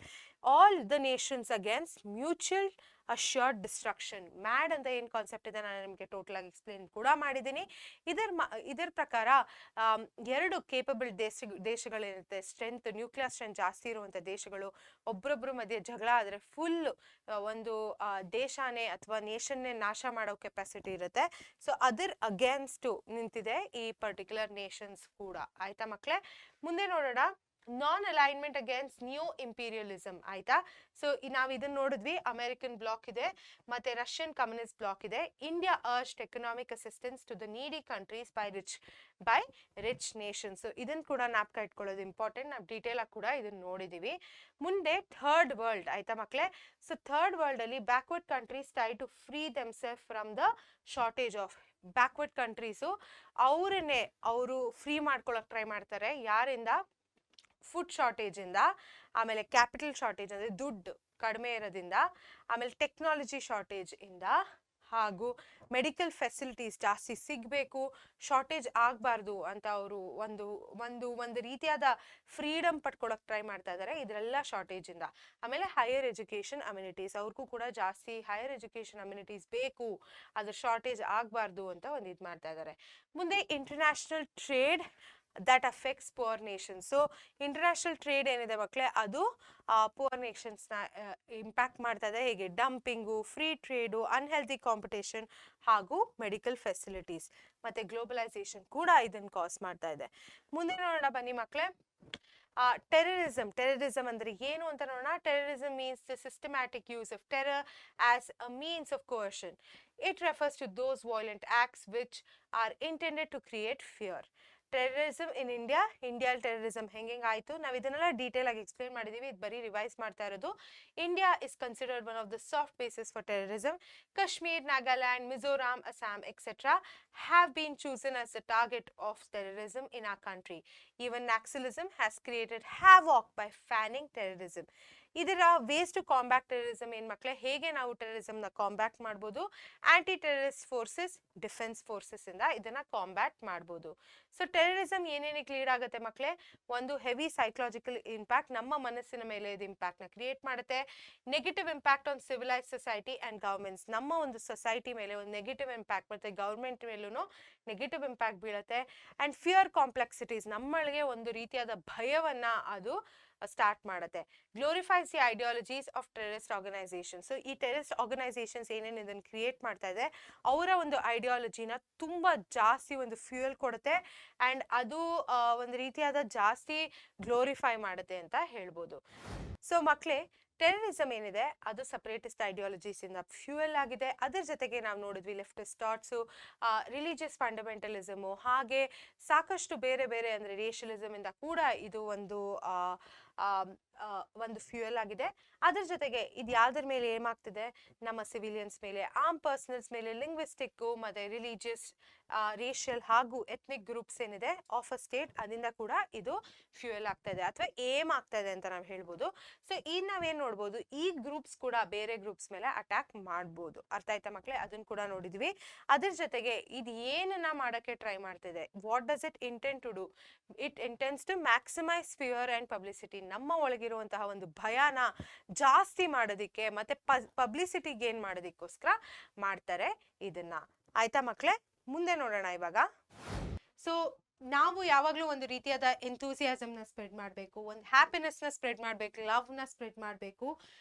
All the Nations against mutual assured destruction. Mad ಅಂತ ಏನು ಕಾನ್ಸೆಪ್ಟ್ ಇದೆ ನಾನು ನಿಮಗೆ ಟೋಟಲ್ ಆಗಿ ಎಕ್ಸ್ಪ್ಲೇನ್ ಕೂಡ ಮಾಡಿದ್ದೀನಿ. ಇದರ ಪ್ರಕಾರ 2 ಕೇಪಬಲ್ ದೇಶಗಳಿರುತ್ತೆ. ಸ್ಟ್ರೆಂತ್, ನ್ಯೂಕ್ಲಿಯರ್ ಸ್ಟ್ರೆಂತ್ ಜಾಸ್ತಿ ಇರುವಂಥ ದೇಶಗಳು ಒಬ್ರೊಬ್ರು ಮಧ್ಯೆ ಜಗಳ ಆದರೆ ಫುಲ್ ಒಂದು ದೇಶನೇ ಅಥವಾ ನೇಷನ್ನೇ ನಾಶ ಮಾಡೋ ಕೆಪಾಸಿಟಿ ಇರುತ್ತೆ. ಸೊ ಅದರ ಅಗೇನ್ಸ್ಟ್ ನಿಂತಿದೆ ಈ ಪರ್ಟಿಕ್ಯುಲರ್ ನೇಷನ್ಸ್ ಕೂಡ. ಆಯ್ತಾ ಮಕ್ಕಳೇ? ಮುಂದೆ ನೋಡೋಣ. Non alignment against new imperialism. ಆಯ್ತಾ? ಸೊ ನಾವು ಇದನ್ನ ನೋಡಿದ್ವಿ. ಅಮೆರಿಕನ್ ಬ್ಲಾಕ್ ಇದೆ ಮತ್ತೆ ರಷ್ಯನ್ ಕಮ್ಯುನಿಸ್ಟ್ ಬ್ಲಾಕ್ ಇದೆ. India urged economic assistance to the needy countries by rich nations. ಇದನ್ನ ಕೂಡ ಜ್ಞಾಪಕ ಇಟ್ಕೊಳ್ಳೋದು ಇಂಪಾರ್ಟೆಂಟ್. ನಾವು ಡೀಟೇಲ್ ಆಗಿ ಕೂಡ ಇದನ್ನ ನೋಡಿದೀವಿ. ಮುಂದೆ ಥರ್ಡ್ ವರ್ಲ್ಡ್. ಆಯ್ತಾ ಮಕ್ಕಳೇ? ಸೊ ಥರ್ಡ್ ವರ್ಲ್ಡ್ ಅಲ್ಲಿ backward countries try to free themselves from the shortage of. Backward countries ಅವರು ಫ್ರೀ ಮಾಡ್ಕೊಳಕ್ ಟ್ರೈ ಮಾಡ್ತಾರೆ. ಯಾರಿಂದ? ಫುಡ್ ಶಾರ್ಟೇಜ್ ಇಂದ, ಆಮೇಲೆ ಕ್ಯಾಪಿಟಲ್ ಶಾರ್ಟೇಜ್ ಅಂದ್ರೆ ದುಡ್ಡು ಕಡಿಮೆ ಇರೋದ್ರಿಂದ, ಆಮೇಲೆ ಟೆಕ್ನಾಲಜಿ ಶಾರ್ಟೇಜ್ ಇಂದ, ಹಾಗೂ ಮೆಡಿಕಲ್ ಫೆಸಿಲಿಟೀಸ್ ಜಾಸ್ತಿ ಸಿಗಬೇಕು, ಶಾರ್ಟೇಜ್ ಆಗಬಾರ್ದು ಅಂತ ಅವರು ಒಂದು ರೀತಿಯಾದ ಫ್ರೀಡಮ್ ಪಡ್ಕೊಳಕ್ ಟ್ರೈ ಮಾಡ್ತಾ ಇದ್ದಾರೆ ಇದರೆಲ್ಲ ಶಾರ್ಟೇಜ್ ಇಂದ. ಆಮೇಲೆ ಹೈಯರ್ ಎಜುಕೇಶನ್ ಅಮ್ಯುನಿಟೀಸ್, ಅವ್ರಿಗೂ ಕೂಡ ಜಾಸ್ತಿ ಹೈಯರ್ ಎಜುಕೇಶನ್ ಅಮ್ಯುನಿಟೀಸ್ ಬೇಕು, ಅದ್ರ ಶಾರ್ಟೇಜ್ ಆಗಬಾರ್ದು ಅಂತ ಒಂದು ಇದು ಮಾಡ್ತಾ ಇದ್ದಾರೆ. ಮುಂದೆ international trade that affects poor nations. So international trade ಏನಿದೆ ಮಕ್ಕಳೇ, ಅದು ಪುವರ್ ನೇಷನ್ಸ್ನ ಇಂಪ್ಯಾಕ್ಟ್ ಮಾಡ್ತಾ ಇದೆ. ಹೇಗೆ? ಡಂಪಿಂಗು, ಫ್ರೀ ಟ್ರೇಡು, ಅನ್ಹೆಲ್ದಿ ಕಾಂಪಿಟೇಷನ್ ಹಾಗೂ ಮೆಡಿಕಲ್ ಫೆಸಿಲಿಟೀಸ್ ಮತ್ತೆ ಗ್ಲೋಬಲೈಸೇಷನ್ ಕೂಡ ಇದನ್ನು ಕಾಸ್ ಮಾಡ್ತಾ ಇದೆ. ಮುಂದೆ ನೋಡೋಣ ಬನ್ನಿ ಮಕ್ಕಳೇ. ಟೆರರಿಸಮ್ ಅಂದ್ರೆ ಏನು ಅಂತ ನೋಡೋಣ. Terrorism means the systematic use of terror as a means of coercion. It refers to those violent acts which are intended to create fear. Terrorism in India terrorism ಹೆಂಗಾಯ್ತು ನಾವು ಇದನ್ನೆಲ್ಲ ಡೀಟೇಲ್ ಆಗಿ ಎಕ್ಸ್ಪ್ಲೇನ್ ಮಾಡಿದೀವಿ. ಇದು ಬರೀ ರಿವೈಸ್ ಮಾಡ್ತಾ ಇರೋದು. India is considered one of the soft basis for terrorism. Kashmir, Nagaland, Mizoram, Assam etcetera have been chosen as the target of terrorism in our country. Even Naxalism has created havoc by fanning terrorism. ಇದರ ways to combat terrorism ಏನ್ ಮಕ್ಕಳೇ, ಹೇಗೆ ನಾವು terrorism ನ combat ಮಾಡ್ಬೋದು? Aunty terrorist forces, defence forces ಇಂದ ಇದನ್ನ combat ಮಾಡ್ಬೋದು. ಸೊ ಟೆರರಿಸಮ್ ಏನೇನಿಗೆ ಲೀಡ್ ಆಗುತ್ತೆ ಮಕ್ಕಳೇ? ಒಂದು ಹೆವಿ ಸೈಕಲಾಜಿಕಲ್ ಇಂಪ್ಯಾಕ್ಟ್, ನಮ್ಮ ಮನಸ್ಸಿನ ಮೇಲೆ ಇದು ಇಂಪ್ಯಾಕ್ಟ್ ನ ಕ್ರಿಯೇಟ್ ಮಾಡುತ್ತೆ. Negative impact on civilise society and governments, ನಮ್ಮ ಒಂದು ಸೊಸೈಟಿ ಮೇಲೆ ಒಂದು ನೆಗೆಟಿವ್ ಇಂಪ್ಯಾಕ್ಟ್, ಮತ್ತೆ ಗವರ್ಮೆಂಟ್ ಮೇಲೂ ನೆಗೆಟಿವ್ ಇಂಪ್ಯಾಕ್ಟ್ ಬೀಳುತ್ತೆ. ಅಂಡ್ ಫಿಯರ್ ಕಾಂಪ್ಲೆಕ್ಸಿಟೀಸ್, ನಮ್ಮಳಿಗೆ ಒಂದು ರೀತಿಯಾದ ಭಯವನ್ನ ಅದು ಸ್ಟಾರ್ಟ್ ಮಾಡುತ್ತೆ. Glorifies the ideologies of terrorist organisation. So ಈ ಟೆರರಿಸ್ಟ್ ಆರ್ಗನೈಸೇಷನ್ಸ್ ಏನೇನು ಇದನ್ನು ಕ್ರಿಯೇಟ್ ಮಾಡ್ತಾ ಇದೆ, ಅವರ ಒಂದು ಐಡಿಯಾಲಜಿನ ತುಂಬಾ ಜಾಸ್ತಿ ಒಂದು ಫ್ಯೂಯಲ್ ಕೊಡುತ್ತೆ ಅಂಡ್ ಅದು ಒಂದು ರೀತಿಯಾದ ಜಾಸ್ತಿ ಗ್ಲೋರಿಫೈ ಮಾಡುತ್ತೆ ಅಂತ ಹೇಳ್ಬೋದು. ಸೊ ಮಕ್ಕಳೇ, ಟೆರರಿಸಮ್ ಏನಿದೆ ಅದು ಸಪರೇಟಿಸ್ಟ್ ಐಡಿಯಾಲಜೀಸ್ ಇಂದ ಫ್ಯೂಯಲ್ ಆಗಿದೆ. ಅದರ ಜೊತೆಗೆ ನಾವು ನೋಡಿದ್ವಿ ಲೆಫ್ಟಿಸ್ಟ್ ಥಾಟ್ಸು, ರಿಲಿಜಿಯಸ್ ಫಂಡಮೆಂಟಲಿಸಮು, ಹಾಗೆ ಸಾಕಷ್ಟು ಬೇರೆ ಬೇರೆ ಅಂದರೆ ರೇಷಲಿಸಮ್ ಇಂದ ಕೂಡ ಇದು ಒಂದು ಫ್ಯೂಯಲ್ ಆಗಿದೆ. ಅದ್ರ ಜೊತೆಗೆ ಇದು ಯಾವ್ದ್ರ ಮೇಲೆ ಏಮಾಗ್ತಿದೆ? ನಮ್ಮ ಸಿವಿಲಿಯನ್ಸ್ ಮೇಲೆ, ಆರ್ಮ್ ಪರ್ಸನಲ್ಸ್ ಮೇಲೆ, ಲಿಂಗ್ವಿಸ್ಟಿಕ್ ಮತ್ತೆ ರಿಲಿಜಿಯಸ್, ರೇಷಿಯಲ್ ಹಾಗೂ ಎಥ್ನಿಕ್ ಗ್ರೂಪ್ಸ್ ಏನಿದೆ ಆಫ್ ಅ ಸ್ಟೇಟ್, ಅದರಿಂದ ಕೂಡ ಇದು ಫ್ಯೂಯಲ್ ಆಗ್ತಾ ಇದೆ ಅಥವಾ ಏಮ್ ಆಗ್ತಾ ಇದೆ ಅಂತ ನಾವು ಹೇಳ್ಬೋದು. ಸೊ ಈಗ ನಾವೇನ್ ನೋಡ್ಬೋದು, ಈ ಗ್ರೂಪ್ಸ್ ಕೂಡ ಬೇರೆ ಗ್ರೂಪ್ಸ್ ಮೇಲೆ ಅಟ್ಯಾಕ್ ಮಾಡ್ಬೋದು. ಅರ್ಥ ಆಯ್ತಾ ಮಕ್ಕಳೇ? ಅದನ್ನ ಕೂಡ ನೋಡಿದ್ವಿ. ಅದ್ರ ಜೊತೆಗೆ ಇದು ಏನನ್ನ ಮಾಡಕ್ಕೆ ಟ್ರೈ ಮಾಡ್ತಿದೆ? What does it intend to do? It intends to maximise fear and publicity. ನಮ್ಮ ಒಳಗಿರುವಂತಹ ಒಂದು ಭಯನ ಜಾಸ್ತಿ ಮಾಡೋದಿಕ್ಕೆ ಮತ್ತೆ ಪಬ್ಲಿಸಿಟಿ ಗೇನ್ ಮಾಡೋದಕ್ಕೋಸ್ಕರ ಮಾಡ್ತಾರೆ ಇದನ್ನ. ಆಯ್ತಾ ಮಕ್ಕಳೇ? ಮುಂದೆ ನೋಡೋಣ ಇವಾಗ. ಸೊ ನಾವು ಯಾವಾಗಲೂ ಒಂದು ರೀತಿಯಾದ ಎಂಥೂಸಿಯಾಸಮ್ನ ಸ್ಪ್ರೆಡ್ ಮಾಡಬೇಕು, ಒಂದು ಹ್ಯಾಪಿನೆಸ್ನ ಸ್ಪ್ರೆಡ್ ಮಾಡಬೇಕು, ಲವ್ನ ಸ್ಪ್ರೆಡ್ ಮಾಡಬೇಕು,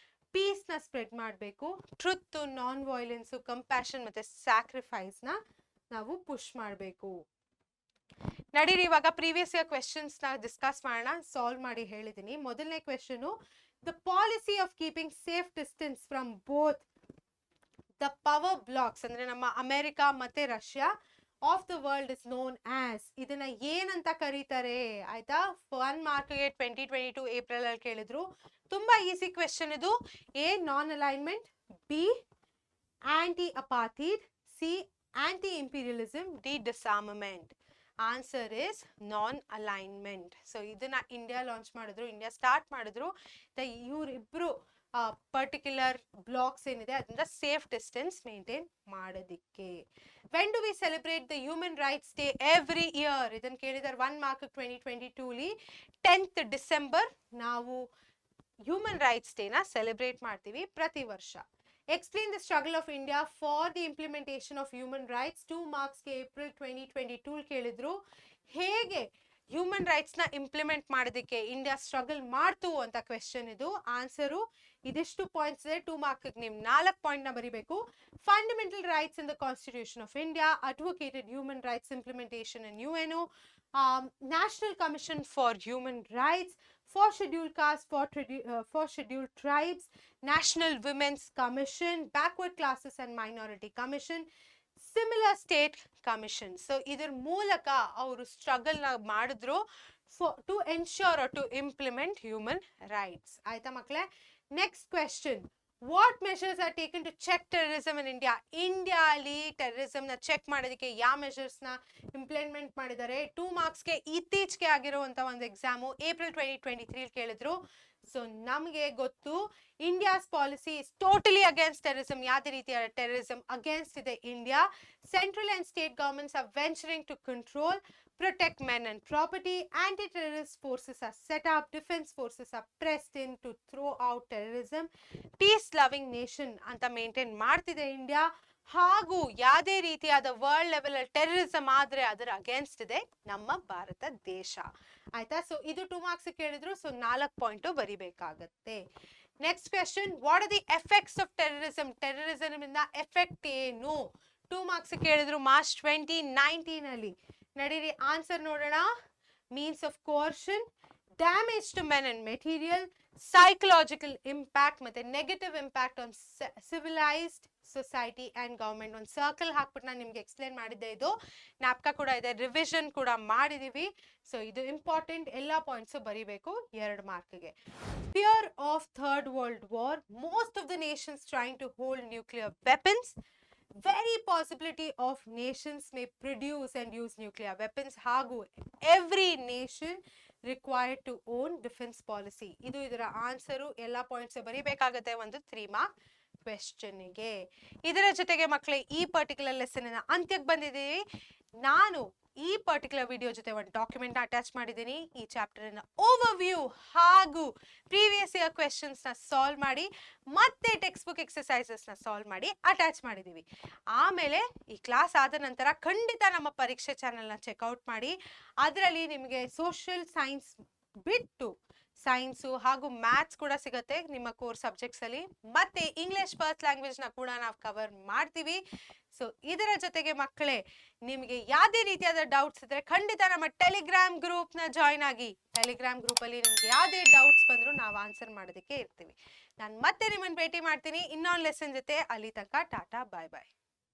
ಪೀಸ್ನ ಸ್ಪ್ರೆಡ್ ಮಾಡಬೇಕು, ಟ್ರುತ್, ನಾನ್ ವೈಲೆನ್ಸು, ಕಂಪ್ಯಾಷನ್ ಮತ್ತೆ ಸ್ಯಾಕ್ರಿಫೈಸ್ನ ನಾವು ಪುಷ್ ಮಾಡಬೇಕು. ನಡೀರಿ ಇವಾಗ ಪ್ರೀವಿಯಸ್ ಇಯರ್ ಕ್ವೆಶನ್ಸ್ ನ ಡಿಸ್ಕಸ್ ಮಾಡೋಣ. ಸಾಲ್ವ್ ಮಾಡಿ ಹೇಳಿದ್ದೀನಿ. ಮೊದಲನೇ question, the policy of keeping safe distance from both the power blocks ಅಂದ್ರೆ ನಮ್ಮ ಅಮೆರಿಕ ಮತ್ತೆ Russia of the world is known as, ಇದನ್ನ ಏನಂತ ಕರೀತಾರೆ? ಆಯ್ತಾ? 1 ಮಾರ್ಕ್ಗೆ 2022 ಏಪ್ರಿಲ್ ಅಲ್ಲಿ ಕೇಳಿದ್ರು. ತುಂಬಾ ಈಸಿ ಕ್ವೆಶನ್ ಇದು. A non alignment, B anti apartheid, C anti imperialism, D disarmament. Answer is non alignment. So ಇದನ್ನ ಇಂಡಿಯಾ ಲಾಂಚ್ ಮಾಡಿದ್ರು, ಇಂಡಿಯಾ ಸ್ಟಾರ್ಟ್ ಮಾಡಿದ್ರು. ಇವರಿಬ್ರು ಪರ್ಟಿಕ್ಯುಲರ್ ಬ್ಲಾಕ್ಸ್ ಏನಿದೆ ಅದರಿಂದ ಸೇಫ್ ಡಿಸ್ಟೆನ್ಸ್ ಮೇಂಟೈನ್ ಮಾಡೋದಿಕ್ಕೆ. When do we celebrate the human rights day every year? ಇದನ್ನ ಕೇಳಿದಾರೆ 1 mark 2022 10th December ನಾವು ಹ್ಯೂಮನ್ ರೈಟ್ಸ್ ಡೇನ ಸೆಲೆಬ್ರೇಟ್ ಮಾಡ್ತೀವಿ ಪ್ರತಿ ವರ್ಷ. Explain the struggle of India for the implementation of human rights 2 ಮಾರ್ಕ್ಸ್ಗೆ ಏಪ್ರಿಲ್ 2022 ಕೇಳಿದ್ರು. ಹೇಗೆ ಹ್ಯೂಮನ್ ರೈಟ್ಸ್ ನ ಇಂಪ್ಲಿಮೆಂಟ್ ಮಾಡೋದಕ್ಕೆ ಇಂಡಿಯಾ ಸ್ಟ್ರಗಲ್ ಮಾಡ್ತು ಅಂತ ಕ್ವೆಶನ್ ಇದು. ಆನ್ಸರು ಇದಿಷ್ಟು ಪಾಯಿಂಟ್ಸ್ ಇದೆ. 2 ಮಾರ್ಕ್ ನೀವು 4 ಪಾಯಿಂಟ್ ನ ಬರಿಬೇಕು. Fundamental rights in the constitution of India, advocated human rights implementation in UNO, national commission for human rights, for scheduled castes, for scheduled tribes, National Women's Commission, Backward Classes and Minority Commission, Similar State Commission. So ಇದರ ಮೂಲಕ ಅವರು struggle ನ ಮಾಡಿದ್ರು to ensure or to implement human rights. ಆಯ್ತಾ ಮಕ್ಕಳೇ? Next question, what measures are taken to check terrorism in India? India ಅಲ್ಲಿ terrorism ನ check ಮಾಡೋದಕ್ಕೆ ಯಾವ ಮೆಷರ್ಸ್ ನ ಇಂಪ್ಲಿಮೆಂಟ್ ಮಾಡಿದ್ದಾರೆ? 2 ಮಾರ್ಕ್ಸ್ಗೆ ಇತ್ತೀಚೆಗೆ ಆಗಿರುವಂತ ಒಂದು ಎಕ್ಸಾಮು ಏಪ್ರಿಲ್ 2023 ಕೇಳಿದ್ರು. ಸೊ ನಮಗೆ ಗೊತ್ತು India's policy is totally against terrorism. ಯಾವುದೇ ರೀತಿಯ ಟೆರರಿಸಮ್ ಅಗೇನ್ಸ್ಟ್ ಇದೆ India. Central and state governments are venturing to control, protect men and property, anti-terrorist forces are set up, defense forces are pressed in to throw out terrorism, peace-loving nation ಅಂತ maintain ಮಾಡ್ತಿದೆ India. ಹಾಗೂ ಯಾವುದೇ ರೀತಿಯಾದ world level ಅಲ್ಲಿ terrorism ಆದ್ರೆ ಅದರ against ಇದೆ ನಮ್ಮ ಭಾರತ ದೇಶ. ಆಯ್ತಾ? ಸೊ ಇದು 2 ಮಾರ್ಕ್ಸ್ ಕೇಳಿದ್ರು. ಸೊ 4 ಪಾಯಿಂಟ್ ಬರಿಬೇಕಾಗತ್ತೆ. Next question, what are the effects of terrorism? Terrorism ಇಂದ ಎಫೆಕ್ಟ್ ಏನು? 2 ಮಾರ್ಕ್ಸ್ ಕೇಳಿದ್ರು ಮಾರ್ಚ್ 2019 ಅಲ್ಲಿ. ನಡೀರಿ ಆನ್ಸರ್ ನೋಡೋಣ. Means of coercion, damage to men and material, psychological impact ಮತ್ತೆ negative impact on civilised society and government. ಒಂದು circle ಹಾಕ್ಬಿಟ್ಟು ನಾನು ನಿಮ್ಗೆ ಎಕ್ಸ್ಪ್ಲೇನ್ ಮಾಡಿದ್ದೆ. ಇದು ನ್ಯಾಪ್ಕಾ ಕೂಡ ಇದೆ, ರಿವಿಷನ್ ಕೂಡ ಮಾಡಿದೀವಿ. ಸೊ ಇದು ಇಂಪಾರ್ಟೆಂಟ್, ಎಲ್ಲ ಪಾಯಿಂಟ್ಸ್ ಬರಿಬೇಕು 2 ಮಾರ್ಕ್ಗೆ. Fear of third world war, most of the nations trying to hold nuclear weapons, very possibility of nations may produce and use nuclear weapons, ಹಾಗೂ every nation required to own defense policy. ಇದು ಇದರ answer. ಎಲ್ಲ points ಬರಿಬೇಕಾಗತ್ತೆ ಒಂದು 3 mark ಕ್ವೆಶ್ಚನ್ಗೆ. ಇದರ ಜೊತೆಗೆ ಮಕ್ಕಳೇ ಈ particular lesson ಅಂತ್ಯಕ್ಕೆ ಬಂದಿದ್ದೀವಿ. ನಾನು ಈ ಪರ್ಟಿಕ್ಯುಲರ್ ವಿಡಿಯೋ ಜೊತೆ ಒಂದು ಡಾಕ್ಯುಮೆಂಟ್ ಅಟ್ಯಾಚ್ ಮಾಡಿದ್ದೀನಿ. ಈ ಚಾಪ್ಟರ್ ಓವರ್ ವ್ಯೂ ಹಾಗೂ ಪ್ರೀವಿಯಸ್ ಇಯರ್ ಕ್ವೆಶನ್ಸ್ ನ ಸಾಲ್ವ್ ಮಾಡಿ ಮತ್ತೆ ಟೆಕ್ಸ್ಟ್ ಬುಕ್ ಎಕ್ಸರ್ಸೈಸಸ್ ನ ಸಾಲ್ವ್ ಮಾಡಿ ಅಟ್ಯಾಚ್ ಮಾಡಿದೀವಿ. ಆಮೇಲೆ ಈ ಕ್ಲಾಸ್ ಆದ ನಂತರ ಖಂಡಿತ ನಮ್ಮ ಪರೀಕ್ಷೆ ಚಾನೆಲ್ ನ ಚೆಕ್ಔಟ್ ಮಾಡಿ. ಅದರಲ್ಲಿ ನಿಮಗೆ ಸೋಷಿಯಲ್ ಸೈನ್ಸ್ ಬಿಟ್ಟು ಸೈನ್ಸು ಹಾಗೂ ಮ್ಯಾಥ್ಸ್ ಕೂಡ ಸಿಗುತ್ತೆ ನಿಮ್ಮ ಕೋರ್ ಸಬ್ಜೆಕ್ಟ್ಸ್ ಅಲ್ಲಿ. ಮತ್ತೆ ಇಂಗ್ಲಿಷ್ ಫಸ್ಟ್ ಲ್ಯಾಂಗ್ವೇಜ್ ನ ಕೂಡ ನಾವು ಕವರ್ ಮಾಡ್ತೀವಿ. ಸೊ ಇದರ ಜೊತೆಗೆ ಮಕ್ಕಳೇ ನಿಮಗೆ ಯಾವುದೇ ರೀತಿಯಾದ ಡೌಟ್ಸ್ ಇದ್ರೆ ಖಂಡಿತ ನಮ್ಮ ಟೆಲಿಗ್ರಾಮ್ ಗ್ರೂಪ್ ನ ಜಾಯ್ನ್ ಆಗಿ. ಟೆಲಿಗ್ರಾಮ್ ಗ್ರೂಪ್ ಅಲ್ಲಿ ನಿಮ್ಗೆ ಯಾವುದೇ ಡೌಟ್ಸ್ ಬಂದ್ರು ನಾವು ಆನ್ಸರ್ ಮಾಡೋದಕ್ಕೆ ಇರ್ತೀವಿ. ನಾನು ಮತ್ತೆ ನಿಮ್ಮನ್ನು ಭೇಟಿ ಮಾಡ್ತೀನಿ ಇನ್ನೊಂದು ಲೆಸನ್ ಜೊತೆ. ಅಲ್ಲಿ ತನಕ ಟಾಟಾ, ಬಾಯ್ ಬಾಯ್.